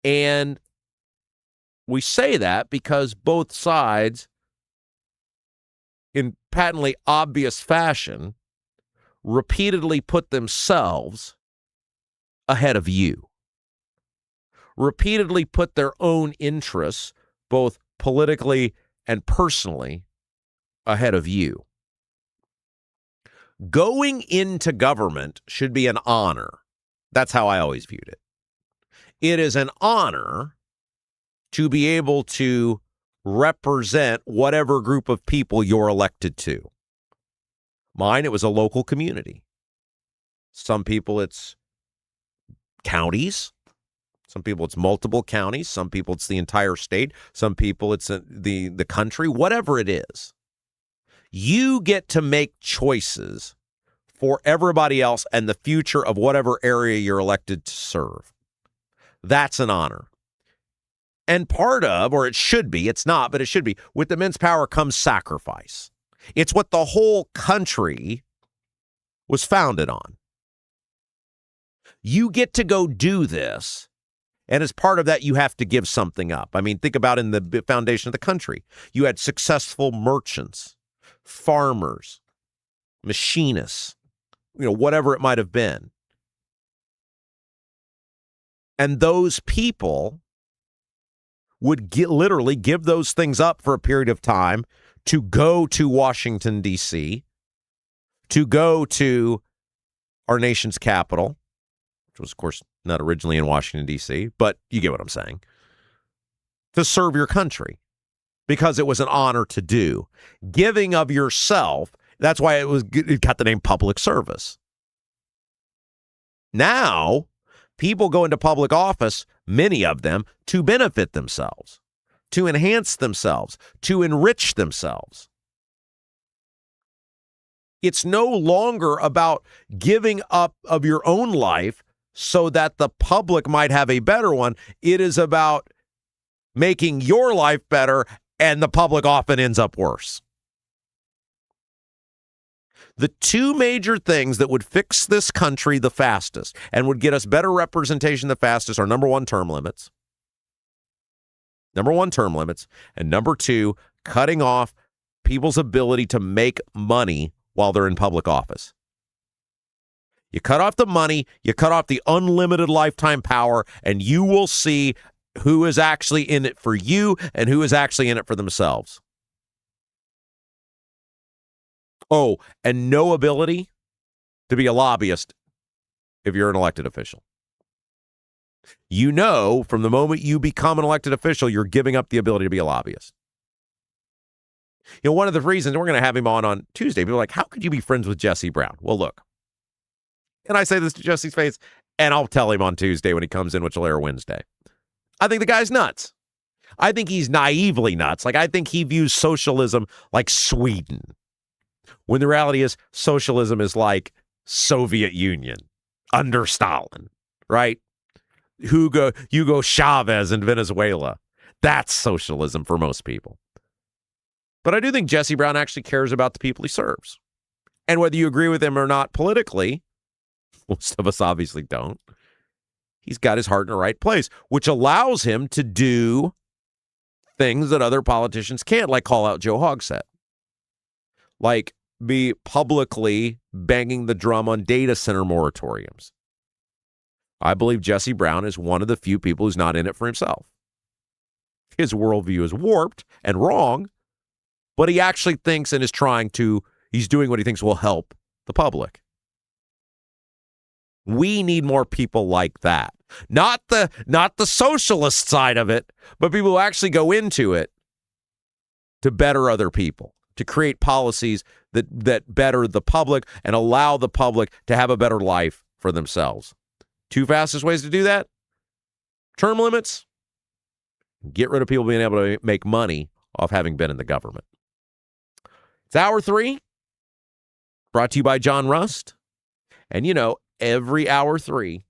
And we say that because both sides, in patently obvious fashion, repeatedly put themselves ahead of you. Repeatedly put their own interests, both politically and personally, ahead of you. Going into government should be an honor. That's how I always viewed it. It is an honor to be able to represent whatever group of people you're elected to. Mine, it was a local community. Some people, it's counties. Some people, it's multiple counties. Some people, it's the entire state. Some people, it's the country. Whatever it is, you get to make choices for everybody else and the future of whatever area you're elected to serve. That's an honor. And part of, or it should be, it's not, but it should be, with immense power comes sacrifice. It's what the whole country was founded on. You get to go do this. And as part of that, you have to give something up. I mean, think about in the foundation of the country. You had successful merchants, farmers, machinists, whatever it might have been. And those people would literally give those things up for a period of time to go to Washington, D.C., to go to our nation's capital, which was, of course, not originally in Washington, D.C., but you get what I'm saying, to serve your country because it was an honor to do. Giving of yourself, that's why it got the name public service. Now, people go into public office, many of them, to benefit themselves, to enhance themselves, to enrich themselves. It's no longer about giving up of your own life so that the public might have a better one. It is about making your life better, and the public often ends up worse. The two major things that would fix this country the fastest and would get us better representation the fastest are, number one, term limits. And number two, cutting off people's ability to make money while they're in public office. You cut off the money, you cut off the unlimited lifetime power, and you will see who is actually in it for you and who is actually in it for themselves. Oh, and no ability to be a lobbyist if you're an elected official. From the moment you become an elected official, you're giving up the ability to be a lobbyist. One of the reasons we're going to have him on Tuesday, people are like, how could you be friends with Jesse Brown? Well, look, and I say this to Jesse's face, and I'll tell him on Tuesday when he comes in, which will air Wednesday. I think the guy's nuts. I think he's naively nuts. I think he views socialism like Sweden, when the reality is socialism is like Soviet Union under Stalin, right? Hugo Chavez in Venezuela. That's socialism for most people. But I do think Jesse Brown actually cares about the people he serves. And whether you agree with him or not politically, most of us obviously don't, he's got his heart in the right place, which allows him to do things that other politicians can't, like call out Joe Hogsett, like be publicly banging the drum on data center moratoriums. I believe Jesse Brown is one of the few people who's not in it for himself. His worldview is warped and wrong, but he actually thinks and he's doing what he thinks will help the public. We need more people like that. Not the socialist side of it, but people who actually go into it to better other people, to create policies that better the public and allow the public to have a better life for themselves. Two fastest ways to do that: term limits, get rid of people being able to make money off having been in the government. It's Hour 3, brought to you by John Rust. And every Hour 3,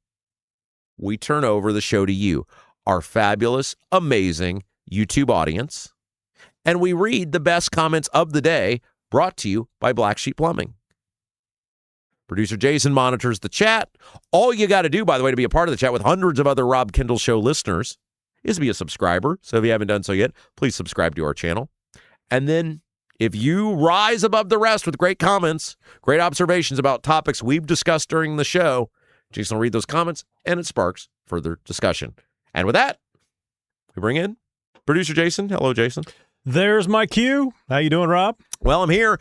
we turn over the show to you, our fabulous, amazing YouTube audience, and we read the best comments of the day, brought to you by Black Sheep Plumbing. Producer Jason monitors the chat. All you got to do, by the way, to be a part of the chat with hundreds of other Rob Kendall Show listeners is be a subscriber. So if you haven't done so yet, please subscribe to our channel. And then if you rise above the rest with great comments, great observations about topics we've discussed during the show, Jason will read those comments, and it sparks further discussion. And with that, we bring in producer Jason. Hello, Jason. There's my cue. How you doing, Rob? Well, I'm here.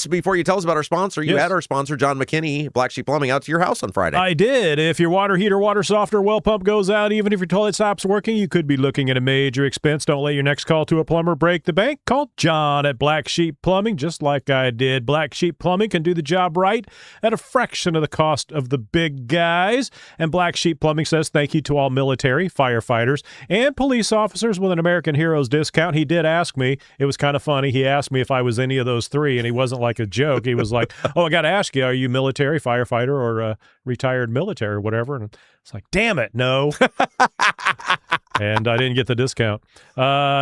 Before you tell us about our sponsor, you Yes. had our sponsor, John McKinney, Black Sheep Plumbing, out to your house on Friday. I did. If your water heater, water softener, well pump goes out, even if your toilet stops working, you could be looking at a major expense. Don't let your next call to a plumber break the bank. Call John at Black Sheep Plumbing, just like I did. Black Sheep Plumbing can do the job right at a fraction of the cost of the big guys. And Black Sheep Plumbing says thank you to all military, firefighters, and police officers with an American Heroes discount. He did ask me. It was kind of funny. He asked me if I was any of those three, and he wasn't like a joke. He was like, oh, I got to ask you, are you military, firefighter, or retired military or whatever? And it's like, damn it, no. And I didn't get the discount.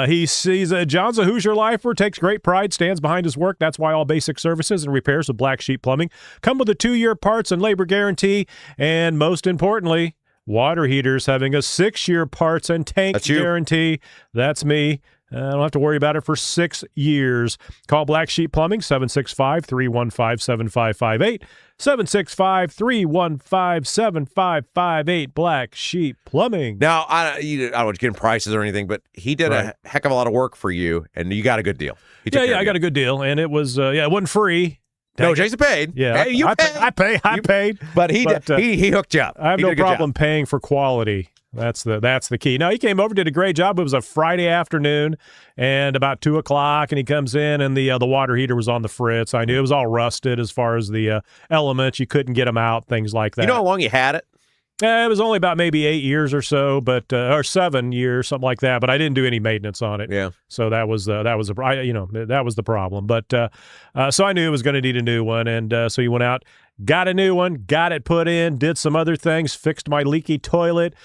He sees John's a Hoosier lifer, takes great pride, stands behind his work. That's why all basic services and repairs with Black Sheep Plumbing come with a 2-year parts and labor guarantee. And most importantly, water heaters having a 6-year parts and tank guarantee. That's me. I don't have to worry about it for 6 years. Call Black Sheep Plumbing, 765-315-7558. 765-315-7558. Black Sheep Plumbing. Now, I don't want to get in prices or anything, but he did a heck of a lot of work for you, and you got a good deal. I got a good deal, and it was it wasn't free. No, Jason paid. Yeah, hey, I paid. But he hooked you up. I have no problem paying for quality. That's the key. Now, he came over, did a great job. It was a Friday afternoon, and about 2:00, and he comes in, and the water heater was on the fritz. I knew it was all rusted as far as the elements. You couldn't get them out, things like that. You know how long you had it? It was only about maybe 8 years or so, but or 7 years, something like that. But I didn't do any maintenance on it. Yeah. So that was the problem. But so I knew it was going to need a new one, and so he went out, got a new one, got it put in, did some other things, fixed my leaky toilet,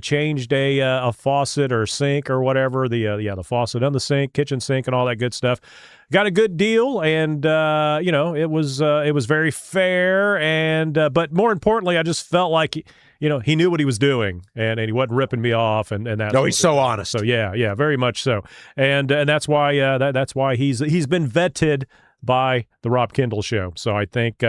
changed a faucet or sink or whatever, the faucet on the sink, kitchen sink, and all that good stuff. Got a good deal, and it was very fair, and but more importantly, I just felt like he knew what he was doing, and he wasn't ripping me off, and that. No, he's so honest. So yeah, very much so, and that's why that's why he's been vetted by the Rob Kendall Show. So I think.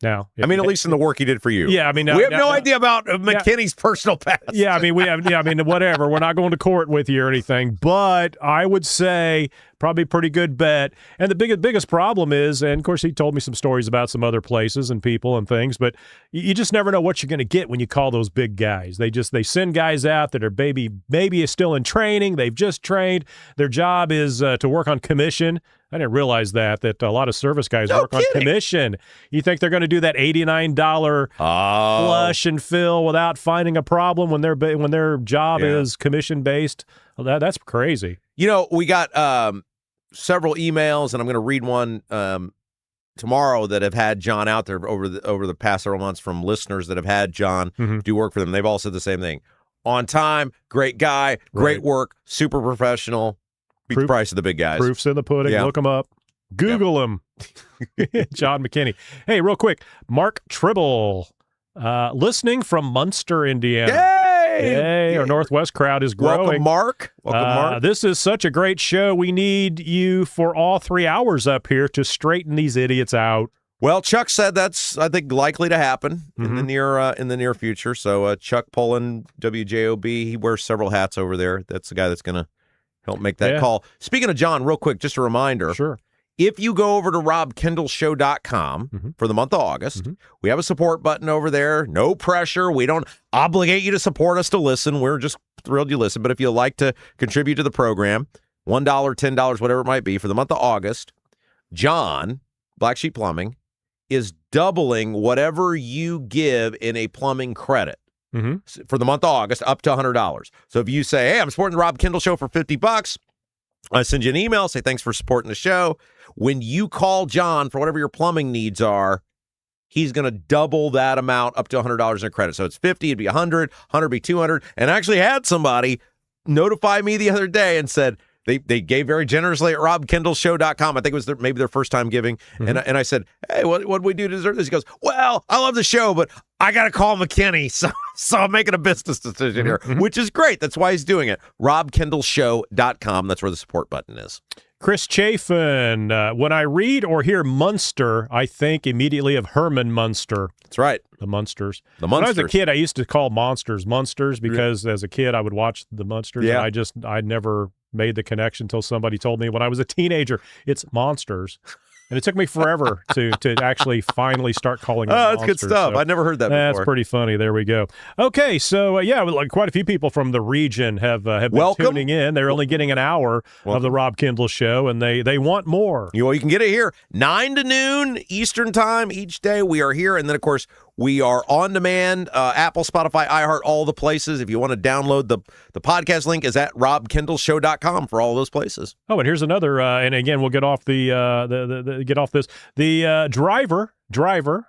Now, at least in the work he did for you. Yeah, I mean, we have no idea about McKinney's personal past. Yeah, whatever. We're not going to court with you or anything, but I would say probably pretty good bet. And the biggest problem is, and of course he told me some stories about some other places and people and things, but you just never know what you're going to get when you call those big guys. They send guys out that are maybe is still in training. They've just trained. Their job is to work on commission. I didn't realize that a lot of service guys work on commission. You think they're going to do that $89 flush and fill without finding a problem when their job is commission based? Well, that's crazy. We got several emails, and I'm going to read one tomorrow that have had John out there over the past several months from listeners that have had John do work for them. They've all said the same thing: on time, great guy, great work, super professional. Beat the price of the big guys. Proof's in the pudding. Yeah. Look them up. Google him. John McKinney. Hey, real quick. Mark Tribble, listening from Munster, Indiana. Yay! Our Northwest crowd is growing. Welcome, Mark. This is such a great show. We need you for all 3 hours up here to straighten these idiots out. Well, Chuck said that's, I think, likely to happen in the near future. So Chuck Pullen, WJOB, he wears several hats over there. That's the guy that's going to help make that call. Speaking of John, real quick, just a reminder. Sure. If you go over to robkendallshow.com for the month of August, we have a support button over there. No pressure. We don't obligate you to support us to listen. We're just thrilled you listen. But if you'd like to contribute to the program, $1, $10, whatever it might be, for the month of August, John, Black Sheep Plumbing, is doubling whatever you give in a plumbing credit. For the month of August, up to $100. So if you say, hey, I'm supporting the Rob Kendall Show for $50, I send you an email, say thanks for supporting the show. When you call John for whatever your plumbing needs are, he's going to double that amount up to $100 in a credit. So it's 50, it'd be 100, 100 be 200. And I actually had somebody notify me the other day and said, They gave very generously at robkendallshow.com. I think it was maybe their first time giving. And I said, hey, what do we do to deserve this? He goes, well, I love the show, but I got to call McKinney. So I'm making a business decision here, which is great. That's why he's doing it. robkendallshow.com. That's where the support button is. Chris Chafin, when I read or hear Munster, I think immediately of Herman Munster. That's right. The Munsters. When I was a kid, I used to call Munsters because as a kid, I would watch the Munsters. Yeah. And I never made the connection until somebody told me when I was a teenager, it's Monsters. And it took me forever to actually finally start calling it Monsters. That's good stuff. So I'd never heard that before. That's pretty funny. There we go. Okay, so quite a few people from the region have been tuning in. They're only getting an hour of the Rob Kendall Show, and they want more. You can get it here 9 to noon Eastern time each day. We are here, and then of course we are on demand. Apple, Spotify, iHeart, all the places. If you want to download the podcast, link is at robkendallshow.com for all those places. Oh, and here's another. And again, we'll get off this. The driver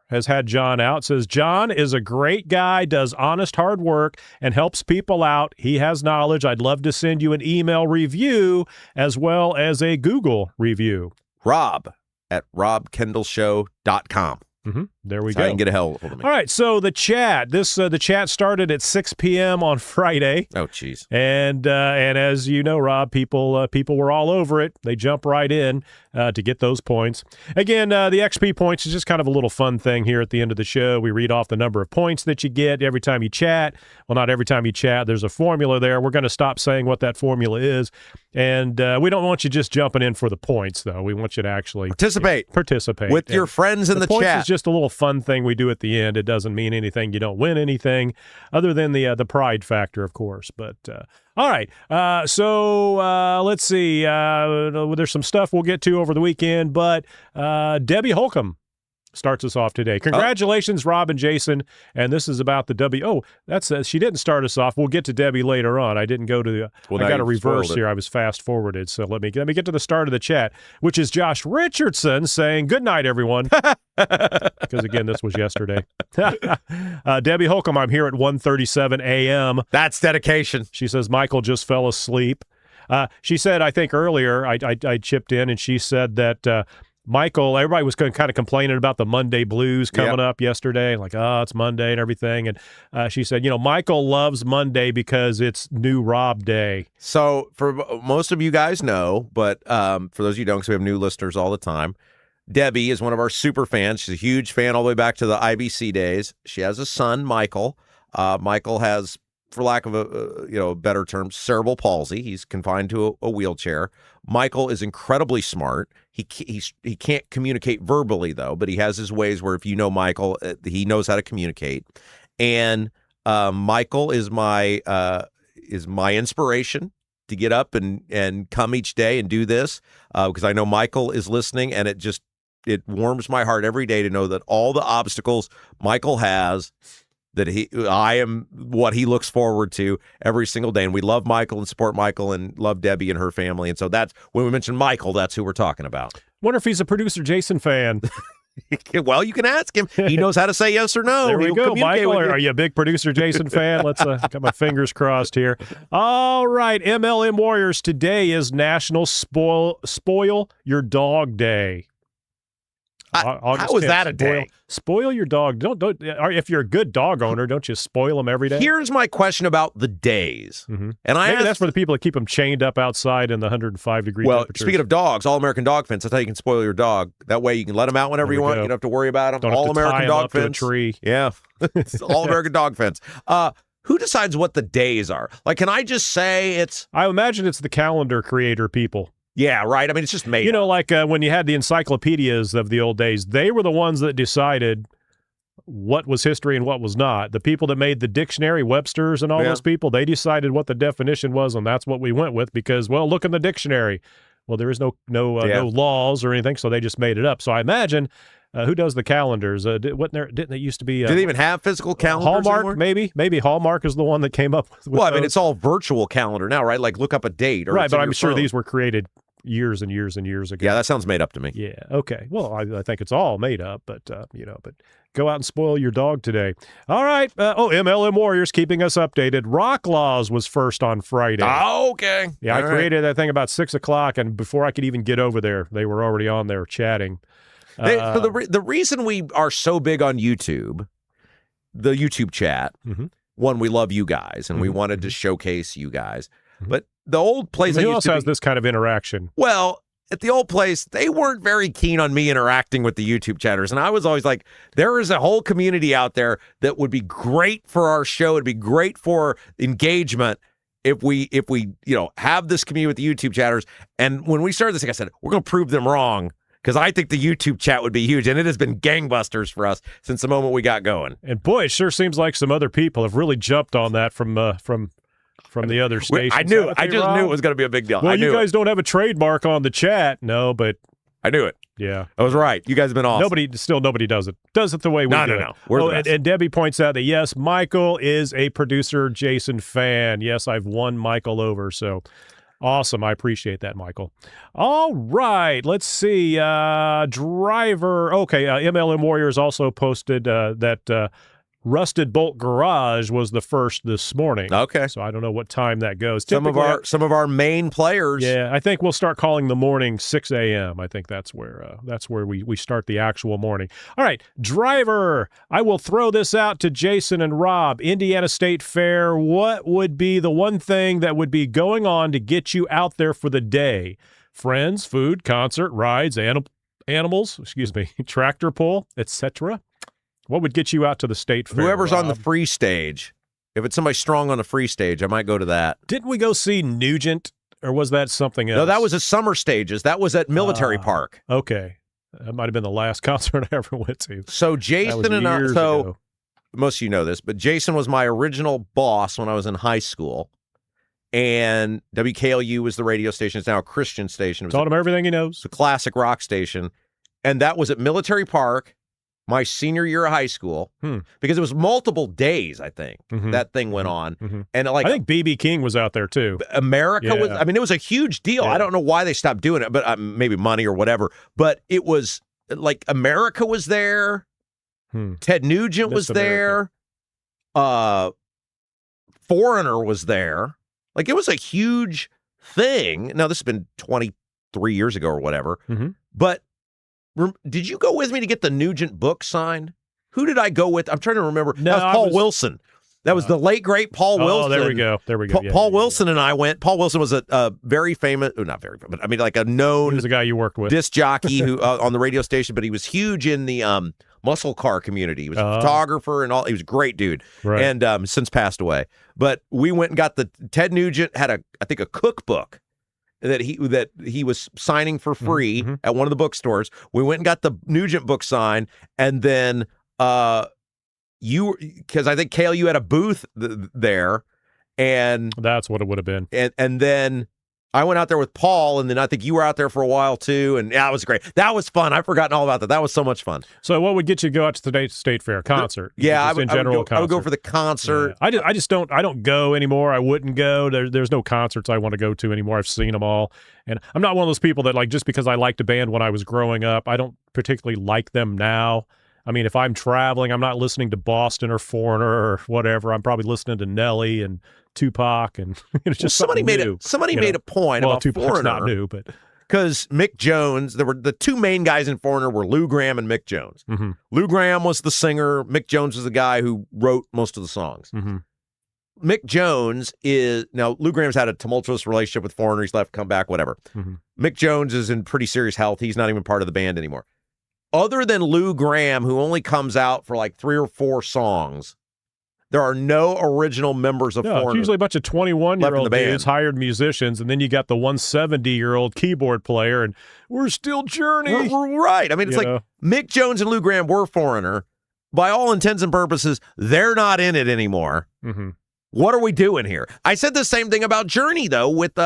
has had John out. Says John is a great guy, does honest hard work, and helps people out. He has knowledge. I'd love to send you an email review as well as a Google review. Rob at robkendallshow.com. There we That's how go. you can get a hold of me. All right, so the chat. The chat started at 6 p.m. on Friday. Oh, jeez. And as you know, Rob, people were all over it. They jump right in to get those points. Again, the XP points is just kind of a little fun thing here at the end of the show. We read off the number of points that you get every time you chat. Well, not every time you chat. There's a formula there. We're going to stop saying what that formula is. And we don't want you just jumping in for the points, though. We want you to actually participate with your friends in the points chat. Is just a little fun thing we do at the end. It doesn't mean anything. You don't win anything other than the pride factor, of course. But all right. So let's see. There's some stuff we'll get to over the weekend, but Debbie Holcomb starts us off today. Congratulations, Rob and Jason. And this is about the W. Oh, that's she didn't start us off. We'll get to Debbie later on. I didn't go to the. I got a reverse here. I was fast forwarded. So let me get to the start of the chat, which is Josh Richardson saying, "Good night, everyone." Because again, this was yesterday. Debbie Holcomb, I'm here at 1:37 a.m. That's dedication. She says Michael just fell asleep. She said, I think earlier I chipped in and she said that. Michael, everybody was kind of complaining about the Monday blues coming up yesterday, like, it's Monday and everything. And she said, Michael loves Monday because it's new Rob Day. So for most of you guys know, but for those of you who don't, because we have new listeners all the time, Debbie is one of our super fans. She's a huge fan all the way back to the IBC days. She has a son, Michael. Michael has, for lack of a better term, cerebral palsy. He's confined to a wheelchair. Michael is incredibly smart. He can't communicate verbally, though, but he has his ways where if you know Michael, he knows how to communicate. And Michael is my inspiration to get up and come each day and do this because I know Michael is listening, and it warms my heart every day to know that all the obstacles Michael has, that I am what he looks forward to every single day. And we love Michael and support Michael and love Debbie and her family. And so that's when we mention Michael, that's who we're talking about. Wonder if he's a producer Jason fan. Well, you can ask him. He knows how to say yes or no. There we go, Michael. You. Are you a big producer Jason fan? Let's got my fingers crossed here. All right, MLM Warriors, today is National Spoil Your Dog Day. How is that a day? Spoil your dog. Don't. If you're a good dog owner, don't you spoil them every day? Here's my question about the days, and maybe that's for the people that keep them chained up outside in the 105-degree temperatures. Speaking of dogs, All American Dog Fence. That's how you can spoil your dog. That way you can let them out whenever you want. You don't have to worry about them. Don't All have to American tie Dog them up Fence. to a tree. Yeah, All American Dog Fence. Who decides what the days are? Like, can I just say it's? I imagine it's the calendar creator people. Yeah, right. I mean, it's just made up. Like when you had the encyclopedias of the old days, they were the ones that decided what was history and what was not. The people that made the dictionary, Webster's and all those people, they decided what the definition was, and that's what we went with because, well, look in the dictionary. Well, there is no laws or anything, so they just made it up. So I imagine who does the calendars? Didn't they used to be? Do they even have physical calendars Hallmark, anymore? Maybe Hallmark is the one that came up with well, I mean, those. it's all virtual calendar now, right? Like look up a date. Or right, but I'm sure phone. these were created years and years and years ago. Yeah, that sounds made up to me. Yeah, okay. Well, I think it's all made up, but but go out and spoil your dog today. All right. MLM Warriors keeping us updated. Rock Laws was first on Friday. Oh, okay. Yeah, I created that thing about 6 o'clock, and before I could even get over there, they were already on there chatting. So the reason we are so big on YouTube, the YouTube chat, one, we love you guys, and we wanted to showcase you guys. But the old place, who else has this kind of interaction? Well, at the old place, they weren't very keen on me interacting with the YouTube chatters, and I was always like, there is a whole community out there that would be great for our show. It'd be great for engagement if we have this community with the YouTube chatters. And when we started this thing, I said, we're going to prove them wrong. Because I think the YouTube chat would be huge, and it has been gangbusters for us since the moment we got going. And boy, it sure seems like some other people have really jumped on that from the other stations. I knew it. I just knew it was going to be a big deal. Well, you guys don't have a trademark on the chat, no, but I knew it. Yeah, I was right. You guys have been awesome. Nobody does it. Does it the way we do. No. We're the best. And Debbie points out that yes, Michael is a producer Jason fan. Yes, I've won Michael over. So. Awesome. I appreciate that, Michael. All right. Let's see. Driver. Okay. MLM Warriors also posted that Rusted Bolt Garage was the first this morning. Okay. So I don't know what time that goes. Some of our main players. Yeah, I think we'll start calling the morning 6 a.m. I think that's where we start the actual morning. All right, driver, I will throw this out to Jason and Rob. Indiana State Fair, what would be the one thing that would be going on to get you out there for the day? Friends, food, concert, rides, animals, tractor pull, etc. What would get you out to the state fair? Whoever's Rob? on the free stage. If it's somebody strong on the free stage, I might go to that. Didn't we go see Nugent, or was that something else? No, that was at Summer Stages. That was at Military Park. Okay. That might have been the last concert I ever went to. So Jason and I, ago. Most of you know this, but Jason was my original boss when I was in high school. And WKLU was the radio station. It's now a Christian station. Taught him everything he knows. It's a classic rock station. And that was at Military Park my senior year of high school, because it was multiple days, I think, that thing went on. And I think B.B. King was out there, too. America was, I mean, it was a huge deal. I don't know why they stopped doing it, but maybe money or whatever. But it was like America was there. Ted Nugent was there. Foreigner was there. Like, it was a huge thing. Now, this has been 23 years ago or whatever. But did you go with me to get the Nugent book signed? Who did I go with? I'm trying to remember. No, that was Paul Wilson. That was the late, great Paul Wilson. Oh, there we go. There we go. Paul Wilson and I went. Paul Wilson was a very famous, not very famous, but I mean, like a known. He was a guy you worked with. Disc jockey who on the radio station, but he was huge in the muscle car community. He was a photographer and all. He was a great dude, and since passed away. But we went and got Ted Nugent had I think a cookbook that he was signing for free at one of the bookstores. We went and got the Nugent book signed, and then because I think KLU had a booth there, and that's what it would have been. And then I went out there with Paul, and then I think you were out there for a while too, and yeah, it was great. That was fun. I've forgotten all about that. That was so much fun. So, what would get you to go out to the state fair concert? Yeah, I would go for the concert. Yeah. I just don't go anymore. I wouldn't go. There's no concerts I want to go to anymore. I've seen them all, and I'm not one of those people that, like, just because I liked a band when I was growing up, I don't particularly like them now. I mean, if I'm traveling, I'm not listening to Boston or Foreigner or whatever. I'm probably listening to Nelly and Tupac, and just somebody made new, made a point about Tupac's Foreigner. Not new, but because Mick Jones, there were the two main guys in Foreigner were Lou Gramm and Mick Jones. Lou Gramm was the singer. Mick Jones was the guy who wrote most of the songs. Mick Jones is now Lou Gramm's had a tumultuous relationship with Foreigner. He's left, come back, whatever. Mick Jones is in pretty serious health. He's not even part of the band anymore. Other than Lou Gramm, who only comes out for like 3 or 4 songs, there are no original members of Foreigner. It's usually a bunch of 21-year-old dudes, hired musicians, and then you got the 170-year-old keyboard player, and we're still Journey. Right. I mean, it's like Mick Jones and Lou Gramm were Foreigner. By all intents and purposes, they're not in it anymore. What are we doing here? I said the same thing about Journey, though, with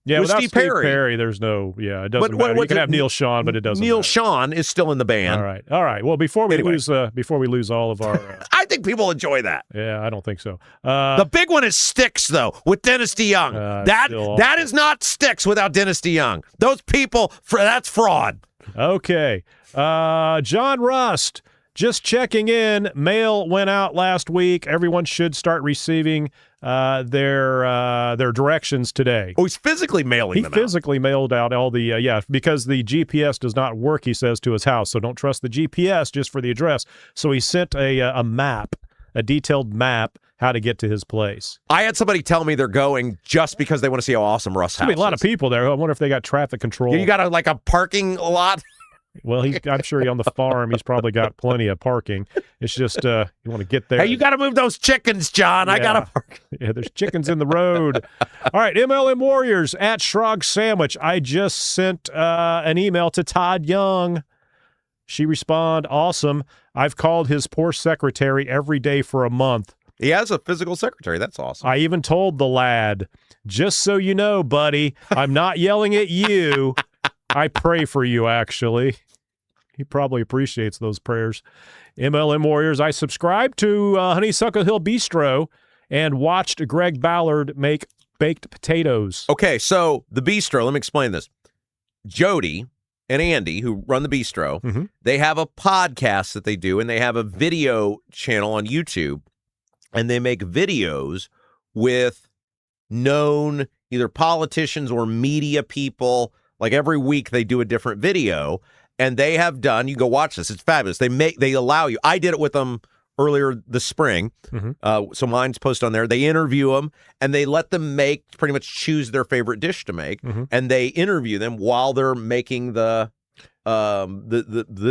without Steve Perry. There's no, it doesn't matter. You can have Neil Sean, but it doesn't Neil matter. Sean is still in the band. All right. Well, before we lose all of our... I think people enjoy that. Yeah, I don't think so. The big one is Styx, though, with Dennis DeYoung. That is not Styx without Dennis DeYoung. Those people, that's fraud. Okay. John Rust, just checking in. Mail went out last week. Everyone should start receiving their directions today. Oh, he's physically mailing them out. He physically mailed out all the, because the GPS does not work, he says, to his house. So don't trust the GPS just for the address. So he sent a map, a detailed map, how to get to his place. I had somebody tell me they're going just because they want to see how awesome Russ' house is. A lot of people there. I wonder if they got traffic control. You got a parking lot? Well, I'm sure on the farm he's probably got plenty of parking. It's just you want to get there. Hey, you got to move those chickens, John. I got to park. Yeah, there's chickens in the road. All right, MLM Warriors at Shrog Sandwich. I just sent an email to Todd Young. She responded, awesome. I've called his poor secretary every day for a month. He has a physical secretary. That's awesome. I even told the lad, just so you know, buddy, I'm not yelling at you. I pray for you, actually. He probably appreciates those prayers. MLM Warriors, I subscribed to Honeysuckle Hill Bistro and watched Greg Ballard make baked potatoes. Okay, so the bistro, let me explain this. Jody and Andy, who run the bistro, they have a podcast that they do, and they have a video channel on YouTube, and they make videos with known either politicians or media people. Like every week they do a different video, and they have done, you go watch this, it's fabulous. They allow you. I did it with them earlier this spring. So mine's posted on there. They interview them, and they let them pretty much choose their favorite dish to make, and they interview them while they're making the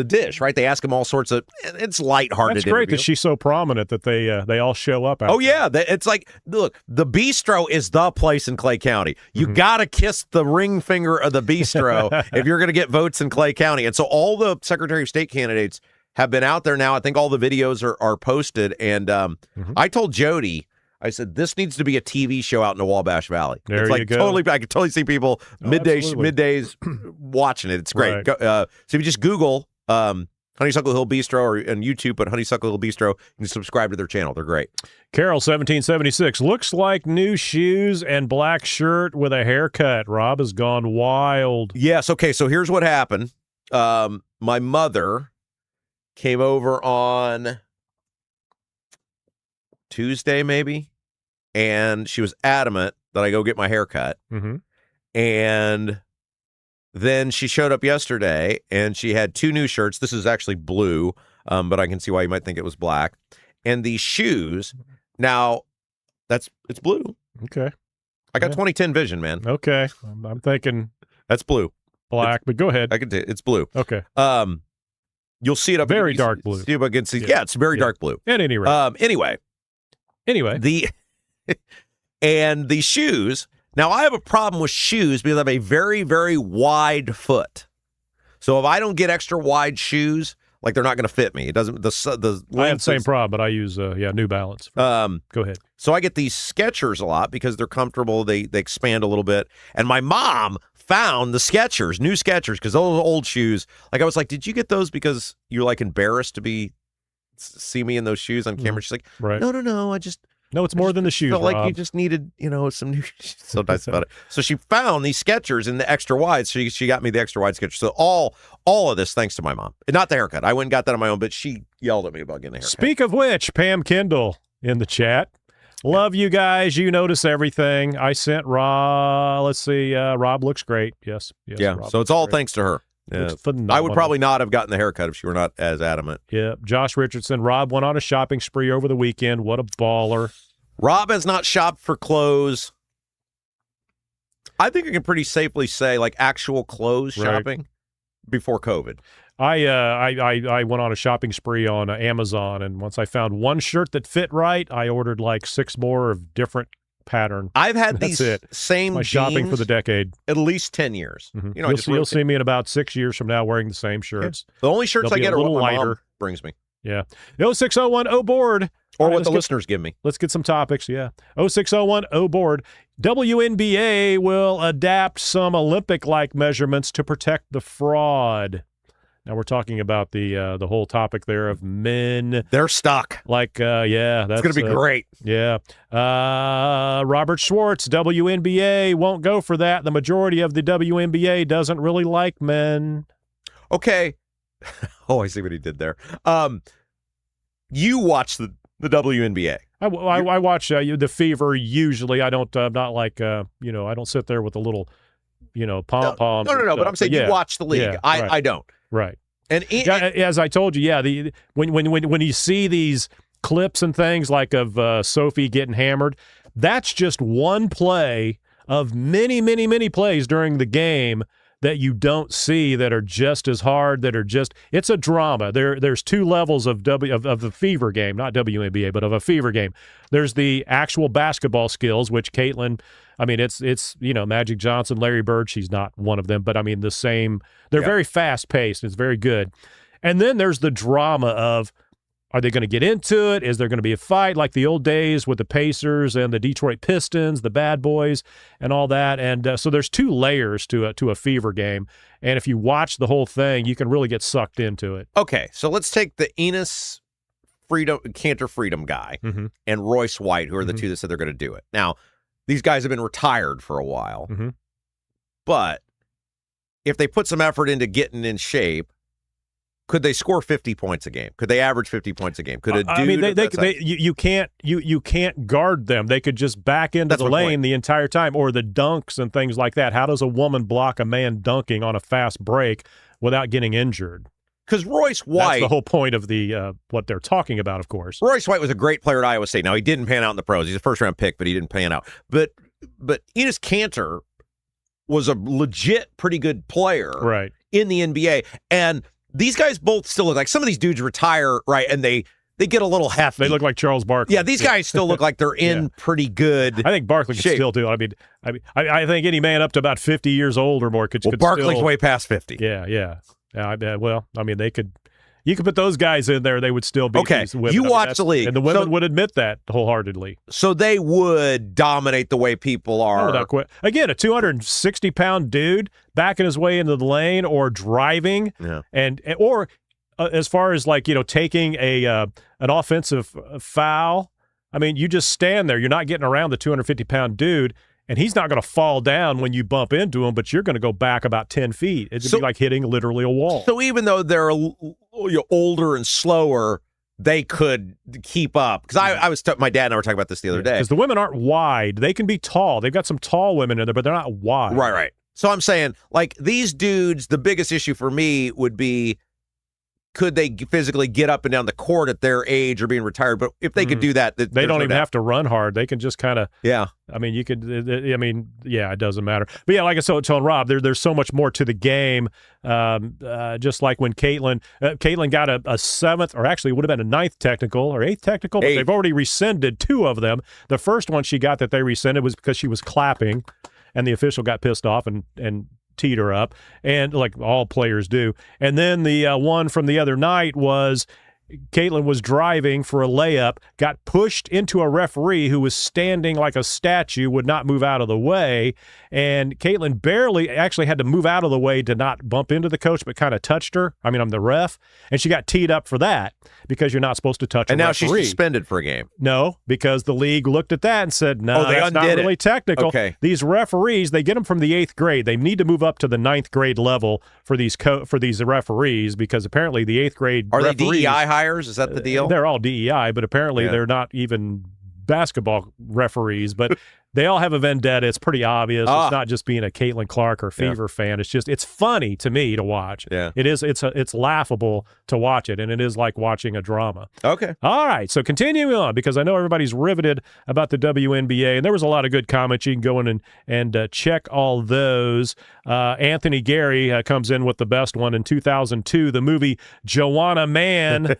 dish, right? They ask them all sorts of, it's lighthearted. That's great interview. that she's so prominent that they all show up. Oh yeah, it's like, look, the bistro is the place in Clay County. You gotta kiss the ring finger of the bistro if you're gonna get votes in Clay County. And so all the Secretary of State candidates have been out there now. I think all the videos are posted. And I told Jody, I said, this needs to be a TV show out in the Wabash Valley. There it's you like go. totally, I could totally see people middays watching it. It's great. Right. So if you just Google Honeysuckle Hill Bistro or on YouTube, but Honeysuckle Hill Bistro, you can subscribe to their channel. They're great. Carol 1776 looks like new shoes and black shirt with a haircut. Rob has gone wild. Yes. Okay. So here's what happened. My mother came over on Tuesday, maybe, and she was adamant that I go get my hair cut. And then she showed up yesterday, and she had two new shirts. This is actually blue, but I can see why you might think it was black. And these shoes, now, it's blue. Okay. I got 2010 vision, man. Okay. I'm thinking that's blue. Black, but go ahead. I can tell you, it's blue. Okay. You'll see it up very dark blue. See it yeah, it's very dark blue. At any rate. Anyway, and the shoes. Now I have a problem with shoes because I have a very, very wide foot. So if I don't get extra wide shoes, like they're not going to fit me. It doesn't. The I have the same problem, but I use New Balance. Go ahead. So I get these Skechers a lot because they're comfortable. They expand a little bit. And my mom found the Skechers, new Skechers, because those old shoes. Like I was like, did you get those because you're like embarrassed to see me in those shoes on camera? She's like, right. No, I just. No, it's more than the shoes. Felt like Rob. you just needed, some new. So nice about it. So she found these Skechers in the extra wide. So she got me the extra wide Skechers. So all of this thanks to my mom. Not the haircut. I went and got that on my own, but she yelled at me about getting a haircut. Speak of which, Pam Kendall in the chat. Love you guys. You notice everything. I sent Rob. Let's see. Rob looks great. Yes. Yeah. Rob so it's all great. thanks to her. Yeah. I would probably not have gotten the haircut if she were not as adamant. Yeah. Josh Richardson. Rob went on a shopping spree over the weekend. What a baller. Rob has not shopped for clothes. I think I can pretty safely say like actual clothes shopping before COVID. I went on a shopping spree on Amazon, and once I found one shirt that fit right, I ordered like 6 more of different pattern. I've had That's these same my shopping jeans for the decade. At least 10 years. You'll see me in about 6 years from now wearing the same shirts. Yeah. The only shirts They'll I be get a are what little my lighter. mom brings me. Yeah. 0601 board. Or what the listeners give me. Let's get some topics, yeah. 0601 board. WNBA will adapt some Olympic-like measurements to protect the fraud. Now we're talking about the whole topic there of men. They're stuck. Like, that's it's going to be great. Yeah. Robert Schwartz, WNBA won't go for that. The majority of the WNBA doesn't really like men. Okay. Oh, I see what he did there. You watch the WNBA. I watch the Fever usually. I don't. I'm not like I don't sit there with a little, pom poms. No. But I'm saying you watch the league. Yeah, right. I don't. Right. And as I told you, when you see these clips and things like of Sophie getting hammered, that's just one play of many, many, many plays during the game that you don't see that are just as hard, it's a drama. There's 2 levels of the Fever game, not WNBA, but of a Fever game. There's the actual basketball skills, which Caitlin, it's Magic Johnson, Larry Bird, she's not one of them, but the same, they're very fast paced, it's very good. And then there's the drama of, are they going to get into it? Is there going to be a fight like the old days with the Pacers and the Detroit Pistons, the Bad Boys, and all that? And so there's 2 layers to a Fever game. And if you watch the whole thing, you can really get sucked into it. Okay, so let's take the Enos Cantor Freedom guy and Royce White, who are the 2 that said they're going to do it. Now, these guys have been retired for a while, but if they put some effort into getting in shape, could they score 50 points a game? Could they average 50 points a game? Could a dude? You can't guard them. They could just back into the lane the entire time, or the dunks and things like that. How does a woman block a man dunking on a fast break without getting injured? Because Royce White, that's the whole point of the what they're talking about, of course. Royce White was a great player at Iowa State. Now, he didn't pan out in the pros. He's a first-round pick, but he didn't pan out. But Enes Kanter was a legit pretty good player in the NBA. And these guys both still look like some of these dudes retire, right? And they get a little hefty. They look like Charles Barkley. Yeah, these guys still look like they're in pretty good I think Barkley could still do it. I think any man up to about 50 years old or more could Barkley's still, way past 50. They could. You could put those guys in there; they would still be these women. You watch the league, and the women would admit that wholeheartedly. So they would dominate the way people are. Again, a 260-pound dude backing his way into the lane or driving, or as far as taking an offensive foul. I mean, you just stand there. You're not getting around the 250-pound dude. And he's not going to fall down when you bump into him, but you're going to go back about 10 feet. It'd be like hitting literally a wall. So even though they're older and slower, they could keep up. Because I was my dad and I were talking about this the other day. Because the women aren't wide. They can be tall. They've got some tall women in there, but they're not wide. Right. So I'm saying, these dudes, the biggest issue for me would be, could they physically get up and down the court at their age or being retired? But if they could do that, they don't even have to run hard. They can just kind of you could. It doesn't matter. But like I was telling Rob, there's so much more to the game. Just like when Caitlin got a seventh, or actually it would have been a ninth technical or eighth technical, but they've already rescinded two of them. The first one she got that they rescinded was because she was clapping, and the official got pissed off and teed her up, and like all players do. And then the one from the other night was Caitlin was driving for a layup, got pushed into a referee who was standing like a statue, would not move out of the way, and Caitlin barely actually had to move out of the way to not bump into the coach, but kind of touched her. I'm the ref, and she got teed up for that because you're not supposed to touch a referee. And now she's suspended for a game. No, because the league looked at that and said, no, that's not really technical. Okay. These referees, they get them from the 8th grade. They need to move up to the 9th grade level for these referees, because apparently the 8th grade Are referees, they DEI hires? Is that the deal? They're all DEI, but apparently they're not even basketball referees, but they all have a vendetta. It's pretty obvious. It's not just being a Caitlin Clark or Fever fan. It's funny to me to watch. Yeah. It is. It's laughable to watch it, and it is like watching a drama. Okay. All right. So continuing on, because I know everybody's riveted about the WNBA, and there was a lot of good comments. You can go in and check all those. Anthony Gary comes in with the best one. In 2002, the movie Joanna Man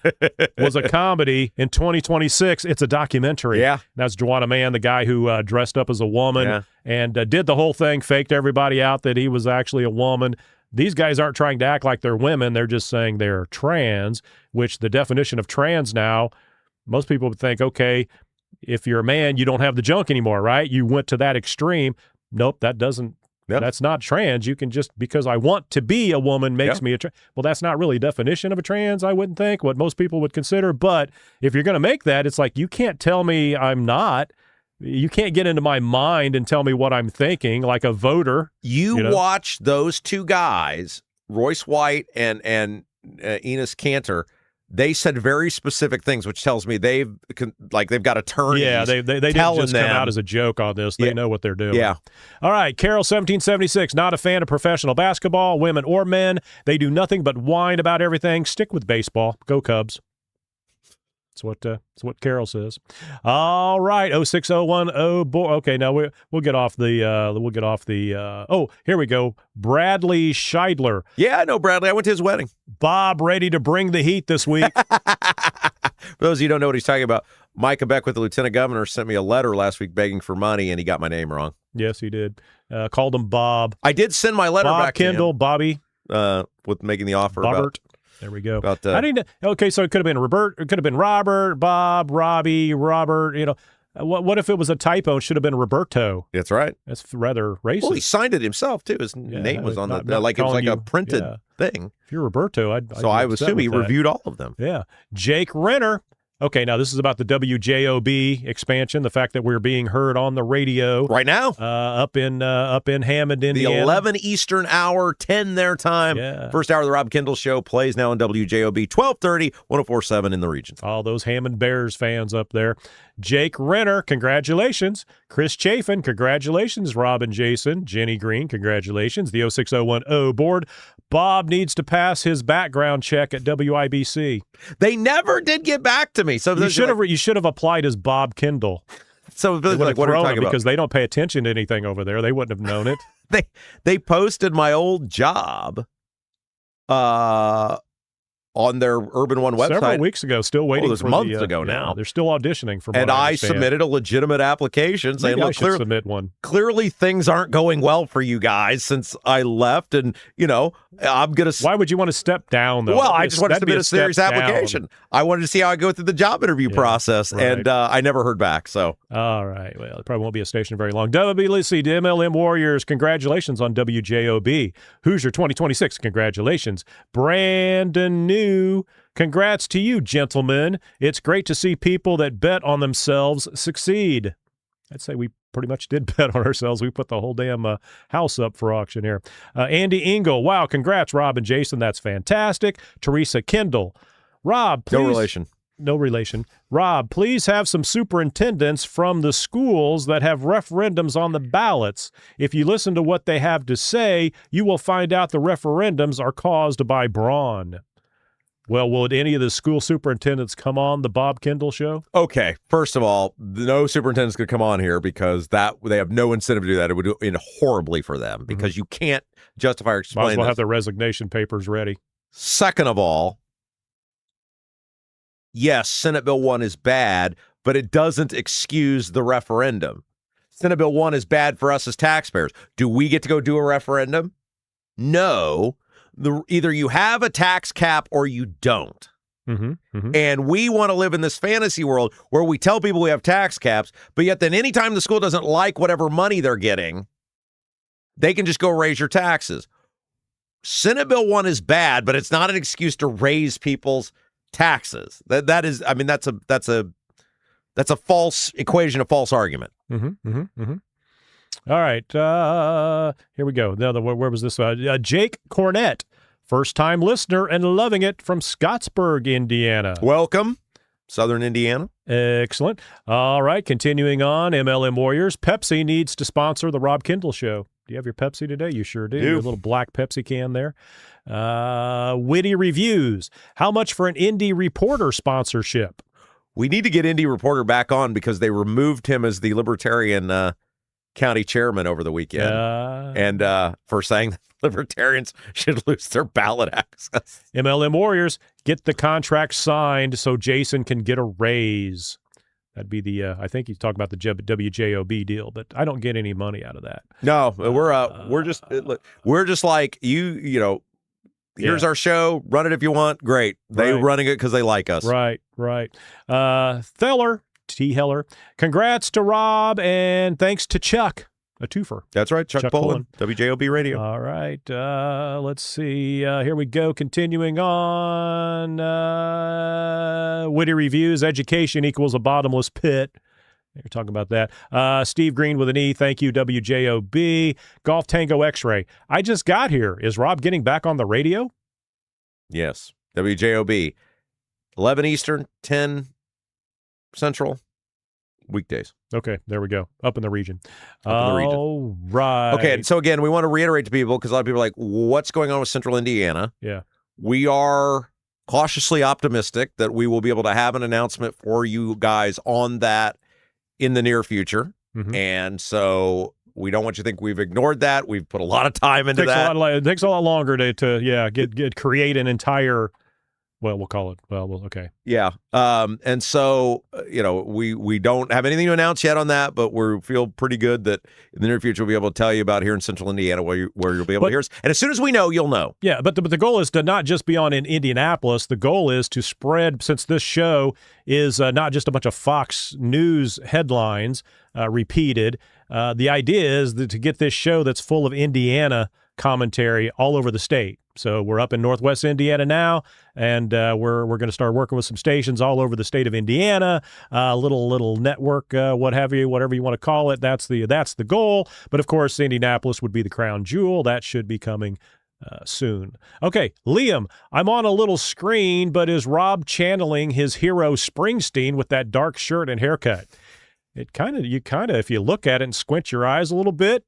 was a comedy. In 2026, it's a documentary. Yeah. That's Joanna Man, the guy who dressed up as a woman and did the whole thing, faked everybody out that he was actually a woman. These guys aren't trying to act like they're women. They're just saying they're trans, which the definition of trans now, most people would think, okay, if you're a man, you don't have the junk anymore, right? You went to that extreme. Nope, that doesn't. Yep. That's not trans. You can just, because I want to be a woman makes me a trans. Well, that's not really a definition of a trans, I wouldn't think, what most people would consider. But if you're going to make that, it's like, you can't tell me I'm not. You can't get into my mind and tell me what I'm thinking like a voter. You watch those two guys, Royce White and Enes Kanter. They said very specific things, which tells me they've got attorneys. Yeah, they didn't just come out as a joke on this. They know what they're doing. Yeah. All right, Carol, 1776, not a fan of professional basketball, women or men. They do nothing but whine about everything. Stick with baseball. Go Cubs. That's what Carol says. All right, 06010. Okay, now we'll get off the here we go. Bradley Scheidler. Yeah, I know Bradley. I went to his wedding. Bob ready to bring the heat this week. For those of you who don't know what he's talking about, Micah Beckwith, the lieutenant governor, sent me a letter last week begging for money, and he got my name wrong. Yes, he did. Called him Bob. I did send my letter Bob back Kendall, to him. Bobby. With making the offer. Robert. There we go. About, okay, so it could have been Robert. It could have been Robert, Bob, Robbie, Robert. What if it was a typo? It should have been Roberto. That's right. That's rather racist. Well, he signed it himself too. His name was on it was like a printed thing. If you're Roberto, I'd I would assume he reviewed all of them. Yeah. Jake Renner. Okay, now this is about the WJOB expansion, the fact that we're being heard on the radio right now up in Hammond, Indiana. The 11 Eastern hour, 10 their time. Yeah. First hour of the Rob Kendall Show plays now on WJOB, 1230, 104.7 in the region. All those Hammond Bears fans up there. Jake Renner, congratulations. Chris Chafin, congratulations. Rob and Jason. Jenny Green, congratulations. The 06010 board. Bob needs to pass his background check at WIBC. They never did get back to me. So you should have applied as Bob Kendall. So like, what are you talking about? Because they don't pay attention to anything over there. They wouldn't have known it. They posted my old job on their Urban One website several weeks ago. Still waiting. It was months ago now. They're still auditioning for. And I submitted a legitimate application saying, "Look, submit one. Clearly, things aren't going well for you guys since I left, and I'm gonna." Why would you want to step down though? Well, I just wanted to submit a serious application. I wanted to see how I go through the job interview process, right. and I never heard back. So, all right, well, it probably won't be a station very long. WLC, the MLM Warriors, congratulations on WJOB. Hoosier 2026, congratulations. Brandon New, congrats to you, gentlemen. It's great to see people that bet on themselves succeed. I'd say we pretty much did bet on ourselves. We put the whole damn house up for auction here. Andy Engel, wow, congrats, Rob and Jason. That's fantastic. Teresa Kendall. Rob, please. No relation. Rob, please have some superintendents from the schools that have referendums on the ballots. If you listen to what they have to say, you will find out the referendums are caused by brawn. Well, will any of the school superintendents come on the Bob Kendall Show? Okay, first of all, no superintendents could come on here because they have no incentive to do that. It would end horribly for them because you can't justify or explain. Might as well have their resignation papers ready. Second of all, yes, Senate Bill 1 is bad, but it doesn't excuse the referendum. Senate Bill 1 is bad for us as taxpayers. Do we get to go do a referendum? No. Either you have a tax cap or you don't. And we want to live in this fantasy world where we tell people we have tax caps, but yet then anytime the school doesn't like whatever money they're getting, they can just go raise your taxes. Senate Bill 1 is bad, but it's not an excuse to raise people's taxes. That is, I mean, that's a false equation, a false argument. All right, here we go. Where was this? Jake Cornett, first-time listener and loving it from Scottsburg, Indiana. Welcome, Southern Indiana. Excellent. All right, continuing on, MLM Warriors. Pepsi needs to sponsor the Rob Kendall Show. Do you have your Pepsi today? You sure do. Your little black Pepsi can there. Witty Reviews. How much for an Indie Reporter sponsorship? We need to get Indie Reporter back on because they removed him as the Libertarian county chairman over the weekend, and for saying that libertarians should lose their ballot access. MLM Warriors, get the contract signed so Jason can get a raise. That'd be the I think he's talking about the WJOB deal, but I don't get any money out of that. No, we're just like you. Here's our show. Run it if you want. Great. They're running it because they like us. Right. T. Heller. Congrats to Rob and thanks to Chuck. A twofer. That's right. Chuck Pullen, WJOB Radio. All right. Let's see. Here we go. Continuing on. Witty Reviews. Education equals a bottomless pit. You're talking about that. Steve Green with an E. Thank you, WJOB. Golf Tango X-Ray. I just got here. Is Rob getting back on the radio? Yes. WJOB. 11 Eastern, 10 Central, weekdays. Okay, there we go. Up in the region. All right. Okay, and so again, we want to reiterate to people, because a lot of people are like, what's going on with Central Indiana? Yeah. We are cautiously optimistic that we will be able to have an announcement for you guys on that in the near future. And so we don't want you to think we've ignored that. We've put a lot of time into that. It takes a lot longer to create an entire... Well, we'll call it. Well, okay. Yeah. And so, we don't have anything to announce yet on that, but we feel pretty good that in the near future we'll be able to tell you about here in Central Indiana where you'll be able to hear us. And as soon as we know, you'll know. Yeah, but the goal is to not just be on in Indianapolis. The goal is to spread, since this show is not just a bunch of Fox News headlines repeated. The idea is to get this show that's full of Indiana commentary all over the state. So we're up in Northwest Indiana now, and we're going to start working with some stations all over the state of Indiana. Little network, what have you, whatever you want to call it. That's the goal. But of course, Indianapolis would be the crown jewel. That should be coming soon. Okay, Liam, I'm on a little screen, but is Rob channeling his hero Springsteen with that dark shirt and haircut? You kind of, if you look at it and squint your eyes a little bit,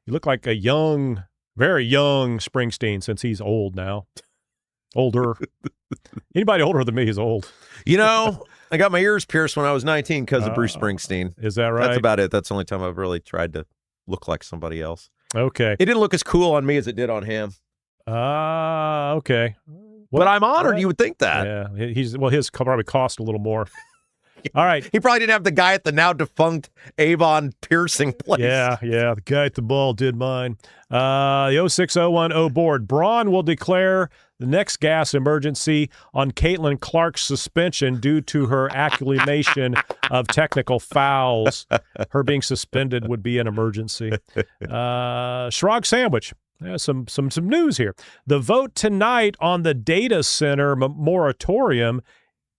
you look like a young, very young Springsteen, since he's old now. Older. Anybody older than me is old. You know, I got my ears pierced when I was 19 because of Bruce Springsteen. Is that right? That's about it. That's the only time I've really tried to look like somebody else. Okay. It didn't look as cool on me as it did on him. Okay. But I'm honored. You would think that. Yeah. His probably cost a little more. All right. He probably didn't have the guy at the now defunct Avon piercing place. Yeah. The guy at the ball did mine. The 06010 board. Braun will declare the next gas emergency on Caitlin Clark's suspension due to her accumulation of technical fouls. Her being suspended would be an emergency. Shrog Sandwich. Some news here. The vote tonight on the data center moratorium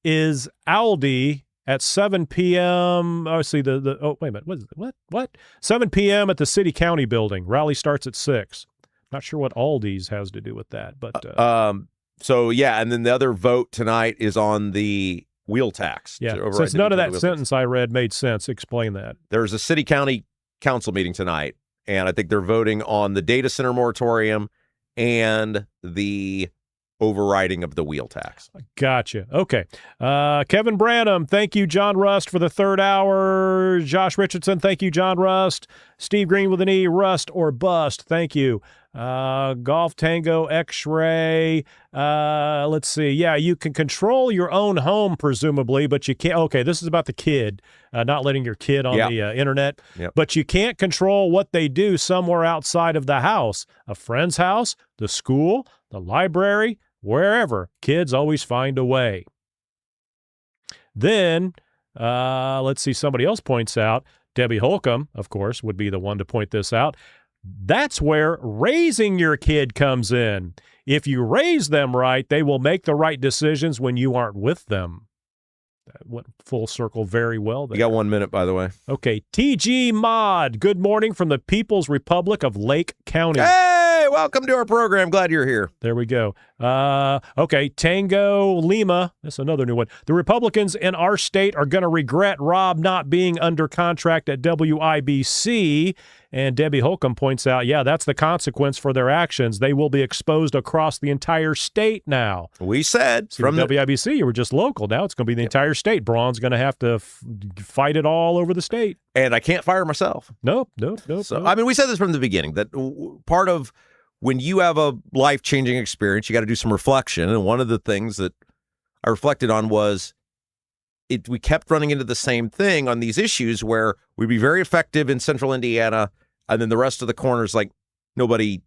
is Aldi at 7 p.m. Oh, see, wait a minute. What is it? What? 7 p.m. at the City County building. Rally starts at 6. Not sure what Aldi's has to do with that, but so yeah, and then the other vote tonight is on the wheel tax. Yeah, since none of that sentence I read made sense, explain that. There's a City County Council meeting tonight, and I think they're voting on the data center moratorium and the overriding of the wheel tax. Gotcha. Okay. Kevin Branham, thank you, John Rust, for the third hour. Josh Richardson, thank you, John Rust. Steve Green with an E, Rust or Bust, thank you. Golf Tango X-Ray. Let's see. Yeah, you can control your own home, presumably, but you can't. Okay, this is about the kid, not letting your kid on the internet. Yep. But you can't control what they do somewhere outside of the house. A friend's house, the school, the library, wherever. Kids always find a way. Then, let's see, somebody else points out, Debbie Holcomb, of course, would be the one to point this out. That's where raising your kid comes in. If you raise them right, they will make the right decisions when you aren't with them. That went full circle very well there. You got 1 minute, by the way. Okay, TG Mod, good morning from the People's Republic of Lake County. Hey, welcome to our program. Glad you're here. There we go. Okay, Tango Lima, that's another new one. The Republicans in our state are going to regret Rob not being under contract at WIBC. And Debbie Holcomb points out, yeah, that's the consequence for their actions. They will be exposed across the entire state now. We said from WIBC, you were just local. Now it's going to be the entire state. Braun's going to have to fight it all over the state. And I can't fire myself. Nope. So, I mean, we said this from the beginning, that part of when you have a life-changing experience, you got to do some reflection. And one of the things that I reflected on was we kept running into the same thing on these issues where we'd be very effective in central Indiana, and then the rest of the corners, like we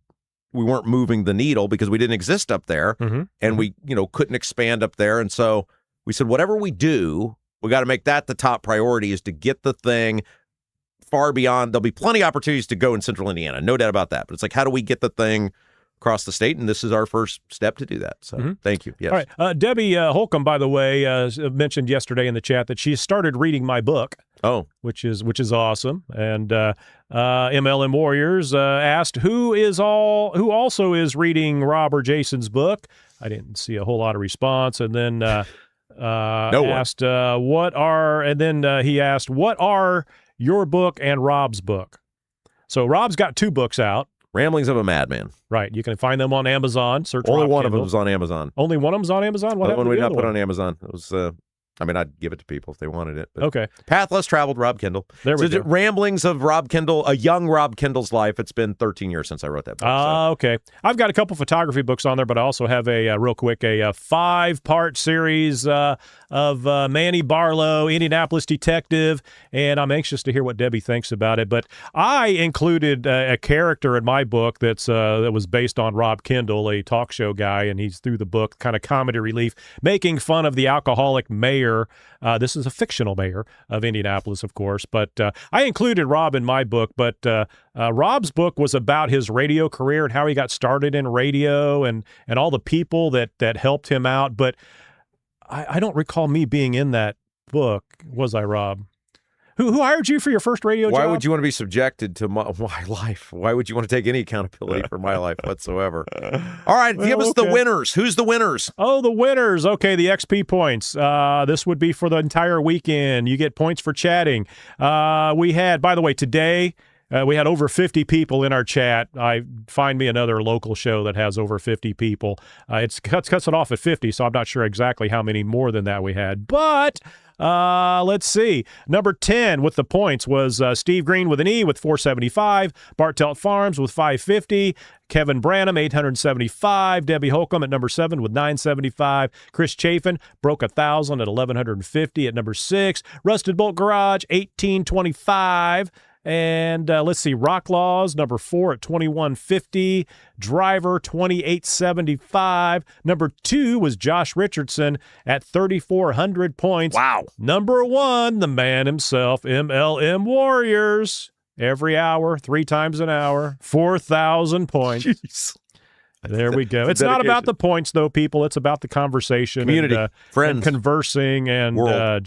weren't moving the needle because we didn't exist up there, and we, couldn't expand up there. And so we said, whatever we do, we got to make that the top priority, is to get the thing far beyond. There'll be plenty of opportunities to go in central Indiana, no doubt about that. But it's like, how do we get the thing across the state? And this is our first step to do that. So thank you. Yes. All right. Debbie Holcomb, by the way, mentioned yesterday in the chat that she started reading my book. Oh, which is awesome. And MLM Warriors asked who also is reading Rob or Jason's book. I didn't see a whole lot of response. And then asked what are your book and Rob's book? So Rob's got 2 books out. Ramblings of a Madman. Right. You can find them on Amazon. Search Only Rob one Kendall. of them was on Amazon. Only one of them's on Amazon? What happened one to we the not other put one? on Amazon. It was, I'd give it to people if they wanted it. But okay. Path Less Traveled, Rob Kendall. There we go. Ramblings of Rob Kendall, a young Rob Kendall's life. It's been 13 years since I wrote that book. Okay. I've got a couple photography books on there, but I also have a 5-part series of Manny Barlow, Indianapolis detective, and I'm anxious to hear what Debbie thinks about it. But I included a character in my book that was based on Rob Kendall, a talk show guy, and he's through the book, kind of comedy relief, making fun of the alcoholic mayor mayor. This is a fictional mayor of Indianapolis, of course. But I included Rob in my book. But Rob's book was about his radio career and how he got started in radio and all the people that helped him out. But I don't recall me being in that book. Was I, Rob? Who hired you for your first radio job? Why would you want to be subjected to my life? Why would you want to take any accountability for my life whatsoever? All right, give us the winners. Who's the winners? Oh, the winners. Okay, the XP points. This would be for the entire weekend. You get points for chatting. We had, by the way, today, we had over 50 people in our chat. Find me another local show that has over 50 people. It cuts it off at 50, so I'm not sure exactly how many more than that we had. But let's see. Number 10 with the points was Steve Green with an E with 475, Bartelt Farms with 550, Kevin Branham, 875, Debbie Holcomb at number 7 with 975, Chris Chafin broke 1,000 at 1,150 at number 6, Rusted Bolt Garage, 1,825. And let's see, Rock Laws, number 4 at 2150. Driver, 2875. Number 2 was Josh Richardson at 3,400 points. Wow. Number 1, the man himself, MLM Warriors. Every hour, 3 times an hour, 4,000 points. Jeez. There we go. It's not about the points, though, people. It's about the conversation, community, and, friends, and conversing, and I'd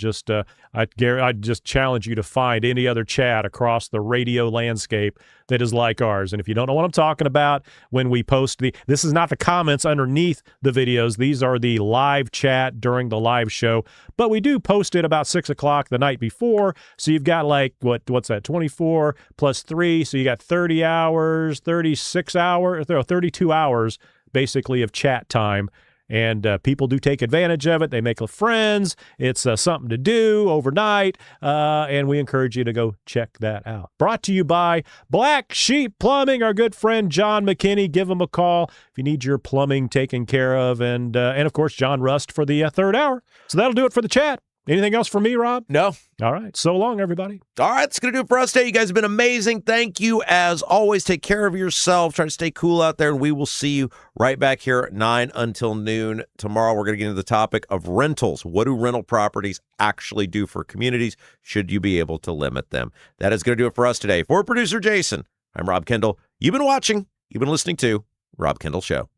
just challenge you to find any other chat across the radio landscape that is like ours. And if you don't know what I'm talking about, when we post this is not the comments underneath the videos. These are the live chat during the live show. But we do post it about 6 o'clock the night before. So you've got what's that? 24 plus 3. So you got 30 hours, 36 hours, 32 hours basically of chat time. And people do take advantage of it. They make friends. It's something to do overnight. And we encourage you to go check that out. Brought to you by Black Sheep Plumbing, our good friend John McKinney. Give him a call if you need your plumbing taken care of. And of course, John Rust for the third hour. So that'll do it for the chat. Anything else for me, Rob? No. All right. So long, everybody. All right. That's going to do it for us today. You guys have been amazing. Thank you. As always, take care of yourself. Try to stay cool out there. And we will see you right back here at 9 until noon. Tomorrow, we're going to get into the topic of rentals. What do rental properties actually do for communities? Should you be able to limit them? That is going to do it for us today. For producer Jason, I'm Rob Kendall. You've been watching. You've been listening to Rob Kendall Show.